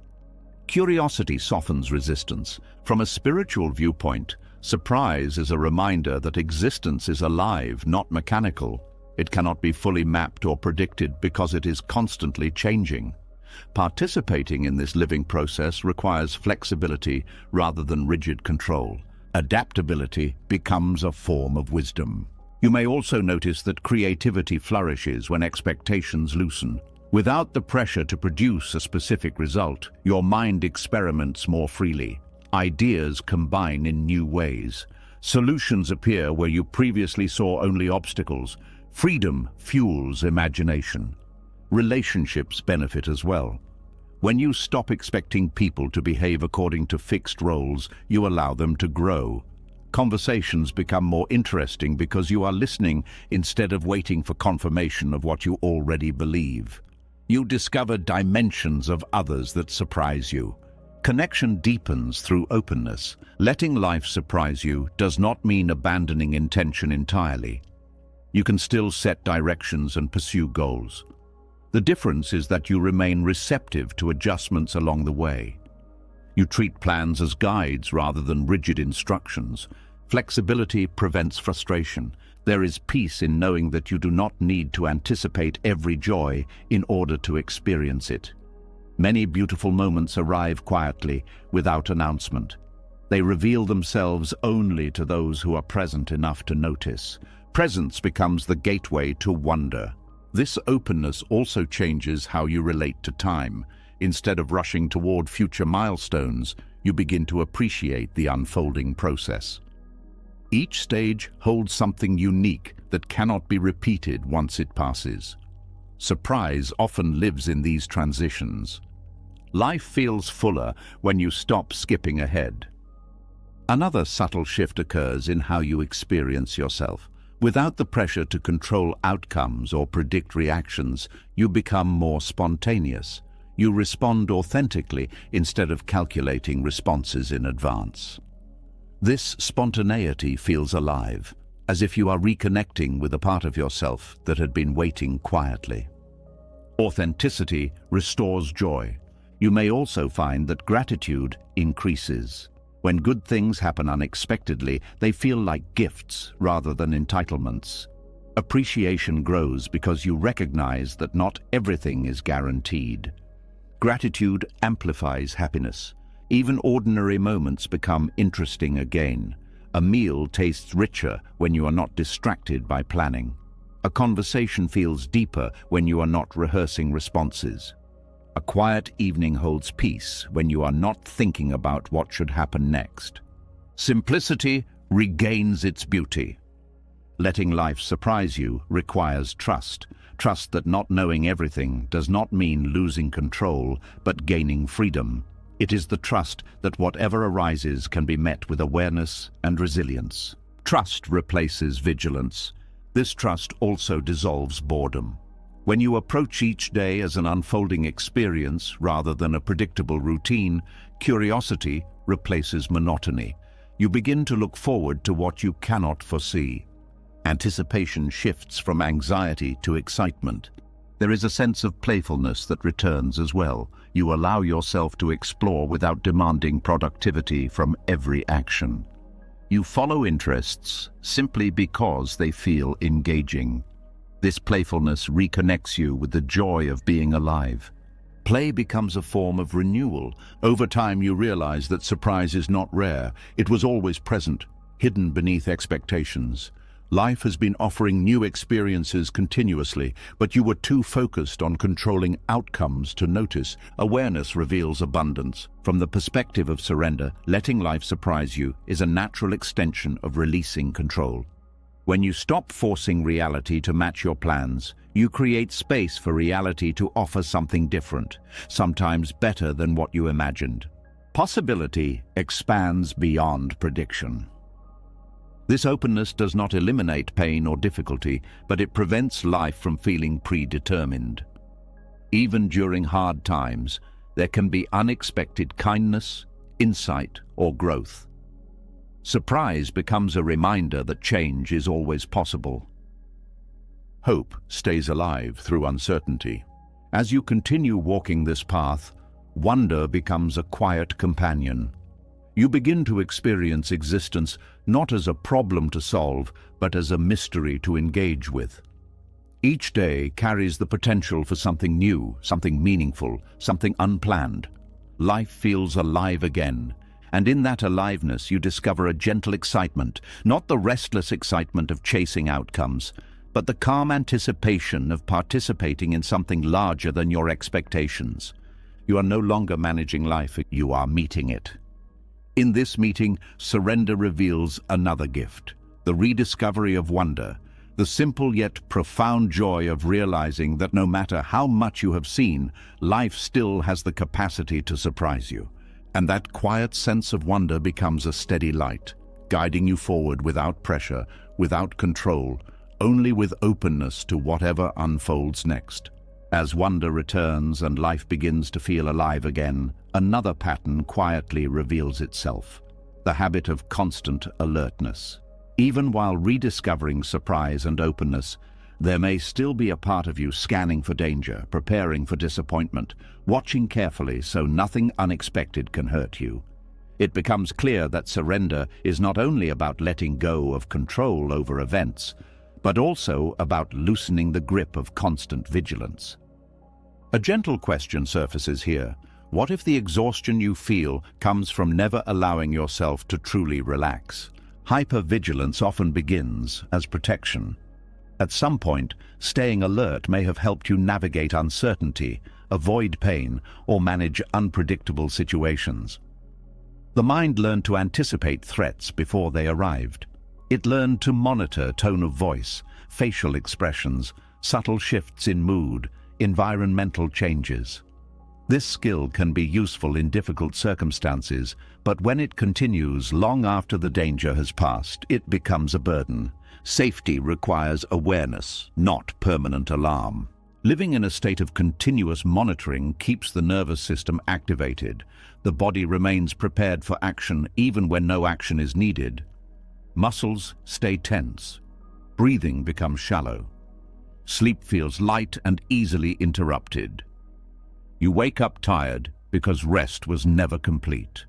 Curiosity softens resistance. From a spiritual viewpoint, surprise is a reminder that existence is alive, not mechanical. It cannot be fully mapped or predicted because it is constantly changing. Participating in this living process requires flexibility rather than rigid control. Adaptability becomes a form of wisdom. You may also notice that creativity flourishes when expectations loosen. Without the pressure to produce a specific result, your mind experiments more freely. Ideas combine in new ways. Solutions appear where you previously saw only obstacles. Freedom fuels imagination. Relationships benefit as well. When you stop expecting people to behave according to fixed roles, you allow them to grow. Conversations become more interesting because you are listening instead of waiting for confirmation of what you already believe. You discover dimensions of others that surprise you. Connection deepens through openness. Letting life surprise you does not mean abandoning intention entirely. You can still set directions and pursue goals. The difference is that you remain receptive to adjustments along the way. You treat plans as guides rather than rigid instructions. Flexibility prevents frustration. There is peace in knowing that you do not need to anticipate every joy in order to experience it. Many beautiful moments arrive quietly, without announcement. They reveal themselves only to those who are present enough to notice. Presence becomes the gateway to wonder. This openness also changes how you relate to time. Instead of rushing toward future milestones, you begin to appreciate the unfolding process. Each stage holds something unique that cannot be repeated once it passes. Surprise often lives in these transitions. Life feels fuller when you stop skipping ahead. Another subtle shift occurs in how you experience yourself. Without the pressure to control outcomes or predict reactions, you become more spontaneous. You respond authentically instead of calculating responses in advance. This spontaneity feels alive, as if you are reconnecting with a part of yourself that had been waiting quietly. Authenticity restores joy. You may also find that gratitude increases. When good things happen unexpectedly, they feel like gifts rather than entitlements. Appreciation grows because you recognize that not everything is guaranteed. Gratitude amplifies happiness. Even ordinary moments become interesting again. A meal tastes richer when you are not distracted by planning. A conversation feels deeper when you are not rehearsing responses. A quiet evening holds peace when you are not thinking about what should happen next. Simplicity regains its beauty. Letting life surprise you requires trust. Trust that not knowing everything does not mean losing control, but gaining freedom. It is the trust that whatever arises can be met with awareness and resilience. Trust replaces vigilance. This trust also dissolves boredom. When you approach each day as an unfolding experience rather than a predictable routine, curiosity replaces monotony. You begin to look forward to what you cannot foresee. Anticipation shifts from anxiety to excitement. There is a sense of playfulness that returns as well. You allow yourself to explore without demanding productivity from every action. You follow interests simply because they feel engaging. This playfulness reconnects you with the joy of being alive. Play becomes a form of renewal. Over time, you realize that surprise is not rare. It was always present, hidden beneath expectations. Life has been offering new experiences continuously, but you were too focused on controlling outcomes to notice. Awareness reveals abundance. From the perspective of surrender, letting life surprise you is a natural extension of releasing control. When you stop forcing reality to match your plans, you create space for reality to offer something different, sometimes better than what you imagined. Possibility expands beyond prediction. This openness does not eliminate pain or difficulty, but it prevents life from feeling predetermined. Even during hard times, there can be unexpected kindness, insight, or growth. Surprise becomes a reminder that change is always possible. Hope stays alive through uncertainty. As you continue walking this path, wonder becomes a quiet companion. You begin to experience existence not as a problem to solve, but as a mystery to engage with. Each day carries the potential for something new, something meaningful, something unplanned. Life feels alive again, and in that aliveness you discover a gentle excitement, not the restless excitement of chasing outcomes, but the calm anticipation of participating in something larger than your expectations. You are no longer managing life, you are meeting it. In this meeting, surrender reveals another gift, the rediscovery of wonder, the simple yet profound joy of realizing that no matter how much you have seen, life still has the capacity to surprise you. And that quiet sense of wonder becomes a steady light, guiding you forward without pressure, without control, only with openness to whatever unfolds next. As wonder returns and life begins to feel alive again, another pattern quietly reveals itself, the habit of constant alertness. Even while rediscovering surprise and openness, there may still be a part of you scanning for danger, preparing for disappointment, watching carefully so nothing unexpected can hurt you. It becomes clear that surrender is not only about letting go of control over events, but also about loosening the grip of constant vigilance. A gentle question surfaces here. What if the exhaustion you feel comes from never allowing yourself to truly relax? Hypervigilance often begins as protection. At some point, staying alert may have helped you navigate uncertainty, avoid pain, or manage unpredictable situations. The mind learned to anticipate threats before they arrived. It learned to monitor tone of voice, facial expressions, subtle shifts in mood, environmental changes. This skill can be useful in difficult circumstances, but when it continues long after the danger has passed, it becomes a burden. Safety requires awareness, not permanent alarm. Living in a state of continuous monitoring keeps the nervous system activated. The body remains prepared for action even when no action is needed. Muscles stay tense. Breathing becomes shallow. Sleep feels light and easily interrupted. You wake up tired because rest was never complete.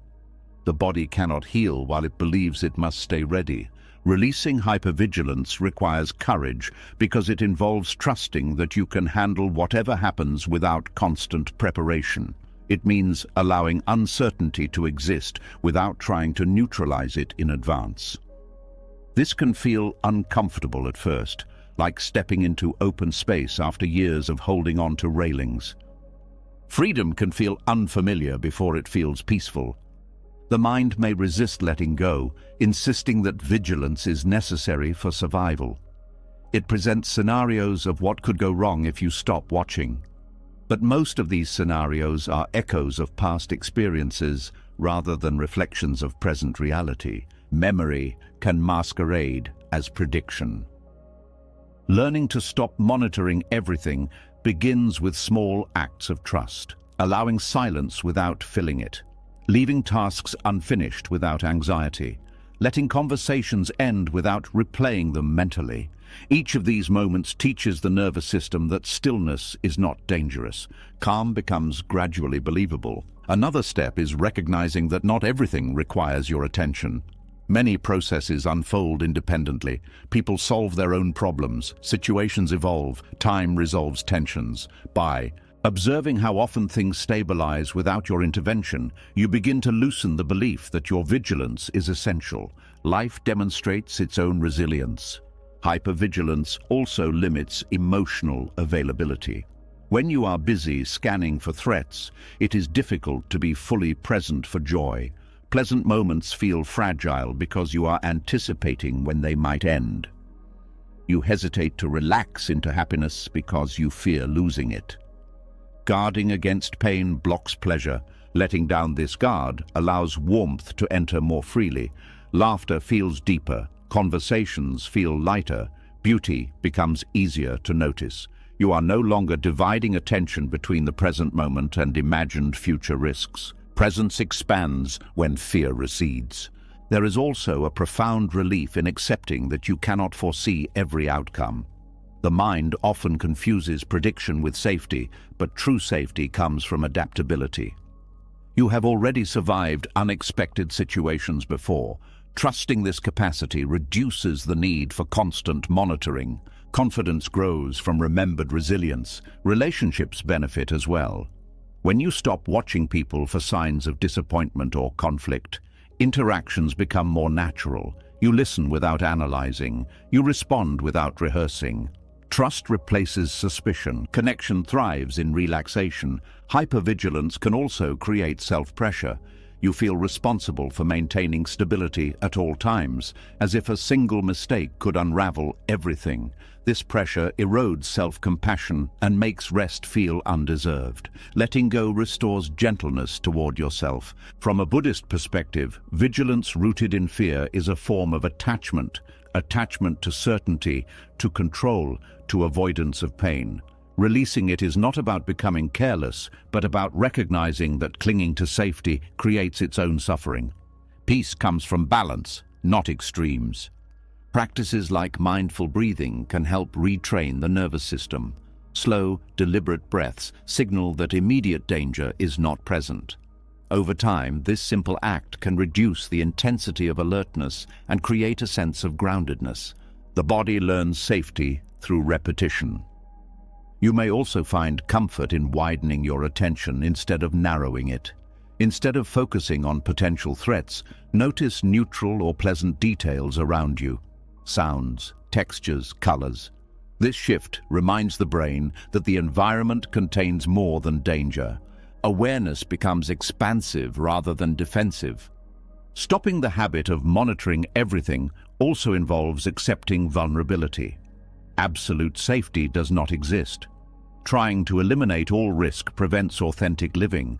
The body cannot heal while it believes it must stay ready. Releasing hypervigilance requires courage because it involves trusting that you can handle whatever happens without constant preparation. It means allowing uncertainty to exist without trying to neutralize it in advance. This can feel uncomfortable at first, like stepping into open space after years of holding on to railings. Freedom can feel unfamiliar before it feels peaceful. The mind may resist letting go, insisting that vigilance is necessary for survival. It presents scenarios of what could go wrong if you stop watching. But most of these scenarios are echoes of past experiences rather than reflections of present reality. Memory can masquerade as prediction. Learning to stop monitoring everything begins with small acts of trust, allowing silence without filling it, leaving tasks unfinished without anxiety, letting conversations end without replaying them mentally. Each of these moments teaches the nervous system that stillness is not dangerous. Calm becomes gradually believable. Another step is recognizing that not everything requires your attention. Many processes unfold independently. People solve their own problems, situations evolve, time resolves tensions. By observing how often things stabilize without your intervention, you begin to loosen the belief that your vigilance is essential. Life demonstrates its own resilience. Hypervigilance also limits emotional availability. When you are busy scanning for threats, it is difficult to be fully present for joy. Pleasant moments feel fragile because you are anticipating when they might end. You hesitate to relax into happiness because you fear losing it. Guarding against pain blocks pleasure. Letting down this guard allows warmth to enter more freely. Laughter feels deeper. Conversations feel lighter. Beauty becomes easier to notice. You are no longer dividing attention between the present moment and imagined future risks. Presence expands when fear recedes. There is also a profound relief in accepting that you cannot foresee every outcome. The mind often confuses prediction with safety, but true safety comes from adaptability. You have already survived unexpected situations before. Trusting this capacity reduces the need for constant monitoring. Confidence grows from remembered resilience. Relationships benefit as well. When you stop watching people for signs of disappointment or conflict, interactions become more natural. You listen without analyzing. You respond without rehearsing. Trust replaces suspicion. Connection thrives in relaxation. Hypervigilance can also create self-pressure. You feel responsible for maintaining stability at all times, as if a single mistake could unravel everything. This pressure erodes self-compassion and makes rest feel undeserved. Letting go restores gentleness toward yourself. From a Buddhist perspective, vigilance rooted in fear is a form of attachment to certainty, to control, to avoidance of pain. Releasing it is not about becoming careless, but about recognizing that clinging to safety creates its own suffering. Peace comes from balance, not extremes. Practices like mindful breathing can help retrain the nervous system. Slow, deliberate breaths signal that immediate danger is not present. Over time, this simple act can reduce the intensity of alertness and create a sense of groundedness. The body learns safety through repetition. You may also find comfort in widening your attention instead of narrowing it. Instead of focusing on potential threats, notice neutral or pleasant details around you. Sounds, textures, colors. This shift reminds the brain that the environment contains more than danger. Awareness becomes expansive rather than defensive. Stopping the habit of monitoring everything also involves accepting vulnerability. Absolute safety does not exist. Trying to eliminate all risk prevents authentic living.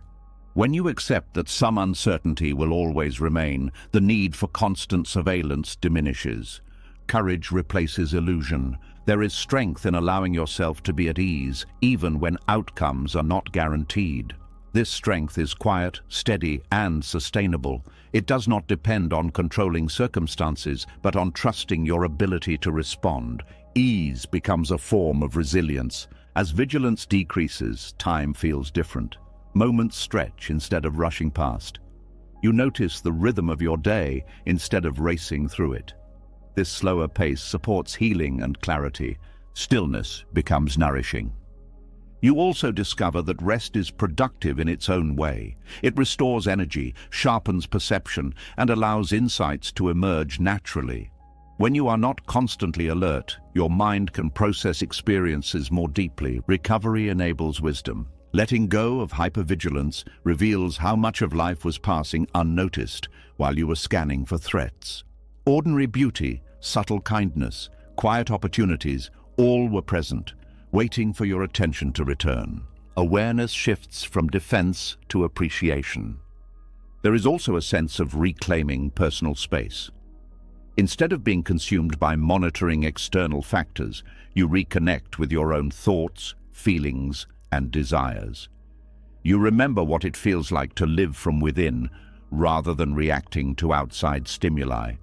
When you accept that some uncertainty will always remain, the need for constant surveillance diminishes. Courage replaces illusion. There is strength in allowing yourself to be at ease, even when outcomes are not guaranteed. This strength is quiet, steady, and sustainable. It does not depend on controlling circumstances, but on trusting your ability to respond. Ease becomes a form of resilience. As vigilance decreases, time feels different. Moments stretch instead of rushing past. You notice the rhythm of your day instead of racing through it. This slower pace supports healing and clarity. Stillness becomes nourishing. You also discover that rest is productive in its own way. It restores energy, sharpens perception, and allows insights to emerge naturally. When you are not constantly alert, your mind can process experiences more deeply. Recovery enables wisdom. Letting go of hypervigilance reveals how much of life was passing unnoticed while you were scanning for threats. Ordinary beauty, subtle kindness, quiet opportunities, all were present, waiting for your attention to return. Awareness shifts from defense to appreciation. There is also a sense of reclaiming personal space. Instead of being consumed by monitoring external factors, you reconnect with your own thoughts, feelings, and desires. You remember what it feels like to live from within, rather than reacting to outside stimuli.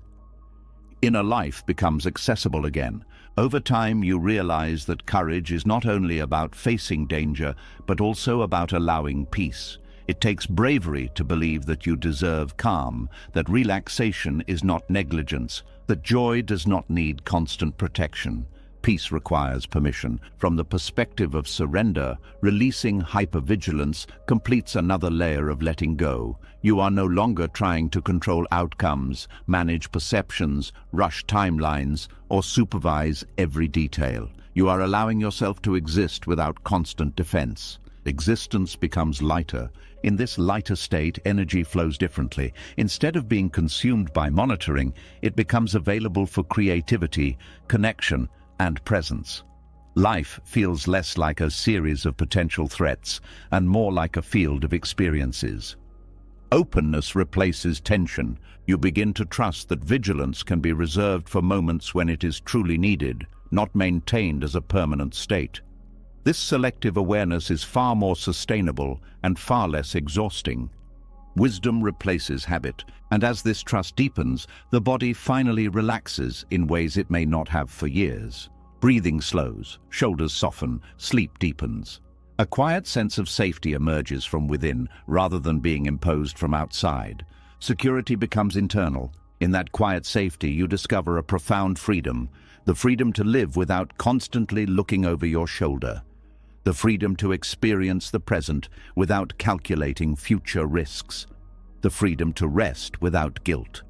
Inner life becomes accessible again. Over time, you realize that courage is not only about facing danger, but also about allowing peace. It takes bravery to believe that you deserve calm, that relaxation is not negligence, that joy does not need constant protection. Peace requires permission. From the perspective of surrender, releasing hypervigilance completes another layer of letting go. You are no longer trying to control outcomes, manage perceptions, rush timelines, or supervise every detail. You are allowing yourself to exist without constant defense. Existence becomes lighter. In this lighter state, energy flows differently. Instead of being consumed by monitoring, it becomes available for creativity, connection, and presence. Life feels less like a series of potential threats and more like a field of experiences. Openness replaces tension. You begin to trust that vigilance can be reserved for moments when it is truly needed, not maintained as a permanent state. This selective awareness is far more sustainable and far less exhausting. Wisdom replaces habit, and as this trust deepens, the body finally relaxes in ways it may not have for years. Breathing slows, shoulders soften, sleep deepens. A quiet sense of safety emerges from within rather than being imposed from outside. Security becomes internal. In that quiet safety, you discover a profound freedom, the freedom to live without constantly looking over your shoulder, the freedom to experience the present without calculating future risks, the freedom to rest without guilt.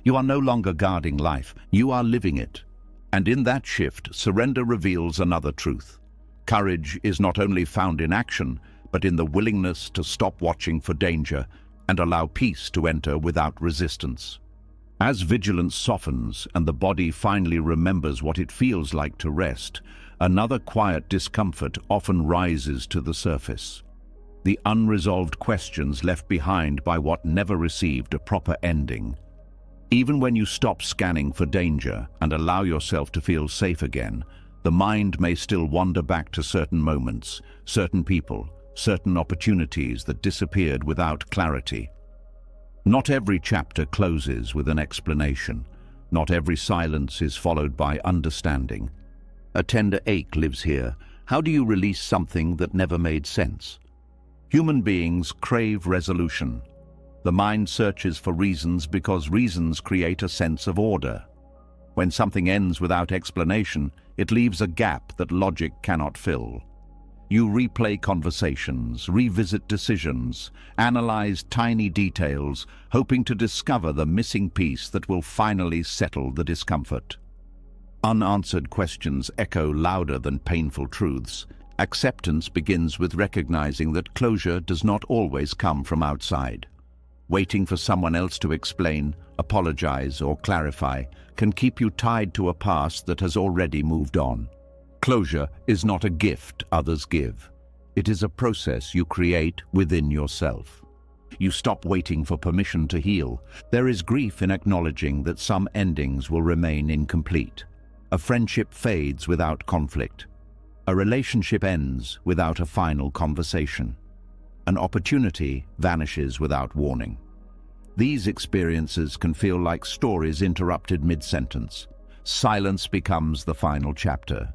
You are no longer guarding life, you are living it. And in that shift, surrender reveals another truth. Courage is not only found in action, but in the willingness to stop watching for danger and allow peace to enter without resistance. As vigilance softens and the body finally remembers what it feels like to rest, another quiet discomfort often rises to the surface. The unresolved questions left behind by what never received a proper ending. Even when you stop scanning for danger and allow yourself to feel safe again, the mind may still wander back to certain moments, certain people, certain opportunities that disappeared without clarity. Not every chapter closes with an explanation. Not every silence is followed by understanding. A tender ache lives here. How do you release something that never made sense? Human beings crave resolution. The mind searches for reasons because reasons create a sense of order. When something ends without explanation, it leaves a gap that logic cannot fill. You replay conversations, revisit decisions, analyze tiny details, hoping to discover the missing piece that will finally settle the discomfort. Unanswered questions echo louder than painful truths. Acceptance begins with recognizing that closure does not always come from outside. Waiting for someone else to explain, apologize, or clarify can keep you tied to a past that has already moved on. Closure is not a gift others give. It is a process you create within yourself. You stop waiting for permission to heal. There is grief in acknowledging that some endings will remain incomplete. A friendship fades without conflict. A relationship ends without a final conversation. An opportunity vanishes without warning. These experiences can feel like stories interrupted mid-sentence. Silence becomes the final chapter.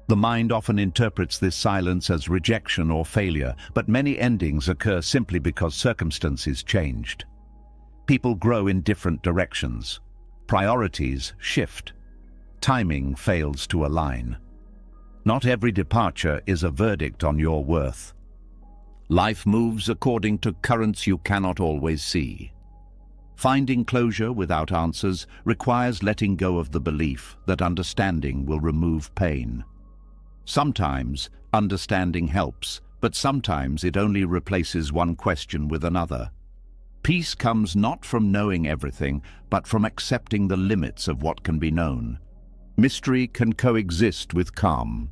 The mind often interprets this silence as rejection or failure, but many endings occur simply because circumstances changed. People grow in different directions. Priorities shift. Timing fails to align. Not every departure is a verdict on your worth. Life moves according to currents you cannot always see. Finding closure without answers requires letting go of the belief that understanding will remove pain. Sometimes understanding helps, but sometimes it only replaces one question with another. Peace comes not from knowing everything, but from accepting the limits of what can be known. Mystery can coexist with calm.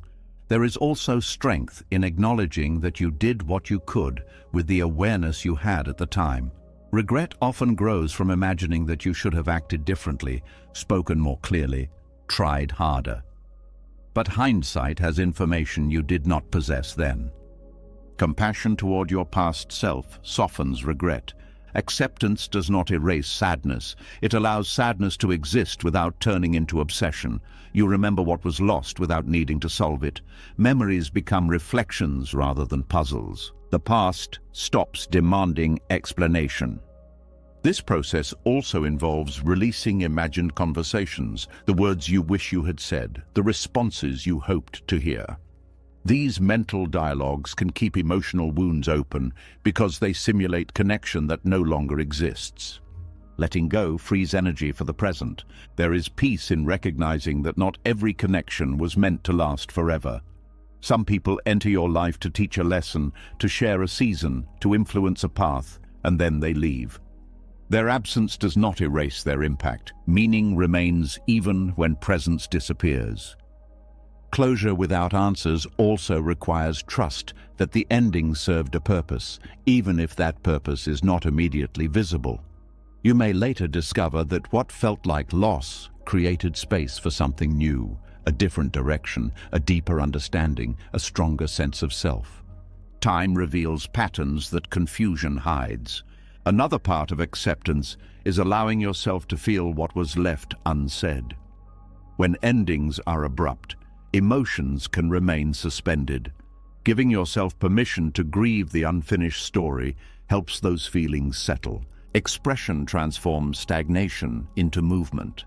There is also strength in acknowledging that you did what you could with the awareness you had at the time. Regret often grows from imagining that you should have acted differently, spoken more clearly, tried harder. But hindsight has information you did not possess then. Compassion toward your past self softens regret. Acceptance does not erase sadness. It allows sadness to exist without turning into obsession. You remember what was lost without needing to solve it. Memories become reflections rather than puzzles. The past stops demanding explanation. This process also involves releasing imagined conversations, the words you wish you had said, the responses you hoped to hear. These mental dialogues can keep emotional wounds open because they simulate connection that no longer exists. Letting go frees energy for the present. There is peace in recognizing that not every connection was meant to last forever. Some people enter your life to teach a lesson, to share a season, to influence a path, and then they leave. Their absence does not erase their impact. Meaning remains even when presence disappears. Closure without answers also requires trust that the ending served a purpose, even if that purpose is not immediately visible. You may later discover that what felt like loss created space for something new, a different direction, a deeper understanding, a stronger sense of self. Time reveals patterns that confusion hides. Another part of acceptance is allowing yourself to feel what was left unsaid. When endings are abrupt, emotions can remain suspended. Giving yourself permission to grieve the unfinished story helps those feelings settle. Expression transforms stagnation into movement.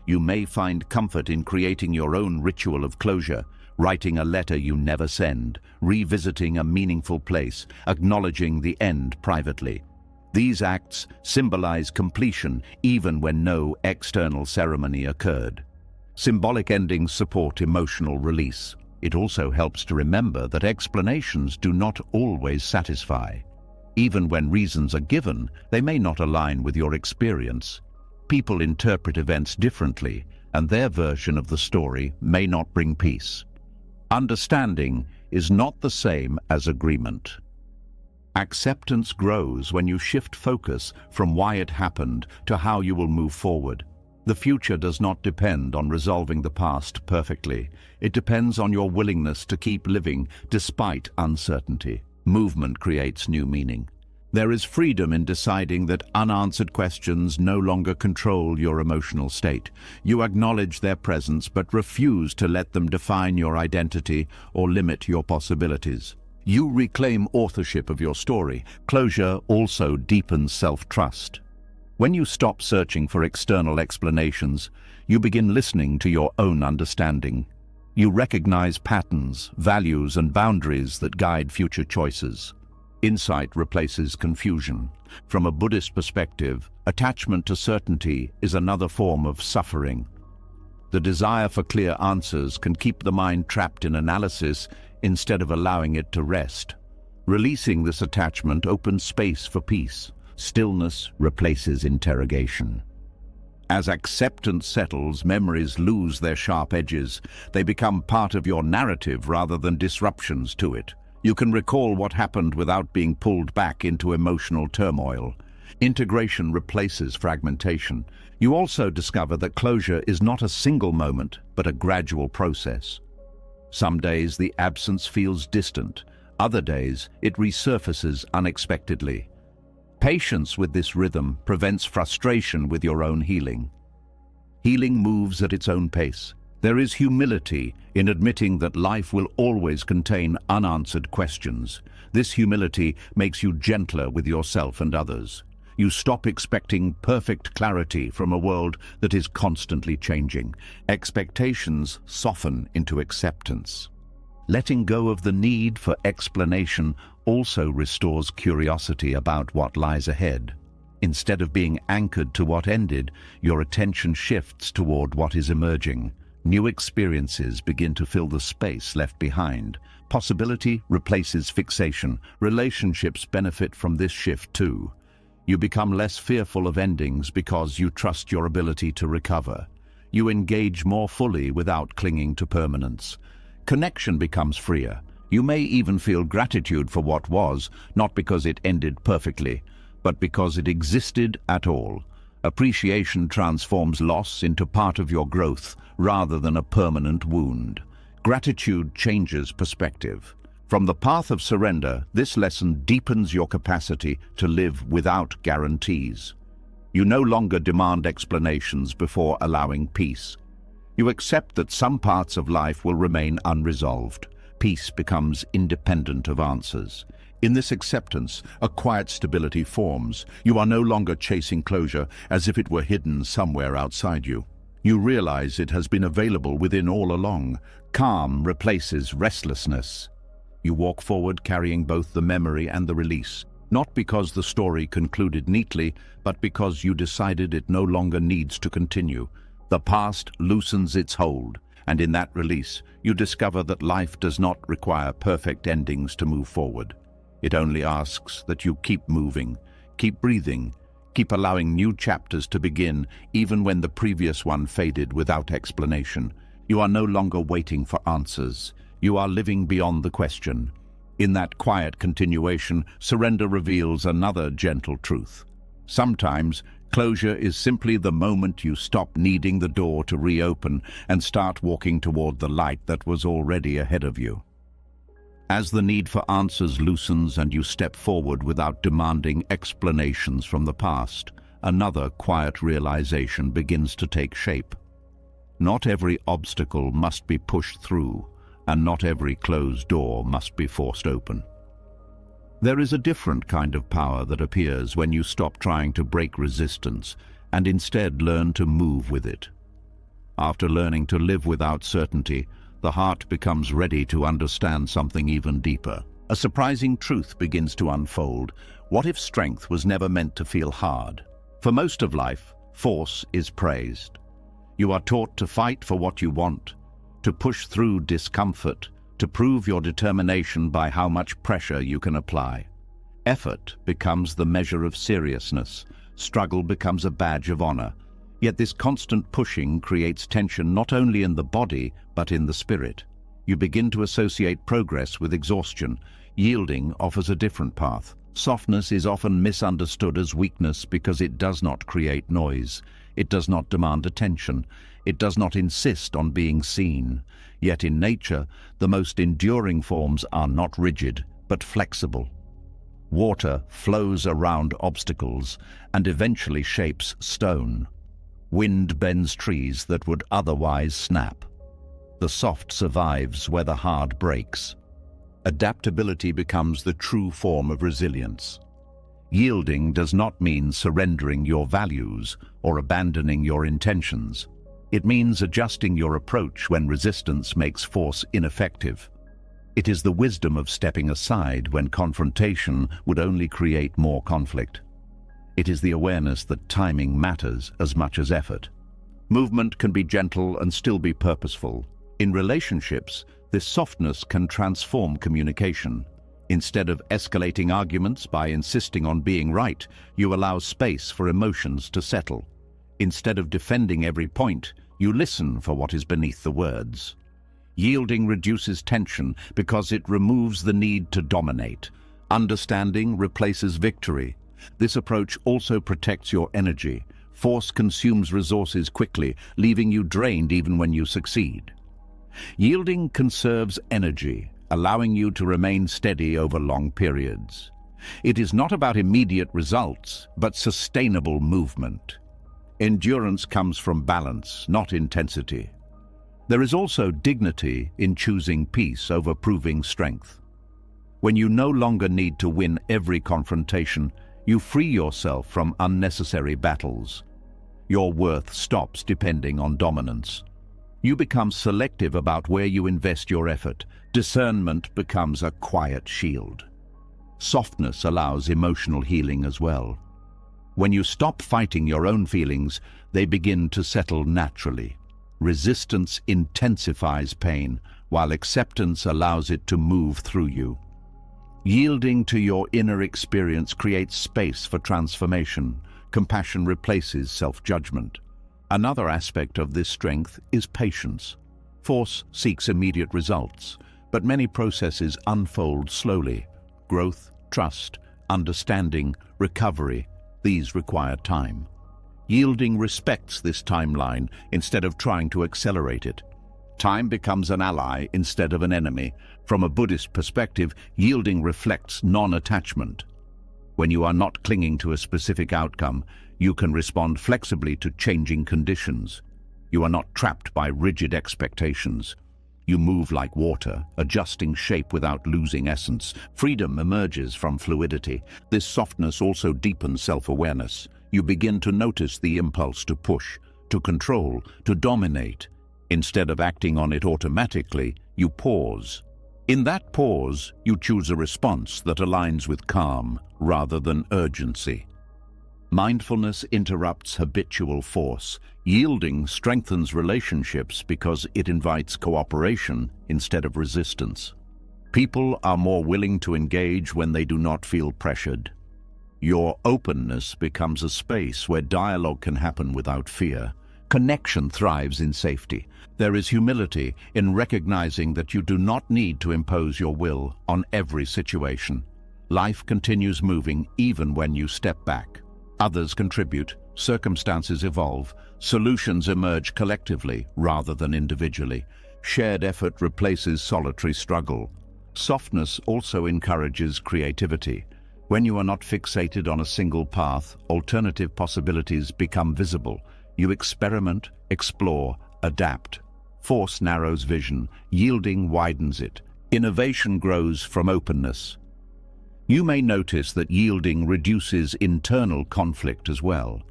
You may find comfort in creating your own ritual of closure, writing a letter you never send, revisiting a meaningful place, acknowledging the end privately. These acts symbolize completion even when no external ceremony occurred. Symbolic endings support emotional release. It also helps to remember that explanations do not always satisfy. Even when reasons are given, they may not align with your experience. People interpret events differently, and their version of the story may not bring peace. Understanding is not the same as agreement. Acceptance grows when you shift focus from why it happened to how you will move forward. The future does not depend on resolving the past perfectly. It depends on your willingness to keep living despite uncertainty. Movement creates new meaning. There is freedom in deciding that unanswered questions no longer control your emotional state. You acknowledge their presence but refuse to let them define your identity or limit your possibilities. You reclaim authorship of your story. Closure also deepens self-trust. When you stop searching for external explanations, you begin listening to your own understanding. You recognize patterns, values, and boundaries that guide future choices. Insight replaces confusion. From a Buddhist perspective, attachment to certainty is another form of suffering. The desire for clear answers can keep the mind trapped in analysis instead of allowing it to rest. Releasing this attachment opens space for peace. Stillness replaces interrogation. As acceptance settles, memories lose their sharp edges. They become part of your narrative rather than disruptions to it. You can recall what happened without being pulled back into emotional turmoil. Integration replaces fragmentation. You also discover that closure is not a single moment, but a gradual process. Some days the absence feels distant. Other days it resurfaces unexpectedly. Patience with this rhythm prevents frustration with your own healing. Healing moves at its own pace. There is humility in admitting that life will always contain unanswered questions. This humility makes you gentler with yourself and others. You stop expecting perfect clarity from a world that is constantly changing. Expectations soften into acceptance. Letting go of the need for explanation also restores curiosity about what lies ahead. Instead of being anchored to what ended, your attention shifts toward what is emerging. New experiences begin to fill the space left behind. Possibility replaces fixation. Relationships benefit from this shift too. You become less fearful of endings because you trust your ability to recover. You engage more fully without clinging to permanence. Connection becomes freer. You may even feel gratitude for what was, not because it ended perfectly, but because it existed at all. Appreciation transforms loss into part of your growth rather than a permanent wound. Gratitude changes perspective. From the path of surrender, this lesson deepens your capacity to live without guarantees. You no longer demand explanations before allowing peace. You accept that some parts of life will remain unresolved. Peace becomes independent of answers. In this acceptance, a quiet stability forms. You are no longer chasing closure as if it were hidden somewhere outside you. You realize it has been available within all along. Calm replaces restlessness. You walk forward carrying both the memory and the release, not because the story concluded neatly, but because you decided it no longer needs to continue. The past loosens its hold, and in that release, you discover that life does not require perfect endings to move forward. It only asks that you keep moving, keep breathing, keep allowing new chapters to begin, even when the previous one faded without explanation. You are no longer waiting for answers. You are living beyond the question. In that quiet continuation, surrender reveals another gentle truth. Sometimes, closure is simply the moment you stop needing the door to reopen and start walking toward the light that was already ahead of you. As the need for answers loosens and you step forward without demanding explanations from the past, another quiet realization begins to take shape. Not every obstacle must be pushed through. and not every closed door must be forced open. There is a different kind of power that appears when you stop trying to break resistance and instead learn to move with it. After learning to live without certainty, the heart becomes ready to understand something even deeper. A surprising truth begins to unfold. What if strength was never meant to feel hard? For most of life, force is praised. You are taught to fight for what you want, to push through discomfort, to prove your determination by how much pressure you can apply. Effort becomes the measure of seriousness. Struggle becomes a badge of honor. Yet this constant pushing creates tension not only in the body, but in the spirit. You begin to associate progress with exhaustion. Yielding offers a different path. Softness is often misunderstood as weakness because it does not create noise. It does not demand attention. It does not insist on being seen. Yet in nature, the most enduring forms are not rigid, but flexible. Water flows around obstacles and eventually shapes stone. Wind bends trees that would otherwise snap. The soft survives where the hard breaks. Adaptability becomes the true form of resilience. Yielding does not mean surrendering your values or abandoning your intentions. It means adjusting your approach when resistance makes force ineffective. It is the wisdom of stepping aside when confrontation would only create more conflict. It is the awareness that timing matters as much as effort. Movement can be gentle and still be purposeful. In relationships, this softness can transform communication. Instead of escalating arguments by insisting on being right, you allow space for emotions to settle. Instead of defending every point, you listen for what is beneath the words. Yielding reduces tension because it removes the need to dominate. Understanding replaces victory. This approach also protects your energy. Force consumes resources quickly, leaving you drained even when you succeed. Yielding conserves energy, allowing you to remain steady over long periods. It is not about immediate results, but sustainable movement. Endurance comes from balance, not intensity. There is also dignity in choosing peace over proving strength. When you no longer need to win every confrontation, you free yourself from unnecessary battles. Your worth stops depending on dominance. You become selective about where you invest your effort. Discernment becomes a quiet shield. Softness allows emotional healing as well. When you stop fighting your own feelings, they begin to settle naturally. Resistance intensifies pain, while acceptance allows it to move through you. Yielding to your inner experience creates space for transformation. Compassion replaces self-judgment. Another aspect of this strength is patience. Force seeks immediate results, but many processes unfold slowly. Growth, trust, understanding, recovery, these require time. Yielding respects this timeline instead of trying to accelerate it. Time becomes an ally instead of an enemy. From a Buddhist perspective, yielding reflects non-attachment. When you are not clinging to a specific outcome, you can respond flexibly to changing conditions. You are not trapped by rigid expectations. You move like water, adjusting shape without losing essence. Freedom emerges from fluidity. This softness also deepens self-awareness. You begin to notice the impulse to push, to control, to dominate. Instead of acting on it automatically, you pause. In that pause, you choose a response that aligns with calm rather than urgency. Mindfulness interrupts habitual force. Yielding strengthens relationships because it invites cooperation instead of resistance. People are more willing to engage when they do not feel pressured. Your openness becomes a space where dialogue can happen without fear. Connection thrives in safety. There is humility in recognizing that you do not need to impose your will on every situation. Life continues moving even when you step back. Others contribute, circumstances evolve, solutions emerge collectively rather than individually. Shared effort replaces solitary struggle. Softness also encourages creativity. When you are not fixated on a single path, alternative possibilities become visible. You experiment, explore, adapt. Force narrows vision, yielding widens it. Innovation grows from openness. You may notice that yielding reduces internal conflict as well.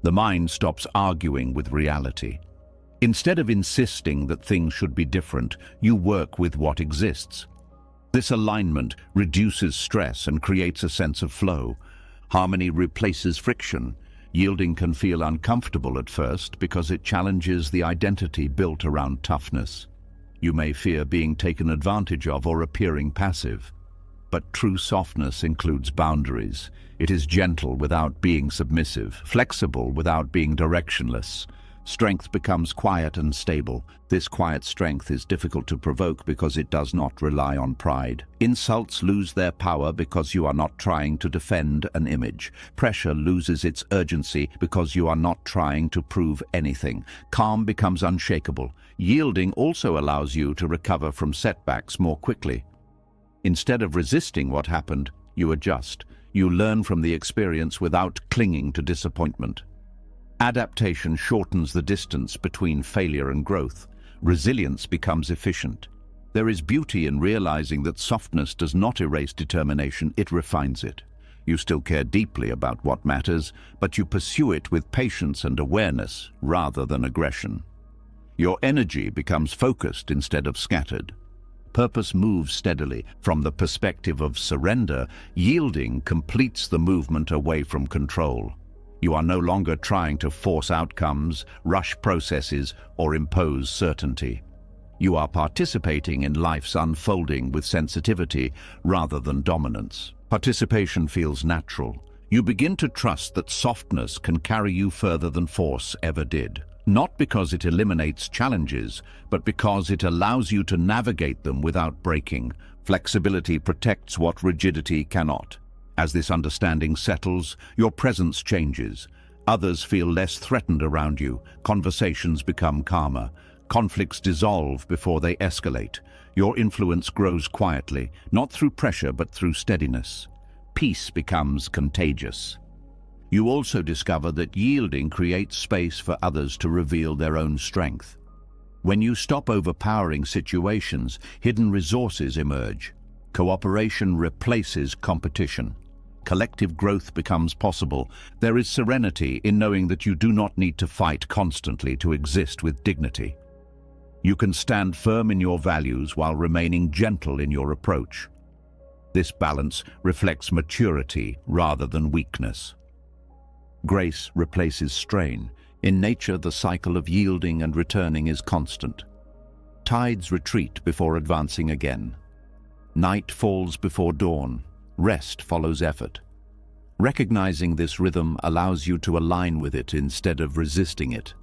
The mind stops arguing with reality. Instead of insisting that things should be different, you work with what exists. This alignment reduces stress and creates a sense of flow. Harmony replaces friction. Yielding can feel uncomfortable at first because it challenges the identity built around toughness. You may fear being taken advantage of or appearing passive. But true softness includes boundaries. It is gentle without being submissive, flexible without being directionless. Strength becomes quiet and stable. This quiet strength is difficult to provoke because it does not rely on pride. Insults lose their power because you are not trying to defend an image. Pressure loses its urgency because you are not trying to prove anything. Calm becomes unshakable. Yielding also allows you to recover from setbacks more quickly. Instead of resisting what happened, you adjust. You learn from the experience without clinging to disappointment. Adaptation shortens the distance between failure and growth. Resilience becomes efficient. There is beauty in realizing that softness does not erase determination, it refines it. You still care deeply about what matters, but you pursue it with patience and awareness rather than aggression. Your energy becomes focused instead of scattered. Purpose moves steadily. From the perspective of surrender, yielding completes the movement away from control. You are no longer trying to force outcomes, rush processes, or impose certainty. You are participating in life's unfolding with sensitivity rather than dominance. Participation feels natural. You begin to trust that softness can carry you further than force ever did. Not because it eliminates challenges, but because it allows you to navigate them without breaking. Flexibility protects what rigidity cannot. As this understanding settles, your presence changes. Others feel less threatened around you. Conversations become calmer. Conflicts dissolve before they escalate. Your influence grows quietly, not through pressure but through steadiness. Peace becomes contagious. You also discover that yielding creates space for others to reveal their own strength. When you stop overpowering situations, hidden resources emerge. Cooperation replaces competition. Collective growth becomes possible. There is serenity in knowing that you do not need to fight constantly to exist with dignity. You can stand firm in your values while remaining gentle in your approach. This balance reflects maturity rather than weakness. Grace replaces strain. In nature, the cycle of yielding and returning is constant. Tides retreat before advancing again. Night falls before dawn. Rest follows effort. Recognizing this rhythm allows you to align with it instead of resisting it.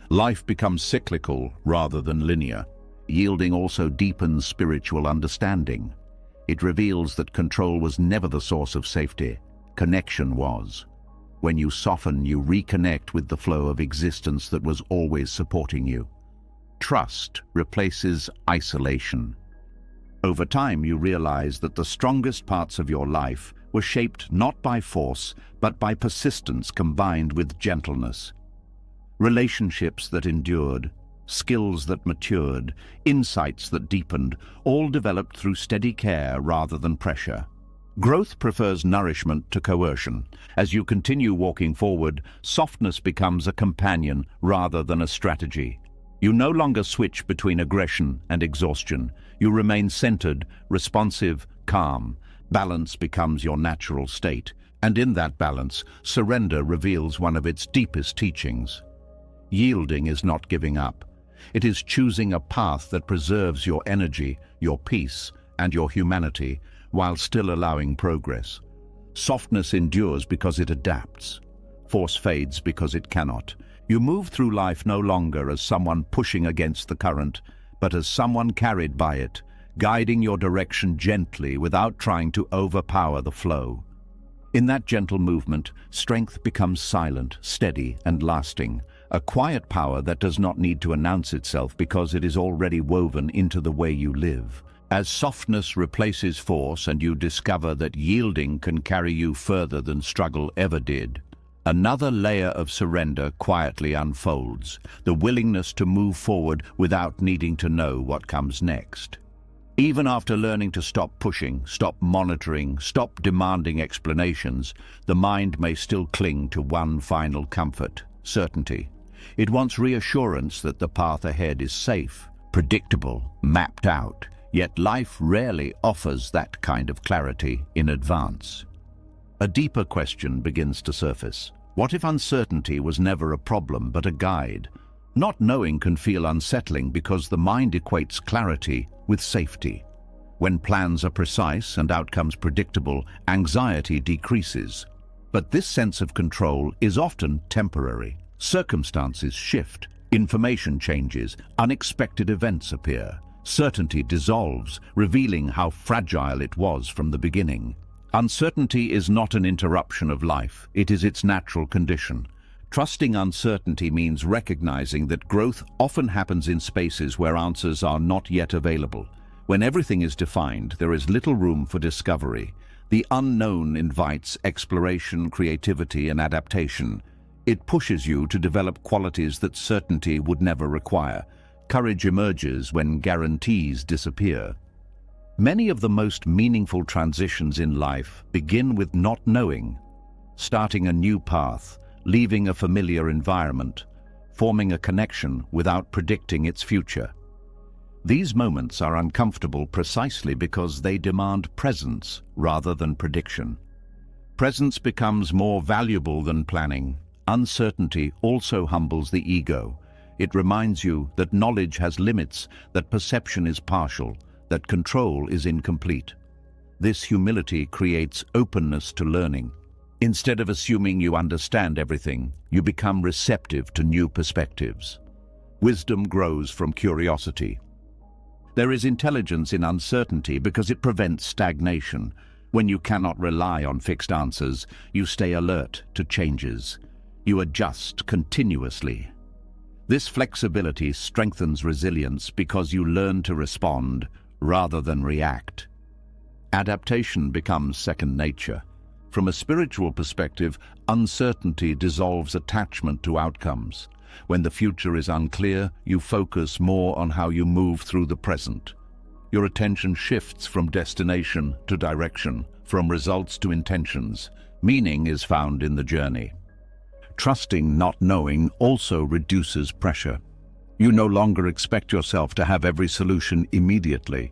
Life becomes cyclical rather than linear. Yielding also deepens spiritual understanding. It reveals that control was never the source of safety. Connection was. When you soften, you reconnect with the flow of existence that was always supporting you. Trust replaces isolation. Over time, you realize that the strongest parts of your life were shaped not by force, but by persistence combined with gentleness. Relationships that endured, skills that matured, insights that deepened, all developed through steady care rather than pressure. Growth prefers nourishment to coercion. As you continue walking forward, softness becomes a companion rather than a strategy. You no longer switch between aggression and exhaustion. You remain centered, responsive, calm. Balance becomes your natural state, and in that balance, surrender reveals one of its deepest teachings. Yielding is not giving up. It is choosing a path that preserves your energy, your peace, and your humanity, while still allowing progress. Softness endures because it adapts. Force fades because it cannot. You move through life no longer as someone pushing against the current, but as someone carried by it, guiding your direction gently without trying to overpower the flow. In that gentle movement, strength becomes silent, steady, and lasting, a quiet power that does not need to announce itself because it is already woven into the way you live. As softness replaces force and you discover that yielding can carry you further than struggle ever did, Another layer of surrender quietly unfolds, the willingness to move forward without needing to know what comes next. Even after learning to stop pushing, stop monitoring, stop demanding explanations, the mind may still cling to one final comfort: certainty. It wants reassurance that the path ahead is safe, predictable, mapped out, yet life rarely offers that kind of clarity in advance. A deeper question begins to surface. What if uncertainty was never a problem but a guide? Not knowing can feel unsettling because the mind equates clarity with safety. When plans are precise and outcomes predictable, anxiety decreases. But this sense of control is often temporary. Circumstances shift, information changes, unexpected events appear. Certainty dissolves, revealing how fragile it was from the beginning. Uncertainty is not an interruption of life, it is its natural condition. Trusting uncertainty means recognizing that growth often happens in spaces where answers are not yet available. When everything is defined, there is little room for discovery. The unknown invites exploration, creativity, and adaptation. It pushes you to develop qualities that certainty would never require. Courage emerges when guarantees disappear. Many of the most meaningful transitions in life begin with not knowing, starting a new path, leaving a familiar environment, forming a connection without predicting its future. These moments are uncomfortable precisely because they demand presence rather than prediction. Presence becomes more valuable than planning. Uncertainty also humbles the ego. It reminds you that knowledge has limits, that perception is partial, that control is incomplete. This humility creates openness to learning. Instead of assuming you understand everything, you become receptive to new perspectives. Wisdom grows from curiosity. There is intelligence in uncertainty because it prevents stagnation. When you cannot rely on fixed answers, you stay alert to changes. You adjust continuously. This flexibility strengthens resilience because you learn to respond rather than react. Adaptation becomes second nature. From a spiritual perspective, uncertainty dissolves attachment to outcomes. When the future is unclear, you focus more on how you move through the present. Your attention shifts from destination to direction, from results to intentions. Meaning is found in the journey. Trusting not knowing also reduces pressure. You no longer expect yourself to have every solution immediately.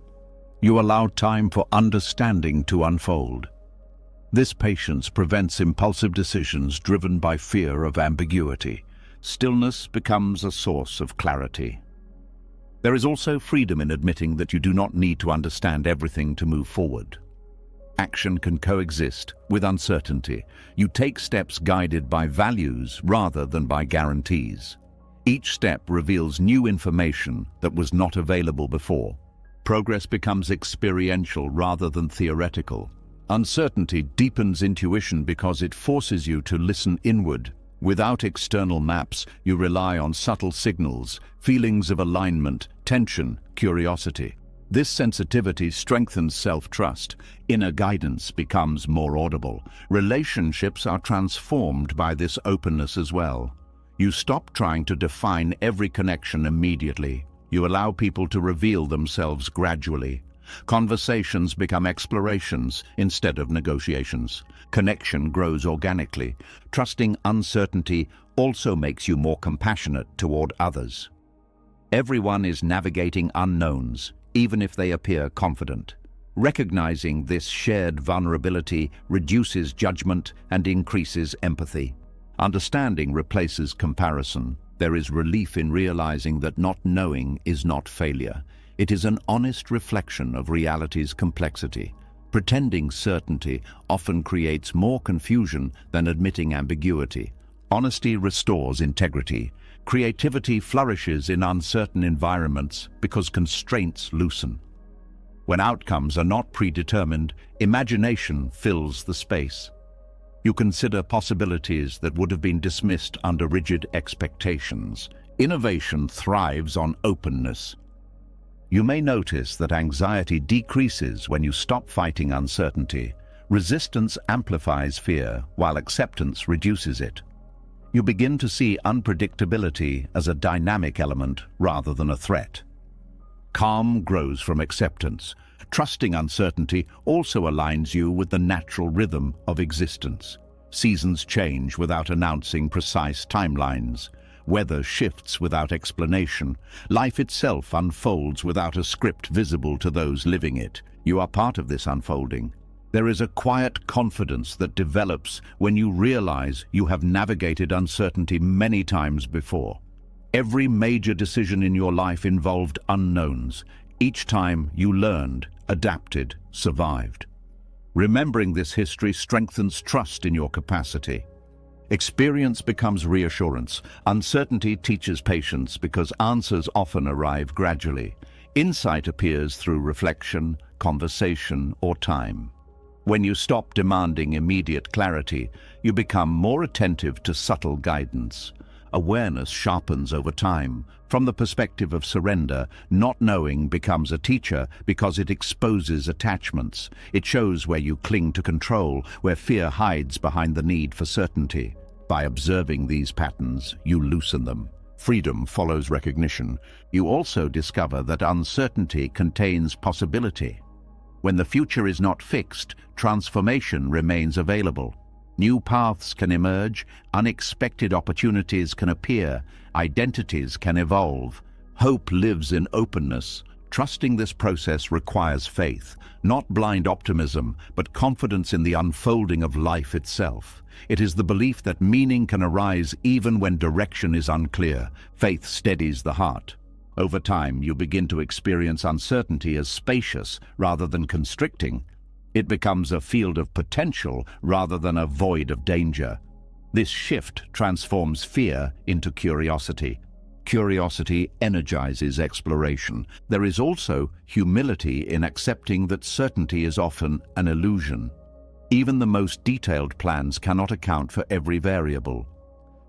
You allow time for understanding to unfold. This patience prevents impulsive decisions driven by fear of ambiguity. Stillness becomes a source of clarity. There is also freedom in admitting that you do not need to understand everything to move forward. Action can coexist with uncertainty. You take steps guided by values rather than by guarantees. Each step reveals new information that was not available before. Progress becomes experiential rather than theoretical. Uncertainty deepens intuition because it forces you to listen inward. Without external maps, you rely on subtle signals, feelings of alignment, tension, curiosity. This sensitivity strengthens self-trust. Inner guidance becomes more audible. Relationships are transformed by this openness as well. You stop trying to define every connection immediately. You allow people to reveal themselves gradually. Conversations become explorations instead of negotiations. Connection grows organically. Trusting uncertainty also makes you more compassionate toward others. Everyone is navigating unknowns, even if they appear confident. Recognizing this shared vulnerability reduces judgment and increases empathy. Understanding replaces comparison. There is relief in realizing that not knowing is not failure. It is an honest reflection of reality's complexity. Pretending certainty often creates more confusion than admitting ambiguity. Honesty restores integrity. Creativity flourishes in uncertain environments because constraints loosen. When outcomes are not predetermined, imagination fills the space. You consider possibilities that would have been dismissed under rigid expectations. Innovation thrives on openness. You may notice that anxiety decreases when you stop fighting uncertainty. Resistance amplifies fear, while acceptance reduces it. You begin to see unpredictability as a dynamic element rather than a threat. Calm grows from acceptance. Trusting uncertainty also aligns you with the natural rhythm of existence. Seasons change without announcing precise timelines. Weather shifts without explanation. Life itself unfolds without a script visible to those living it. You are part of this unfolding. There is a quiet confidence that develops when you realize you have navigated uncertainty many times before. Every major decision in your life involved unknowns. Each time you learned, adapted, survived. Remembering this history strengthens trust in your capacity. Experience becomes reassurance. Uncertainty teaches patience because answers often arrive gradually. Insight appears through reflection, conversation, or time. When you stop demanding immediate clarity, you become more attentive to subtle guidance. Awareness sharpens over time. From the perspective of surrender, not knowing becomes a teacher because it exposes attachments. It shows where you cling to control, where fear hides behind the need for certainty. By observing these patterns, you loosen them. Freedom follows recognition. You also discover that uncertainty contains possibility. When the future is not fixed, transformation remains available. New paths can emerge, unexpected opportunities can appear, identities can evolve. Hope lives in openness. Trusting this process requires faith, not blind optimism, but confidence in the unfolding of life itself. It is the belief that meaning can arise even when direction is unclear. Faith steadies the heart. Over time, you begin to experience uncertainty as spacious rather than constricting. It becomes a field of potential rather than a void of danger. This shift transforms fear into curiosity. Curiosity energizes exploration. There is also humility in accepting that certainty is often an illusion. Even the most detailed plans cannot account for every variable.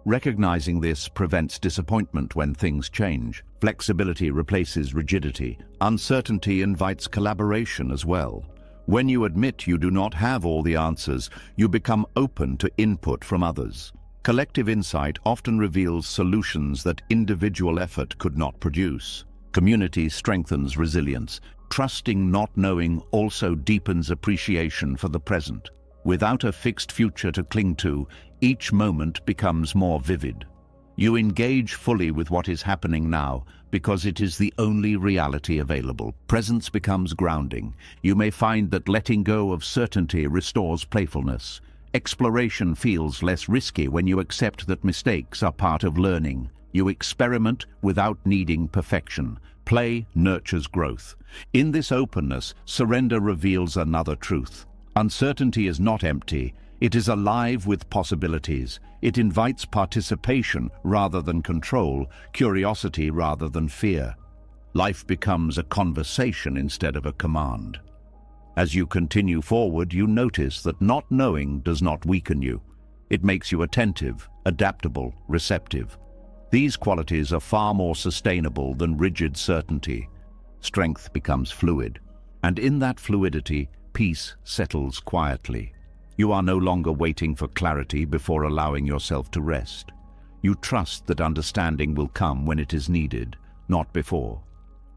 Recognizing this prevents disappointment when things change. Flexibility replaces rigidity. Uncertainty invites collaboration as well. When you admit you do not have all the answers, you become open to input from others. Collective insight often reveals solutions that individual effort could not produce. Community strengthens resilience. Trusting not knowing also deepens appreciation for the present. Without a fixed future to cling to, each moment becomes more vivid. You engage fully with what is happening now because it is the only reality available. Presence becomes grounding. You may find that letting go of certainty restores playfulness. Exploration feels less risky when you accept that mistakes are part of learning. You experiment without needing perfection. Play nurtures growth. In this openness, surrender reveals another truth. Uncertainty is not empty. It is alive with possibilities. It invites participation rather than control, curiosity rather than fear. Life becomes a conversation instead of a command. As you continue forward, you notice that not knowing does not weaken you. It makes you attentive, adaptable, receptive. These qualities are far more sustainable than rigid certainty. Strength becomes fluid, and in that fluidity, peace settles quietly. You are no longer waiting for clarity before allowing yourself to rest. You trust that understanding will come when it is needed, not before.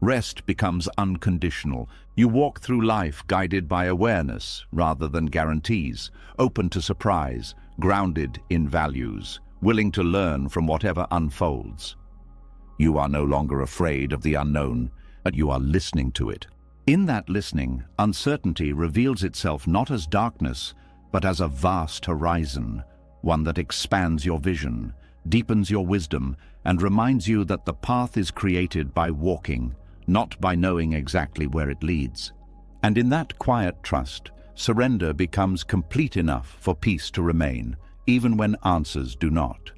Rest becomes unconditional. You walk through life guided by awareness rather than guarantees, open to surprise, grounded in values, willing to learn from whatever unfolds. You are no longer afraid of the unknown, but you are listening to it. In that listening, uncertainty reveals itself not as darkness, but as a vast horizon, one that expands your vision, deepens your wisdom, and reminds you that the path is created by walking, not by knowing exactly where it leads. And in that quiet trust, surrender becomes complete enough for peace to remain, even when answers do not.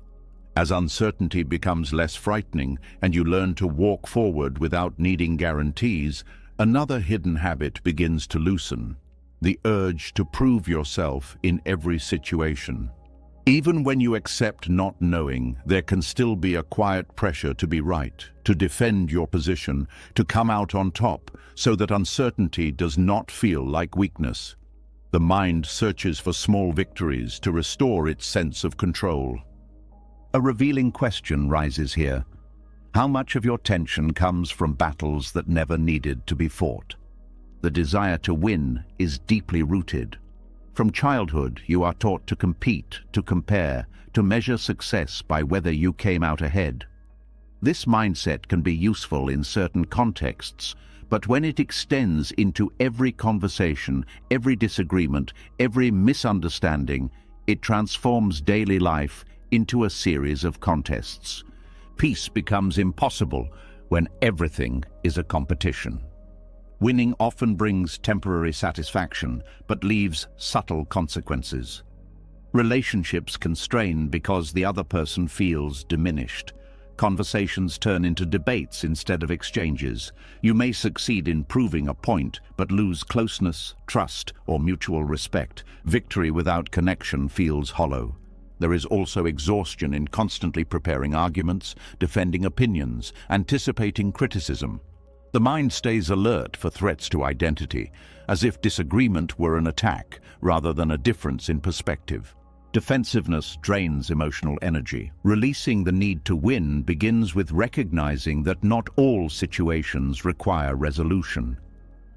As uncertainty becomes less frightening and you learn to walk forward without needing guarantees, another hidden habit begins to loosen: the urge to prove yourself in every situation. Even when you accept not knowing, there can still be a quiet pressure to be right, to defend your position, to come out on top, so that uncertainty does not feel like weakness. The mind searches for small victories to restore its sense of control. A revealing question rises here. How much of your tension comes from battles that never needed to be fought? The desire to win is deeply rooted. From childhood, you are taught to compete, to compare, to measure success by whether you came out ahead. This mindset can be useful in certain contexts, but when it extends into every conversation, every disagreement, every misunderstanding, it transforms daily life into a series of contests. Peace becomes impossible when everything is a competition. Winning often brings temporary satisfaction, but leaves subtle consequences. Relationships can strain because the other person feels diminished. Conversations turn into debates instead of exchanges. You may succeed in proving a point, but lose closeness, trust, or mutual respect. Victory without connection feels hollow. There is also exhaustion in constantly preparing arguments, defending opinions, anticipating criticism. The mind stays alert for threats to identity, as if disagreement were an attack rather than a difference in perspective. Defensiveness drains emotional energy. Releasing the need to win begins with recognizing that not all situations require resolution.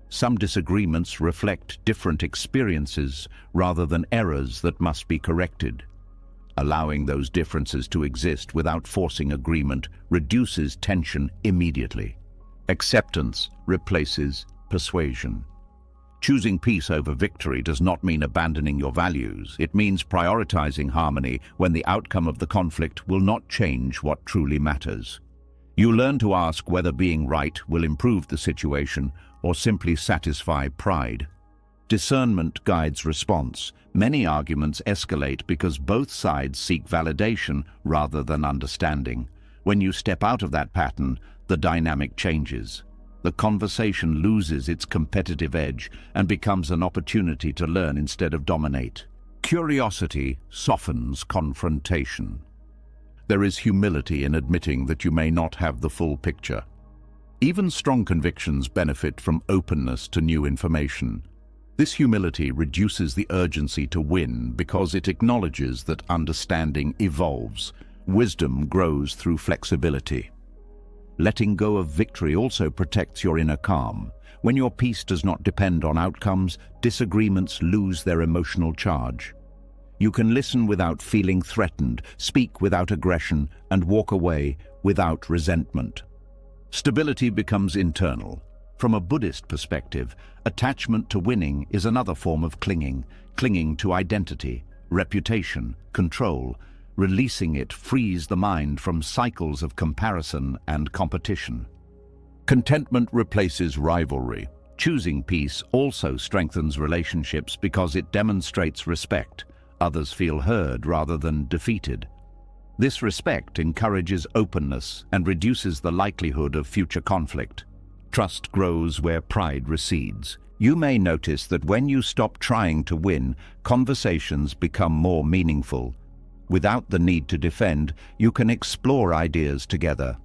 Some disagreements reflect different experiences rather than errors that must be corrected. Allowing those differences to exist without forcing agreement reduces tension immediately. Acceptance replaces persuasion. Choosing peace over victory does not mean abandoning your values. It means prioritizing harmony when the outcome of the conflict will not change what truly matters. You learn to ask whether being right will improve the situation or simply satisfy pride. Discernment guides response. Many arguments escalate because both sides seek validation rather than understanding. When you step out of that pattern, the dynamic changes. The conversation loses its competitive edge and becomes an opportunity to learn instead of dominate. Curiosity softens confrontation. There is humility in admitting that you may not have the full picture. Even strong convictions benefit from openness to new information. This humility reduces the urgency to win because it acknowledges that understanding evolves. Wisdom grows through flexibility. Letting go of victory also protects your inner calm. When your peace does not depend on outcomes, disagreements lose their emotional charge. You can listen without feeling threatened, speak without aggression, and walk away without resentment. Stability becomes internal. From a Buddhist perspective, attachment to winning is another form of clinging to identity, reputation, control. Releasing it frees the mind from cycles of comparison and competition. Contentment replaces rivalry. Choosing peace also strengthens relationships because it demonstrates respect. Others feel heard rather than defeated. This respect encourages openness and reduces the likelihood of future conflict. Trust grows where pride recedes. You may notice that when you stop trying to win, conversations become more meaningful. Without the need to defend, you can explore ideas together.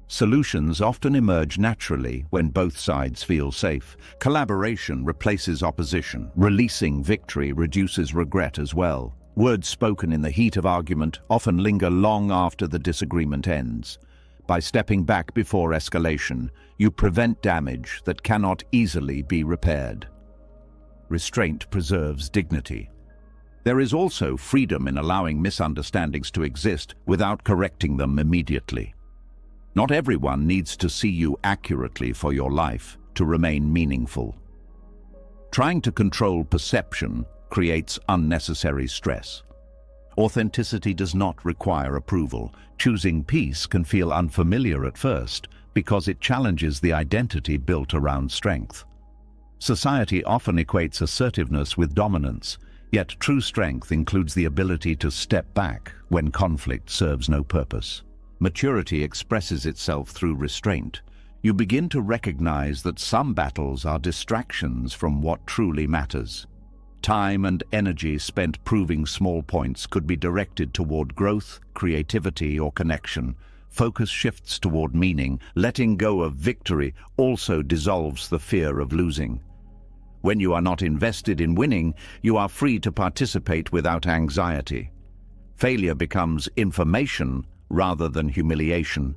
Solutions often emerge naturally when both sides feel safe. Collaboration replaces opposition. Releasing victory reduces regret as well. Words spoken in the heat of argument often linger long after the disagreement ends. By stepping back before escalation, you prevent damage that cannot easily be repaired. Restraint preserves dignity. There is also freedom in allowing misunderstandings to exist without correcting them immediately. Not everyone needs to see you accurately for your life to remain meaningful. Trying to control perception creates unnecessary stress. Authenticity does not require approval. Choosing peace can feel unfamiliar at first because it challenges the identity built around strength. Society often equates assertiveness with dominance. Yet true strength includes the ability to step back when conflict serves no purpose. Maturity expresses itself through restraint. You begin to recognize that some battles are distractions from what truly matters. Time and energy spent proving small points could be directed toward growth, creativity, or connection. Focus shifts toward meaning. Letting go of victory also dissolves the fear of losing. When you are not invested in winning, you are free to participate without anxiety. Failure becomes information rather than humiliation.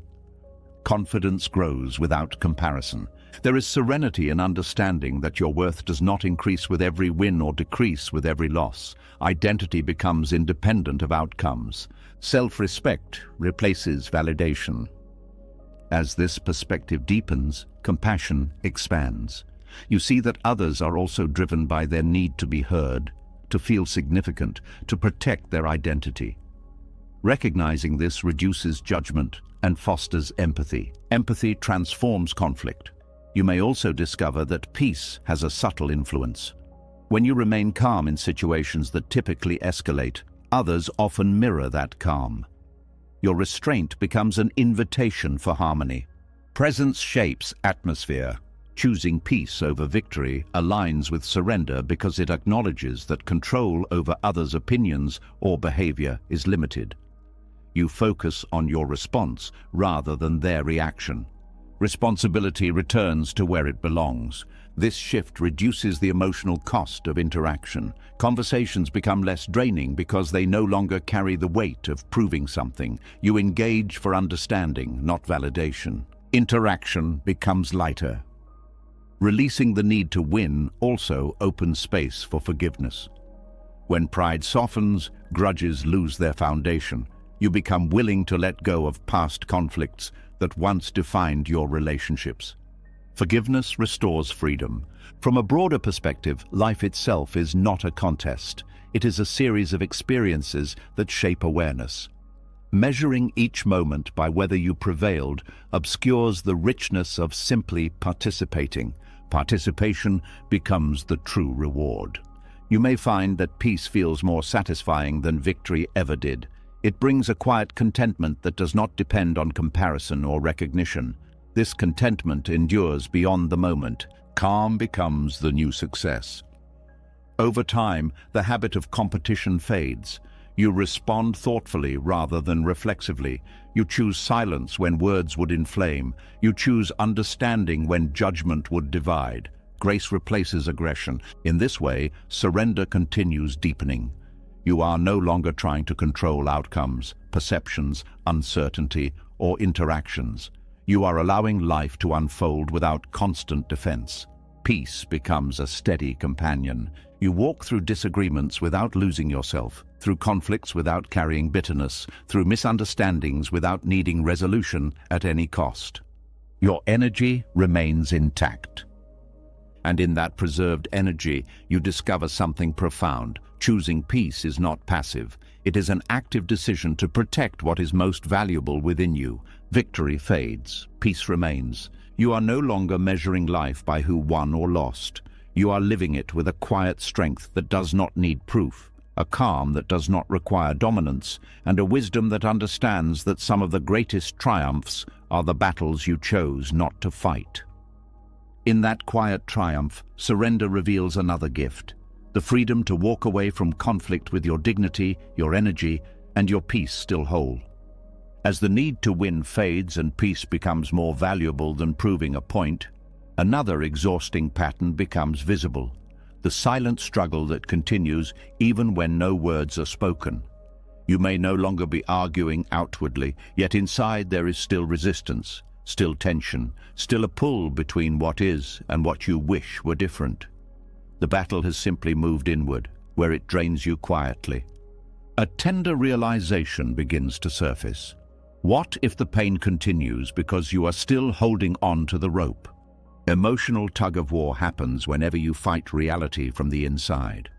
Confidence grows without comparison. There is serenity in understanding that your worth does not increase with every win or decrease with every loss. Identity becomes independent of outcomes. Self-respect replaces validation. As this perspective deepens, compassion expands. You see that others are also driven by their need to be heard, to feel significant, to protect their identity. Recognizing this reduces judgment and fosters empathy. Empathy transforms conflict. You may also discover that peace has a subtle influence. When you remain calm in situations that typically escalate, others often mirror that calm. Your restraint becomes an invitation for harmony. Presence shapes atmosphere. Choosing peace over victory aligns with surrender because it acknowledges that control over others' opinions or behavior is limited. You focus on your response rather than their reaction. Responsibility returns to where it belongs. This shift reduces the emotional cost of interaction. Conversations become less draining because they no longer carry the weight of proving something. You engage for understanding, not validation. Interaction becomes lighter. Releasing the need to win also opens space for forgiveness. When pride softens, grudges lose their foundation. You become willing to let go of past conflicts that once defined your relationships. Forgiveness restores freedom. From a broader perspective, life itself is not a contest. It is a series of experiences that shape awareness. Measuring each moment by whether you prevailed obscures the richness of simply participating. Participation becomes the true reward. You may find that peace feels more satisfying than victory ever did. It brings a quiet contentment that does not depend on comparison or recognition. This contentment endures beyond the moment. Calm becomes the new success. Over time, the habit of competition fades. You respond thoughtfully rather than reflexively. You choose silence when words would inflame. You choose understanding when judgment would divide. Grace replaces aggression. In this way, surrender continues deepening. You are no longer trying to control outcomes, perceptions, uncertainty, or interactions. You are allowing life to unfold without constant defense. Peace becomes a steady companion. You walk through disagreements without losing yourself, through conflicts without carrying bitterness, through misunderstandings without needing resolution at any cost. Your energy remains intact. And in that preserved energy, you discover something profound. Choosing peace is not passive. It is an active decision to protect what is most valuable within you. Victory fades, peace remains. You are no longer measuring life by who won or lost. You are living it with a quiet strength that does not need proof, a calm that does not require dominance, and a wisdom that understands that some of the greatest triumphs are the battles you chose not to fight. In that quiet triumph, surrender reveals another gift. The freedom to walk away from conflict with your dignity, your energy, and your peace still whole. As the need to win fades and peace becomes more valuable than proving a point, another exhausting pattern becomes visible. The silent struggle that continues even when no words are spoken. You may no longer be arguing outwardly, yet inside there is still resistance, still tension, still a pull between what is and what you wish were different. The battle has simply moved inward, where it drains you quietly. A tender realization begins to surface. What if the pain continues because you are still holding on to the rope? Emotional tug-of-war happens whenever you fight reality from the inside.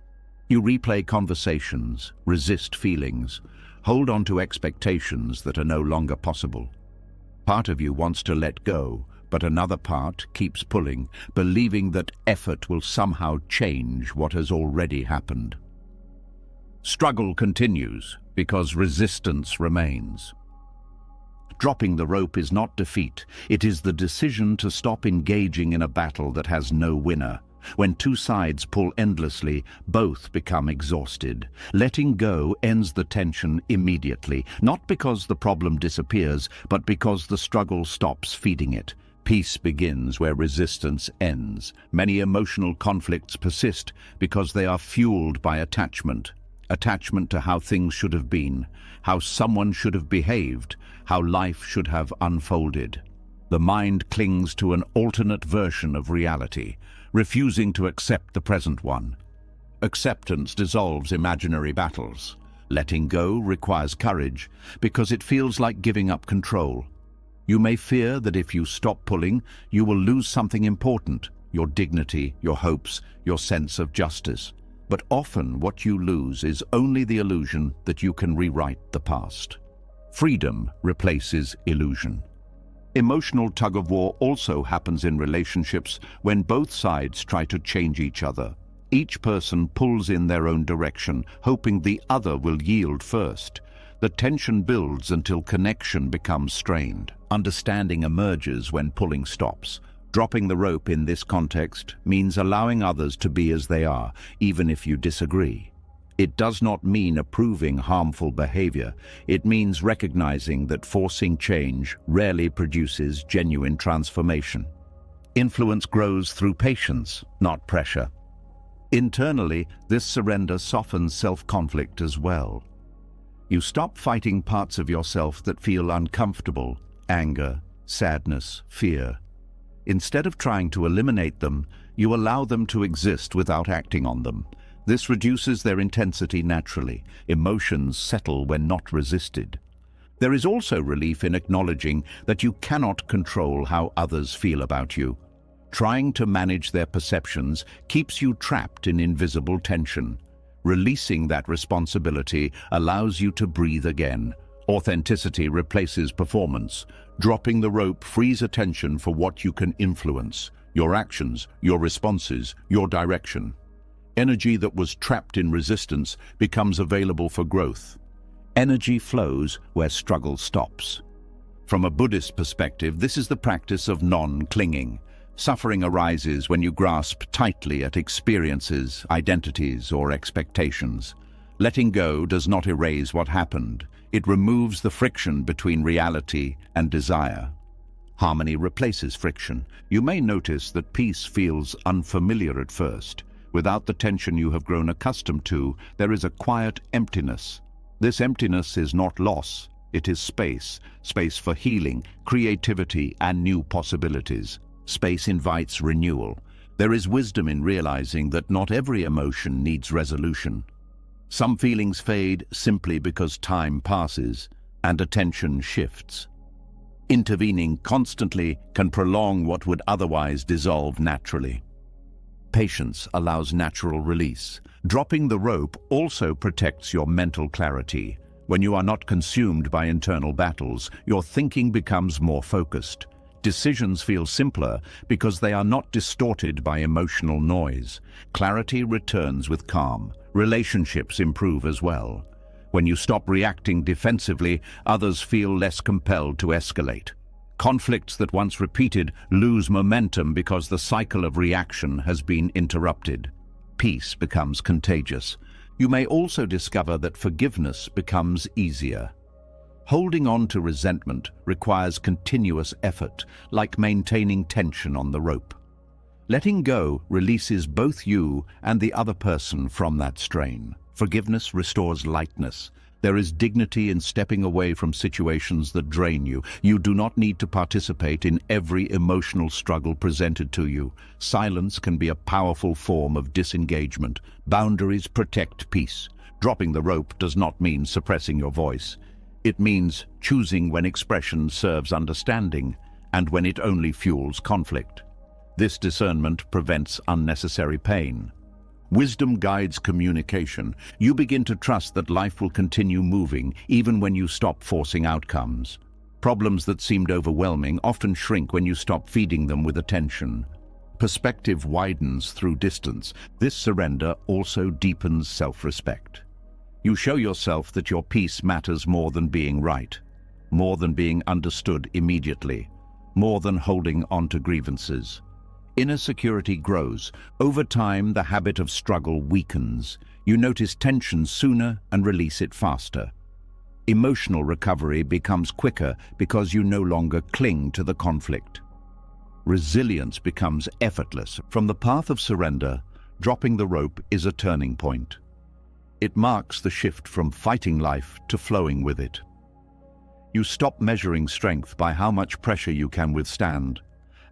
You replay conversations, resist feelings, hold on to expectations that are no longer possible. Part of you wants to let go, but another part keeps pulling, believing that effort will somehow change what has already happened. Struggle continues because resistance remains. Dropping the rope is not defeat. It is the decision to stop engaging in a battle that has no winner. When two sides pull endlessly, both become exhausted. Letting go ends the tension immediately, not because the problem disappears, but because the struggle stops feeding it. Peace begins where resistance ends. Many emotional conflicts persist because they are fueled by attachment. Attachment to how things should have been, how someone should have behaved, how life should have unfolded. The mind clings to an alternate version of reality, refusing to accept the present one. Acceptance dissolves imaginary battles. Letting go requires courage because it feels like giving up control. You may fear that if you stop pulling, you will lose something important, your dignity, your hopes, your sense of justice. But often what you lose is only the illusion that you can rewrite the past. Freedom replaces illusion. Emotional tug-of-war also happens in relationships when both sides try to change each other. Each person pulls in their own direction, hoping the other will yield first. The tension builds until connection becomes strained. Understanding emerges when pulling stops. Dropping the rope in this context means allowing others to be as they are, even if you disagree. It does not mean approving harmful behavior. It means recognizing that forcing change rarely produces genuine transformation. Influence grows through patience, not pressure. Internally, this surrender softens self-conflict as well. You stop fighting parts of yourself that feel uncomfortable, anger, sadness, fear. Instead of trying to eliminate them, you allow them to exist without acting on them. This reduces their intensity naturally. Emotions settle when not resisted. There is also relief in acknowledging that you cannot control how others feel about you. Trying to manage their perceptions keeps you trapped in invisible tension. Releasing that responsibility allows you to breathe again. Authenticity replaces performance. Dropping the rope frees attention for what you can influence: your actions, your responses, your direction. Energy that was trapped in resistance becomes available for growth. Energy flows where struggle stops. From a Buddhist perspective, this is the practice of non-clinging. Suffering arises when you grasp tightly at experiences, identities, or expectations. Letting go does not erase what happened. It removes the friction between reality and desire. Harmony replaces friction. You may notice that peace feels unfamiliar at first. Without the tension you have grown accustomed to, there is a quiet emptiness. This emptiness is not loss. It is space. Space for healing, creativity, and new possibilities. Space invites renewal. There is wisdom in realizing that not every emotion needs resolution. Some feelings fade simply because time passes and attention shifts. Intervening constantly can prolong what would otherwise dissolve naturally. Patience allows natural release. Dropping the rope also protects your mental clarity. When you are not consumed by internal battles, your thinking becomes more focused. Decisions feel simpler because they are not distorted by emotional noise. Clarity returns with calm. Relationships improve as well. When you stop reacting defensively, others feel less compelled to escalate. Conflicts that once repeated lose momentum because the cycle of reaction has been interrupted. Peace becomes contagious. You may also discover that forgiveness becomes easier. Holding on to resentment requires continuous effort, like maintaining tension on the rope. Letting go releases both you and the other person from that strain. Forgiveness restores lightness. There is dignity in stepping away from situations that drain you. You do not need to participate in every emotional struggle presented to you. Silence can be a powerful form of disengagement. Boundaries protect peace. Dropping the rope does not mean suppressing your voice. It means choosing when expression serves understanding and when it only fuels conflict. This discernment prevents unnecessary pain. Wisdom guides communication. You begin to trust that life will continue moving even when you stop forcing outcomes. Problems that seemed overwhelming often shrink when you stop feeding them with attention. Perspective widens through distance. This surrender also deepens self-respect. You show yourself that your peace matters more than being right, more than being understood immediately, more than holding on to grievances. Inner security grows. Over time, the habit of struggle weakens. You notice tension sooner and release it faster. Emotional recovery becomes quicker because you no longer cling to the conflict. Resilience becomes effortless. From the path of surrender, dropping the rope is a turning point. It marks the shift from fighting life to flowing with it. You stop measuring strength by how much pressure you can withstand,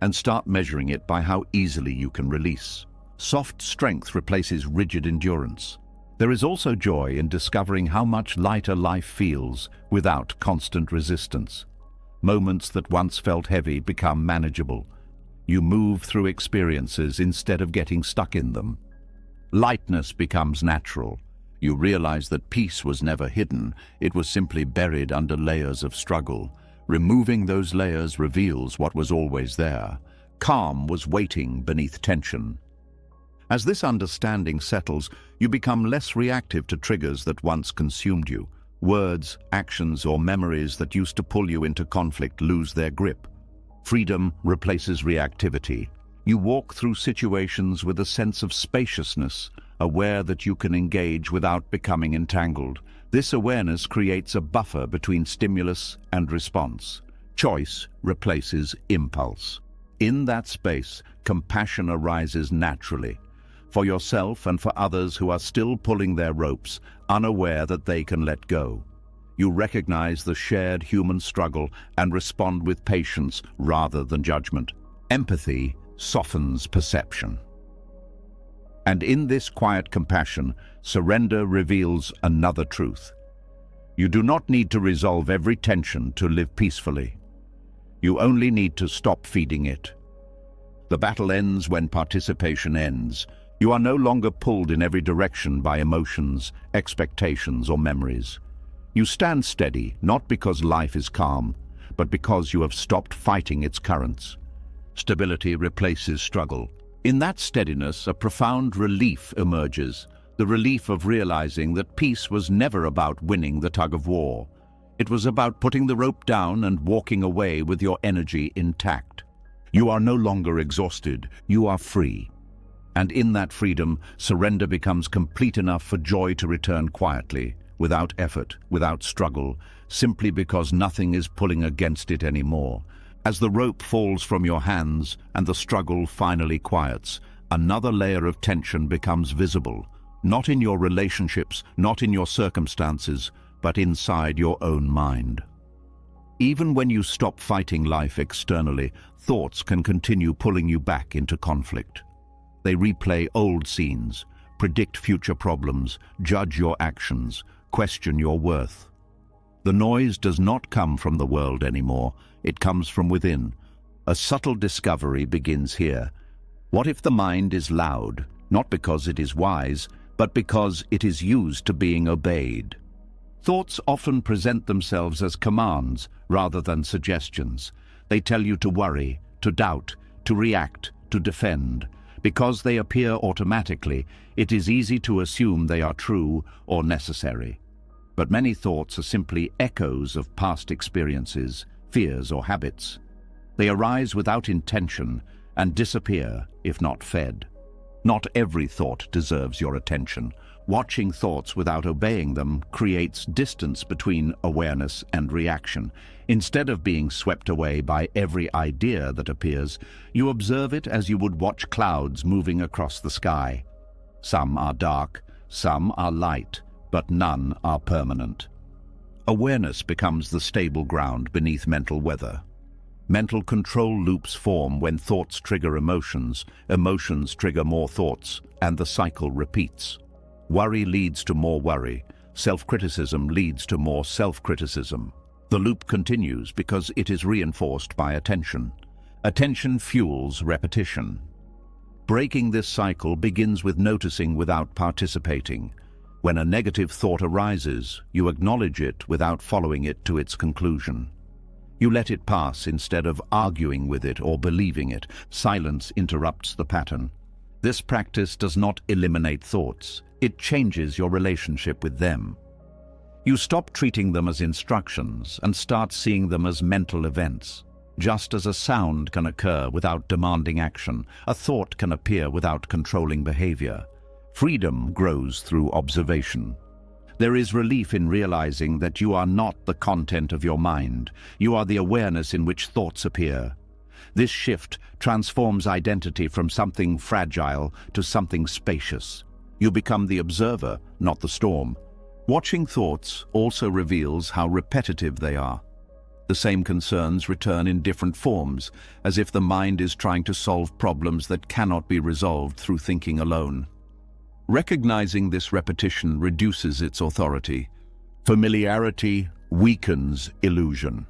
and start measuring it by how easily you can release. Soft strength replaces rigid endurance. There is also joy in discovering how much lighter life feels without constant resistance. Moments that once felt heavy become manageable. You move through experiences instead of getting stuck in them. Lightness becomes natural. You realize that peace was never hidden, it was simply buried under layers of struggle. Removing those layers reveals what was always there. Calm was waiting beneath tension. As this understanding settles, you become less reactive to triggers that once consumed you. Words, actions, or memories that used to pull you into conflict lose their grip. Freedom replaces reactivity. You walk through situations with a sense of spaciousness, aware that you can engage without becoming entangled. This awareness creates a buffer between stimulus and response. Choice replaces impulse. In that space, compassion arises naturally, for yourself and for others who are still pulling their ropes, unaware that they can let go. You recognize the shared human struggle and respond with patience rather than judgment. Empathy softens perception. And in this quiet compassion, surrender reveals another truth. You do not need to resolve every tension to live peacefully. You only need to stop feeding it. The battle ends when participation ends. You are no longer pulled in every direction by emotions, expectations, or memories. You stand steady, not because life is calm, but because you have stopped fighting its currents. Stability replaces struggle. In that steadiness, a profound relief emerges, the relief of realizing that peace was never about winning the tug-of-war. It was about putting the rope down and walking away with your energy intact. You are no longer exhausted, you are free. And in that freedom, surrender becomes complete enough for joy to return quietly, without effort, without struggle, simply because nothing is pulling against it anymore. As the rope falls from your hands and the struggle finally quiets, another layer of tension becomes visible, not in your relationships, not in your circumstances, but inside your own mind. Even when you stop fighting life externally, thoughts can continue pulling you back into conflict. They replay old scenes, predict future problems, judge your actions, question your worth. The noise does not come from the world anymore, it comes from within. A subtle discovery begins here. What if the mind is loud, not because it is wise, but because it is used to being obeyed? Thoughts often present themselves as commands rather than suggestions. They tell you to worry, to doubt, to react, to defend. Because they appear automatically, it is easy to assume they are true or necessary. But many thoughts are simply echoes of past experiences, fears, or habits. They arise without intention and disappear if not fed. Not every thought deserves your attention. Watching thoughts without obeying them creates distance between awareness and reaction. Instead of being swept away by every idea that appears, you observe it as you would watch clouds moving across the sky. Some are dark, some are light, but none are permanent. Awareness becomes the stable ground beneath mental weather. Mental control loops form when thoughts trigger emotions, emotions trigger more thoughts, and the cycle repeats. Worry leads to more worry, self-criticism leads to more self-criticism. The loop continues because it is reinforced by attention. Attention fuels repetition. Breaking this cycle begins with noticing without participating. When a negative thought arises, you acknowledge it without following it to its conclusion. You let it pass instead of arguing with it or believing it. Silence interrupts the pattern. This practice does not eliminate thoughts. It changes your relationship with them. You stop treating them as instructions and start seeing them as mental events. Just as a sound can occur without demanding action, a thought can appear without controlling behavior. Freedom grows through observation. There is relief in realizing that you are not the content of your mind. You are the awareness in which thoughts appear. This shift transforms identity from something fragile to something spacious. You become the observer, not the storm. Watching thoughts also reveals how repetitive they are. The same concerns return in different forms, as if the mind is trying to solve problems that cannot be resolved through thinking alone. Recognizing this repetition reduces its authority. Familiarity weakens illusion.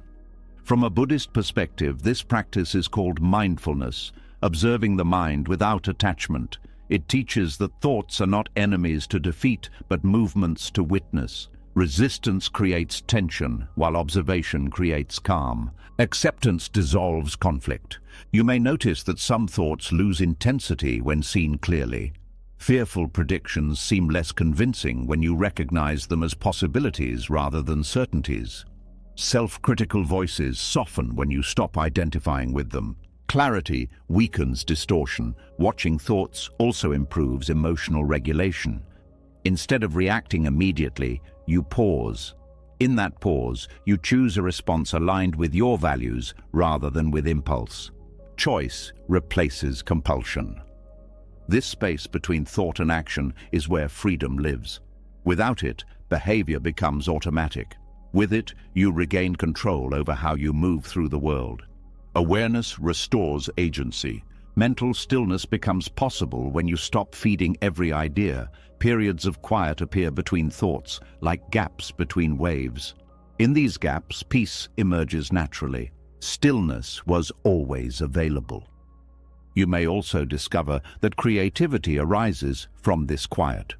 From a Buddhist perspective, this practice is called mindfulness, observing the mind without attachment. It teaches that thoughts are not enemies to defeat, but movements to witness. Resistance creates tension, while observation creates calm. Acceptance dissolves conflict. You may notice that some thoughts lose intensity when seen clearly. Fearful predictions seem less convincing when you recognize them as possibilities rather than certainties. Self-critical voices soften when you stop identifying with them. Clarity weakens distortion. Watching thoughts also improves emotional regulation. Instead of reacting immediately, you pause. In that pause, you choose a response aligned with your values rather than with impulse. Choice replaces compulsion. This space between thought and action is where freedom lives. Without it, behavior becomes automatic. With it, you regain control over how you move through the world. Awareness restores agency. Mental stillness becomes possible when you stop feeding every idea. Periods of quiet appear between thoughts, like gaps between waves. In these gaps, peace emerges naturally. Stillness was always available. You may also discover that creativity arises from this quiet.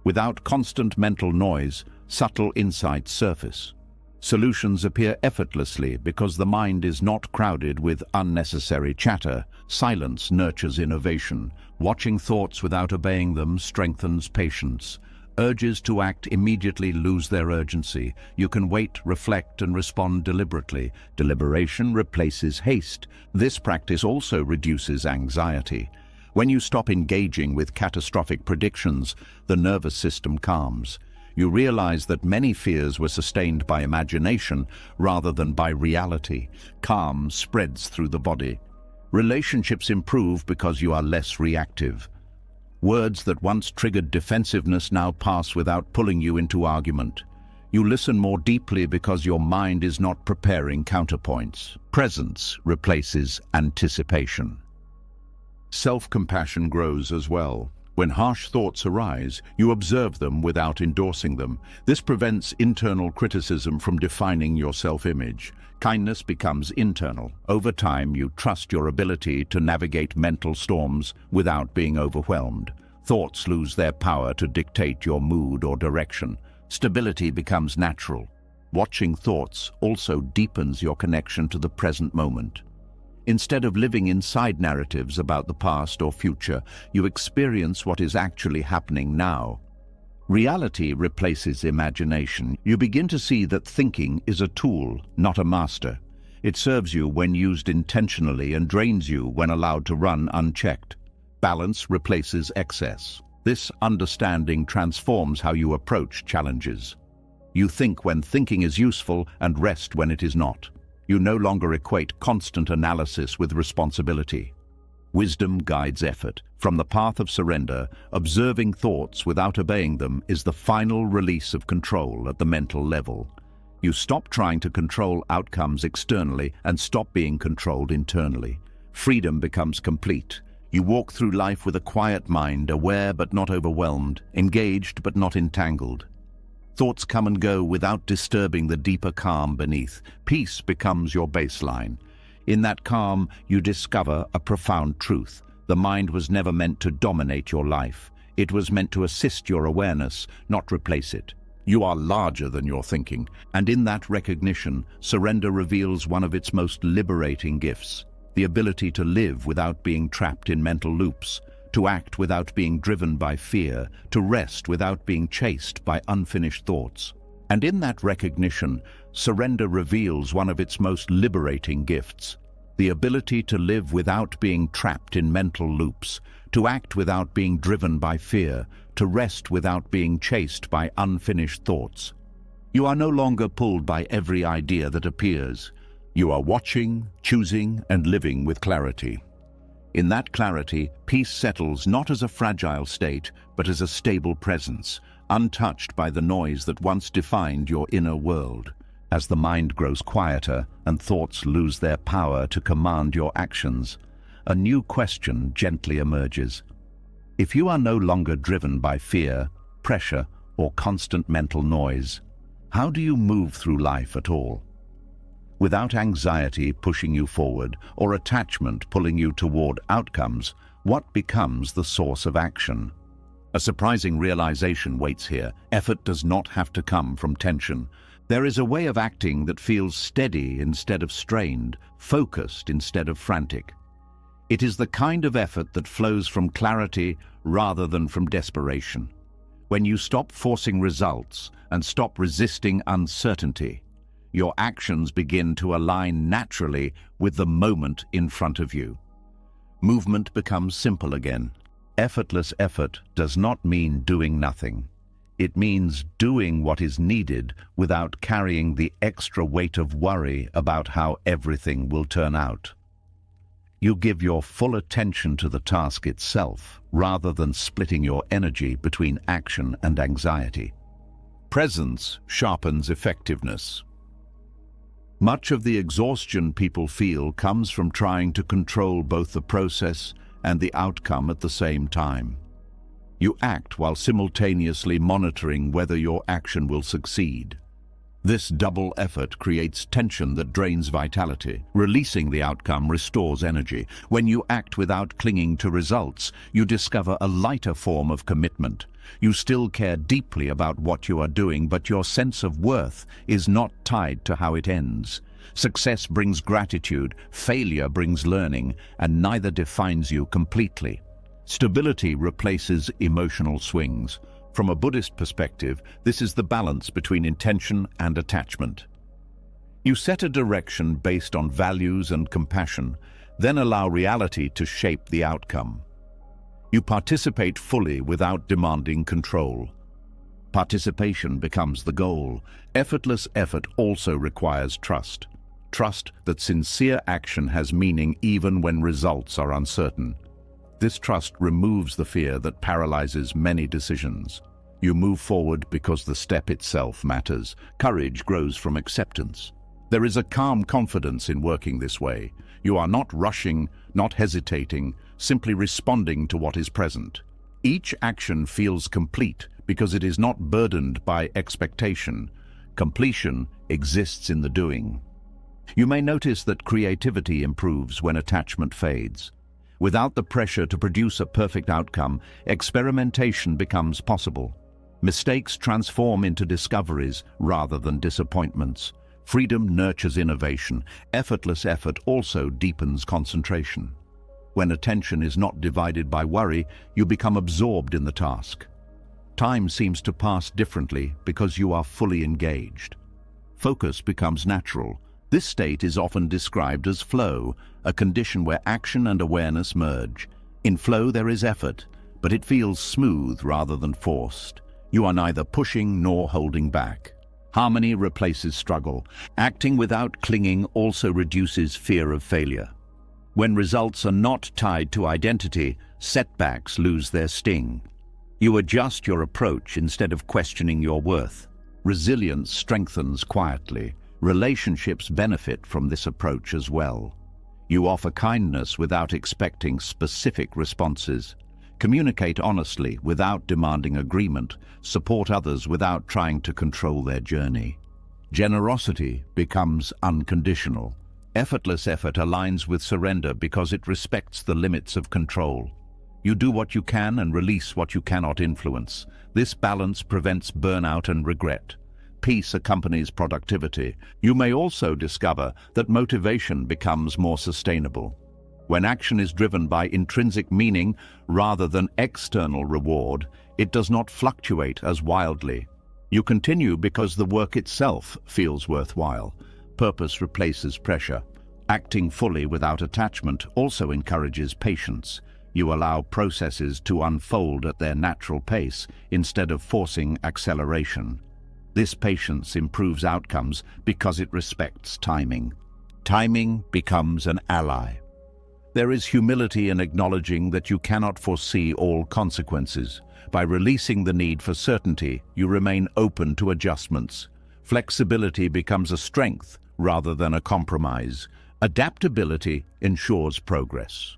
Without constant mental noise, subtle insights surface. Solutions appear effortlessly because the mind is not crowded with unnecessary chatter. Silence nurtures innovation. Watching thoughts without obeying them strengthens patience. Urges to act immediately lose their urgency. You can wait, reflect, and respond deliberately. Deliberation replaces haste. This practice also reduces anxiety. When you stop engaging with catastrophic predictions, the nervous system calms. You realize that many fears were sustained by imagination rather than by reality. Calm spreads through the body. Relationships improve because you are less reactive. Words that once triggered defensiveness now pass without pulling you into argument. You listen more deeply because your mind is not preparing counterpoints. Presence replaces anticipation. Self-compassion grows as well. When harsh thoughts arise, you observe them without endorsing them. This prevents internal criticism from defining your self-image. Kindness becomes internal. Over time, you trust your ability to navigate mental storms without being overwhelmed. Thoughts lose their power to dictate your mood or direction. Stability becomes natural. Watching thoughts also deepens your connection to the present moment. Instead of living inside narratives about the past or future, you experience what is actually happening now. Reality replaces imagination. You begin to see that thinking is a tool, not a master. It serves you when used intentionally and drains you when allowed to run unchecked. Balance replaces excess. This understanding transforms how you approach challenges. You think when thinking is useful and rest when it is not. You no longer equate constant analysis with responsibility. Wisdom guides effort. From the path of surrender, observing thoughts without obeying them is the final release of control at the mental level. You stop trying to control outcomes externally and stop being controlled internally. Freedom becomes complete. You walk through life with a quiet mind, aware but not overwhelmed, engaged but not entangled. Thoughts come and go without disturbing the deeper calm beneath. Peace becomes your baseline. In that calm, you discover a profound truth. The mind was never meant to dominate your life. It was meant to assist your awareness, not replace it. You are larger than your thinking, and in that recognition, surrender reveals one of its most liberating gifts: the ability to live without being trapped in mental loops, to act without being driven by fear, to rest without being chased by unfinished thoughts. And in that recognition, surrender reveals one of its most liberating gifts: the ability to live without being trapped in mental loops, to act without being driven by fear, to rest without being chased by unfinished thoughts. You are no longer pulled by every idea that appears. You are watching, choosing, and living with clarity. In that clarity, peace settles not as a fragile state, but as a stable presence, untouched by the noise that once defined your inner world. As the mind grows quieter and thoughts lose their power to command your actions, a new question gently emerges. If you are no longer driven by fear, pressure, or constant mental noise, how do you move through life at all? Without anxiety pushing you forward or attachment pulling you toward outcomes, what becomes the source of action? A surprising realization waits here. Effort does not have to come from tension. There is a way of acting that feels steady instead of strained, focused instead of frantic. It is the kind of effort that flows from clarity rather than from desperation. When you stop forcing results and stop resisting uncertainty, your actions begin to align naturally with the moment in front of you. Movement becomes simple again. Effortless effort does not mean doing nothing. It means doing what is needed without carrying the extra weight of worry about how everything will turn out. You give your full attention to the task itself, rather than splitting your energy between action and anxiety. Presence sharpens effectiveness. Much of the exhaustion people feel comes from trying to control both the process and the outcome at the same time. You act while simultaneously monitoring whether your action will succeed. This double effort creates tension that drains vitality. Releasing the outcome restores energy. When you act without clinging to results, you discover a lighter form of commitment. You still care deeply about what you are doing, but your sense of worth is not tied to how it ends. Success brings gratitude, failure brings learning, and neither defines you completely. Stability replaces emotional swings. From a Buddhist perspective, this is the balance between intention and attachment. You set a direction based on values and compassion, then allow reality to shape the outcome. You participate fully without demanding control. Participation becomes the goal. Effortless effort also requires trust. Trust that sincere action has meaning even when results are uncertain. This trust removes the fear that paralyzes many decisions. You move forward because the step itself matters. Courage grows from acceptance. There is a calm confidence in working this way. You are not rushing, not hesitating, simply responding to what is present. Each action feels complete because it is not burdened by expectation. Completion exists in the doing. You may notice that creativity improves when attachment fades. Without the pressure to produce a perfect outcome, experimentation becomes possible. Mistakes transform into discoveries rather than disappointments. Freedom nurtures innovation. Effortless effort also deepens concentration. When attention is not divided by worry, you become absorbed in the task. Time seems to pass differently because you are fully engaged. Focus becomes natural. This state is often described as flow, a condition where action and awareness merge. In flow there is effort, but it feels smooth rather than forced. You are neither pushing nor holding back. Harmony replaces struggle. Acting without clinging also reduces fear of failure. When results are not tied to identity, setbacks lose their sting. You adjust your approach instead of questioning your worth. Resilience strengthens quietly. Relationships benefit from this approach as well. You offer kindness without expecting specific responses. Communicate honestly without demanding agreement. Support others without trying to control their journey. Generosity becomes unconditional. Effortless effort aligns with surrender because it respects the limits of control. You do what you can and release what you cannot influence. This balance prevents burnout and regret. Peace accompanies productivity. You may also discover that motivation becomes more sustainable. When action is driven by intrinsic meaning rather than external reward, it does not fluctuate as wildly. You continue because the work itself feels worthwhile. Purpose replaces pressure. Acting fully without attachment also encourages patience. You allow processes to unfold at their natural pace instead of forcing acceleration. This patience improves outcomes because it respects timing. Timing becomes an ally. There is humility in acknowledging that you cannot foresee all consequences. By releasing the need for certainty, you remain open to adjustments. Flexibility becomes a strength rather than a compromise. Adaptability ensures progress.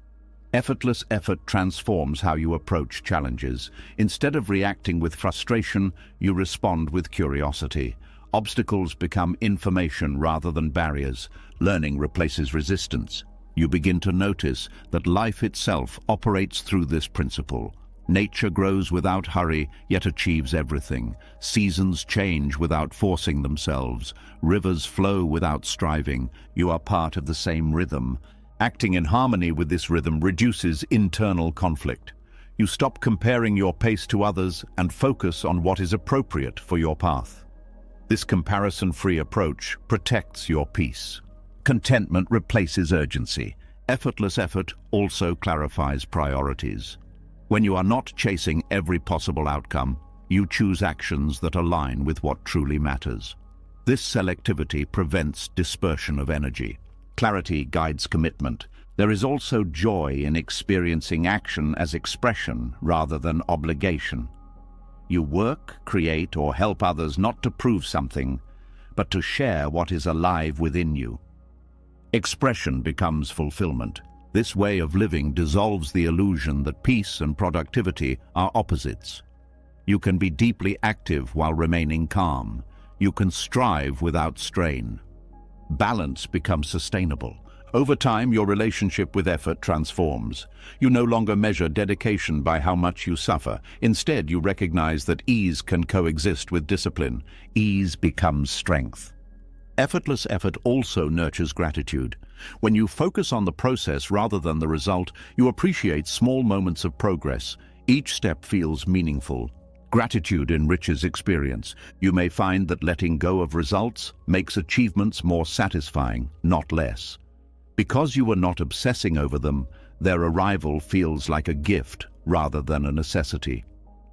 Effortless effort transforms how you approach challenges. Instead of reacting with frustration, you respond with curiosity. Obstacles become information rather than barriers. Learning replaces resistance. You begin to notice that life itself operates through this principle. Nature grows without hurry, yet achieves everything. Seasons change without forcing themselves. Rivers flow without striving. You are part of the same rhythm. Acting in harmony with this rhythm reduces internal conflict. You stop comparing your pace to others and focus on what is appropriate for your path. This comparison-free approach protects your peace. Contentment replaces urgency. Effortless effort also clarifies priorities. When you are not chasing every possible outcome, you choose actions that align with what truly matters. This selectivity prevents dispersion of energy. Clarity guides commitment. There is also joy in experiencing action as expression rather than obligation. You work, create, or help others not to prove something, but to share what is alive within you. Expression becomes fulfillment. This way of living dissolves the illusion that peace and productivity are opposites. You can be deeply active while remaining calm. You can strive without strain. Balance becomes sustainable. Over time, your relationship with effort transforms. You no longer measure dedication by how much you suffer. Instead, you recognize that ease can coexist with discipline. Ease becomes strength. Effortless effort also nurtures gratitude. When you focus on the process rather than the result, you appreciate small moments of progress. Each step feels meaningful. Gratitude enriches experience. You may find that letting go of results makes achievements more satisfying, not less. Because you are not obsessing over them, their arrival feels like a gift rather than a necessity.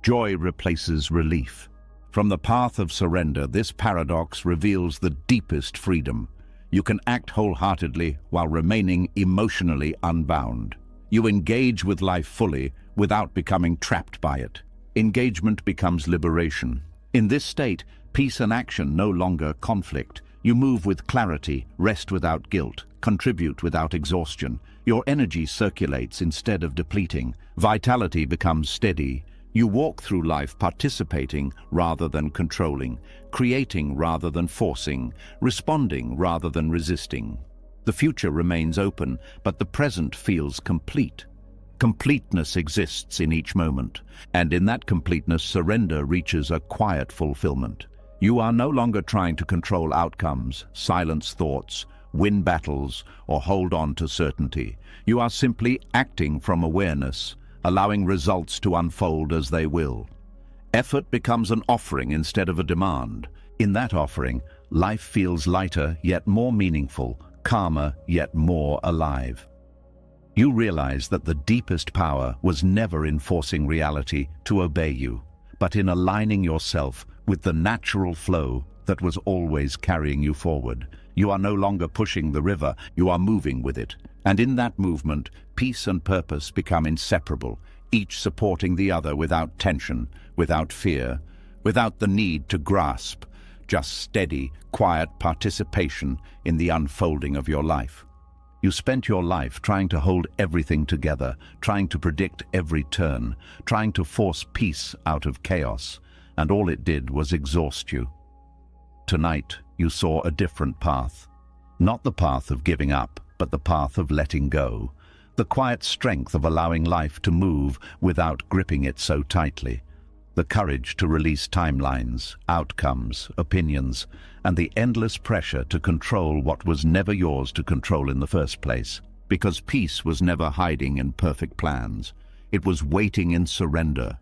Joy replaces relief. From the path of surrender, this paradox reveals the deepest freedom. You can act wholeheartedly while remaining emotionally unbound. You engage with life fully without becoming trapped by it. Engagement becomes liberation. In this state, peace and action no longer conflict. You move with clarity, rest without guilt, contribute without exhaustion. Your energy circulates instead of depleting. Vitality becomes steady. You walk through life participating rather than controlling, creating rather than forcing, responding rather than resisting. The future remains open, but the present feels complete. Completeness exists in each moment, and in that completeness, surrender reaches a quiet fulfillment. You are no longer trying to control outcomes, silence thoughts, win battles, or hold on to certainty. You are simply acting from awareness, allowing results to unfold as they will. Effort becomes an offering instead of a demand. In that offering, life feels lighter yet more meaningful, calmer yet more alive. You realize that the deepest power was never in forcing reality to obey you, but in aligning yourself with the natural flow that was always carrying you forward. You are no longer pushing the river, you are moving with it. And in that movement, peace and purpose become inseparable, each supporting the other without tension, without fear, without the need to grasp, just steady, quiet participation in the unfolding of your life. You spent your life trying to hold everything together, trying to predict every turn, trying to force peace out of chaos, and all it did was exhaust you. Tonight, you saw a different path. Not the path of giving up, but the path of letting go. The quiet strength of allowing life to move without gripping it so tightly. The courage to release timelines, outcomes, opinions, and the endless pressure to control what was never yours to control in the first place. Because peace was never hiding in perfect plans. It was waiting in surrender.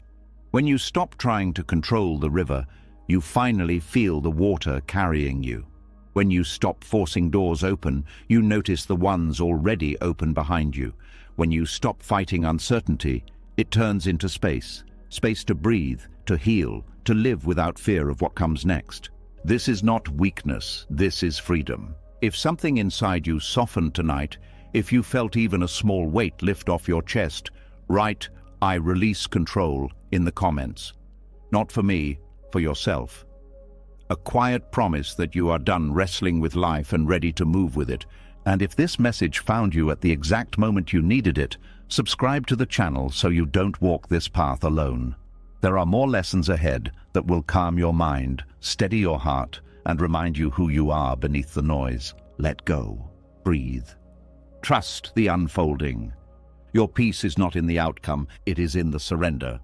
When you stop trying to control the river, you finally feel the water carrying you. When you stop forcing doors open, you notice the ones already open behind you. When you stop fighting uncertainty, it turns into space. Space to breathe, to heal, to live without fear of what comes next. This is not weakness, this is freedom. If something inside you softened tonight, if you felt even a small weight lift off your chest, write, "I release control," in the comments. Not for me, for yourself. A quiet promise that you are done wrestling with life and ready to move with it. And if this message found you at the exact moment you needed it, subscribe to the channel so you don't walk this path alone. There are more lessons ahead that will calm your mind, steady your heart, and remind you who you are beneath the noise. Let go. Breathe. Trust the unfolding. Your peace is not in the outcome, it is in the surrender.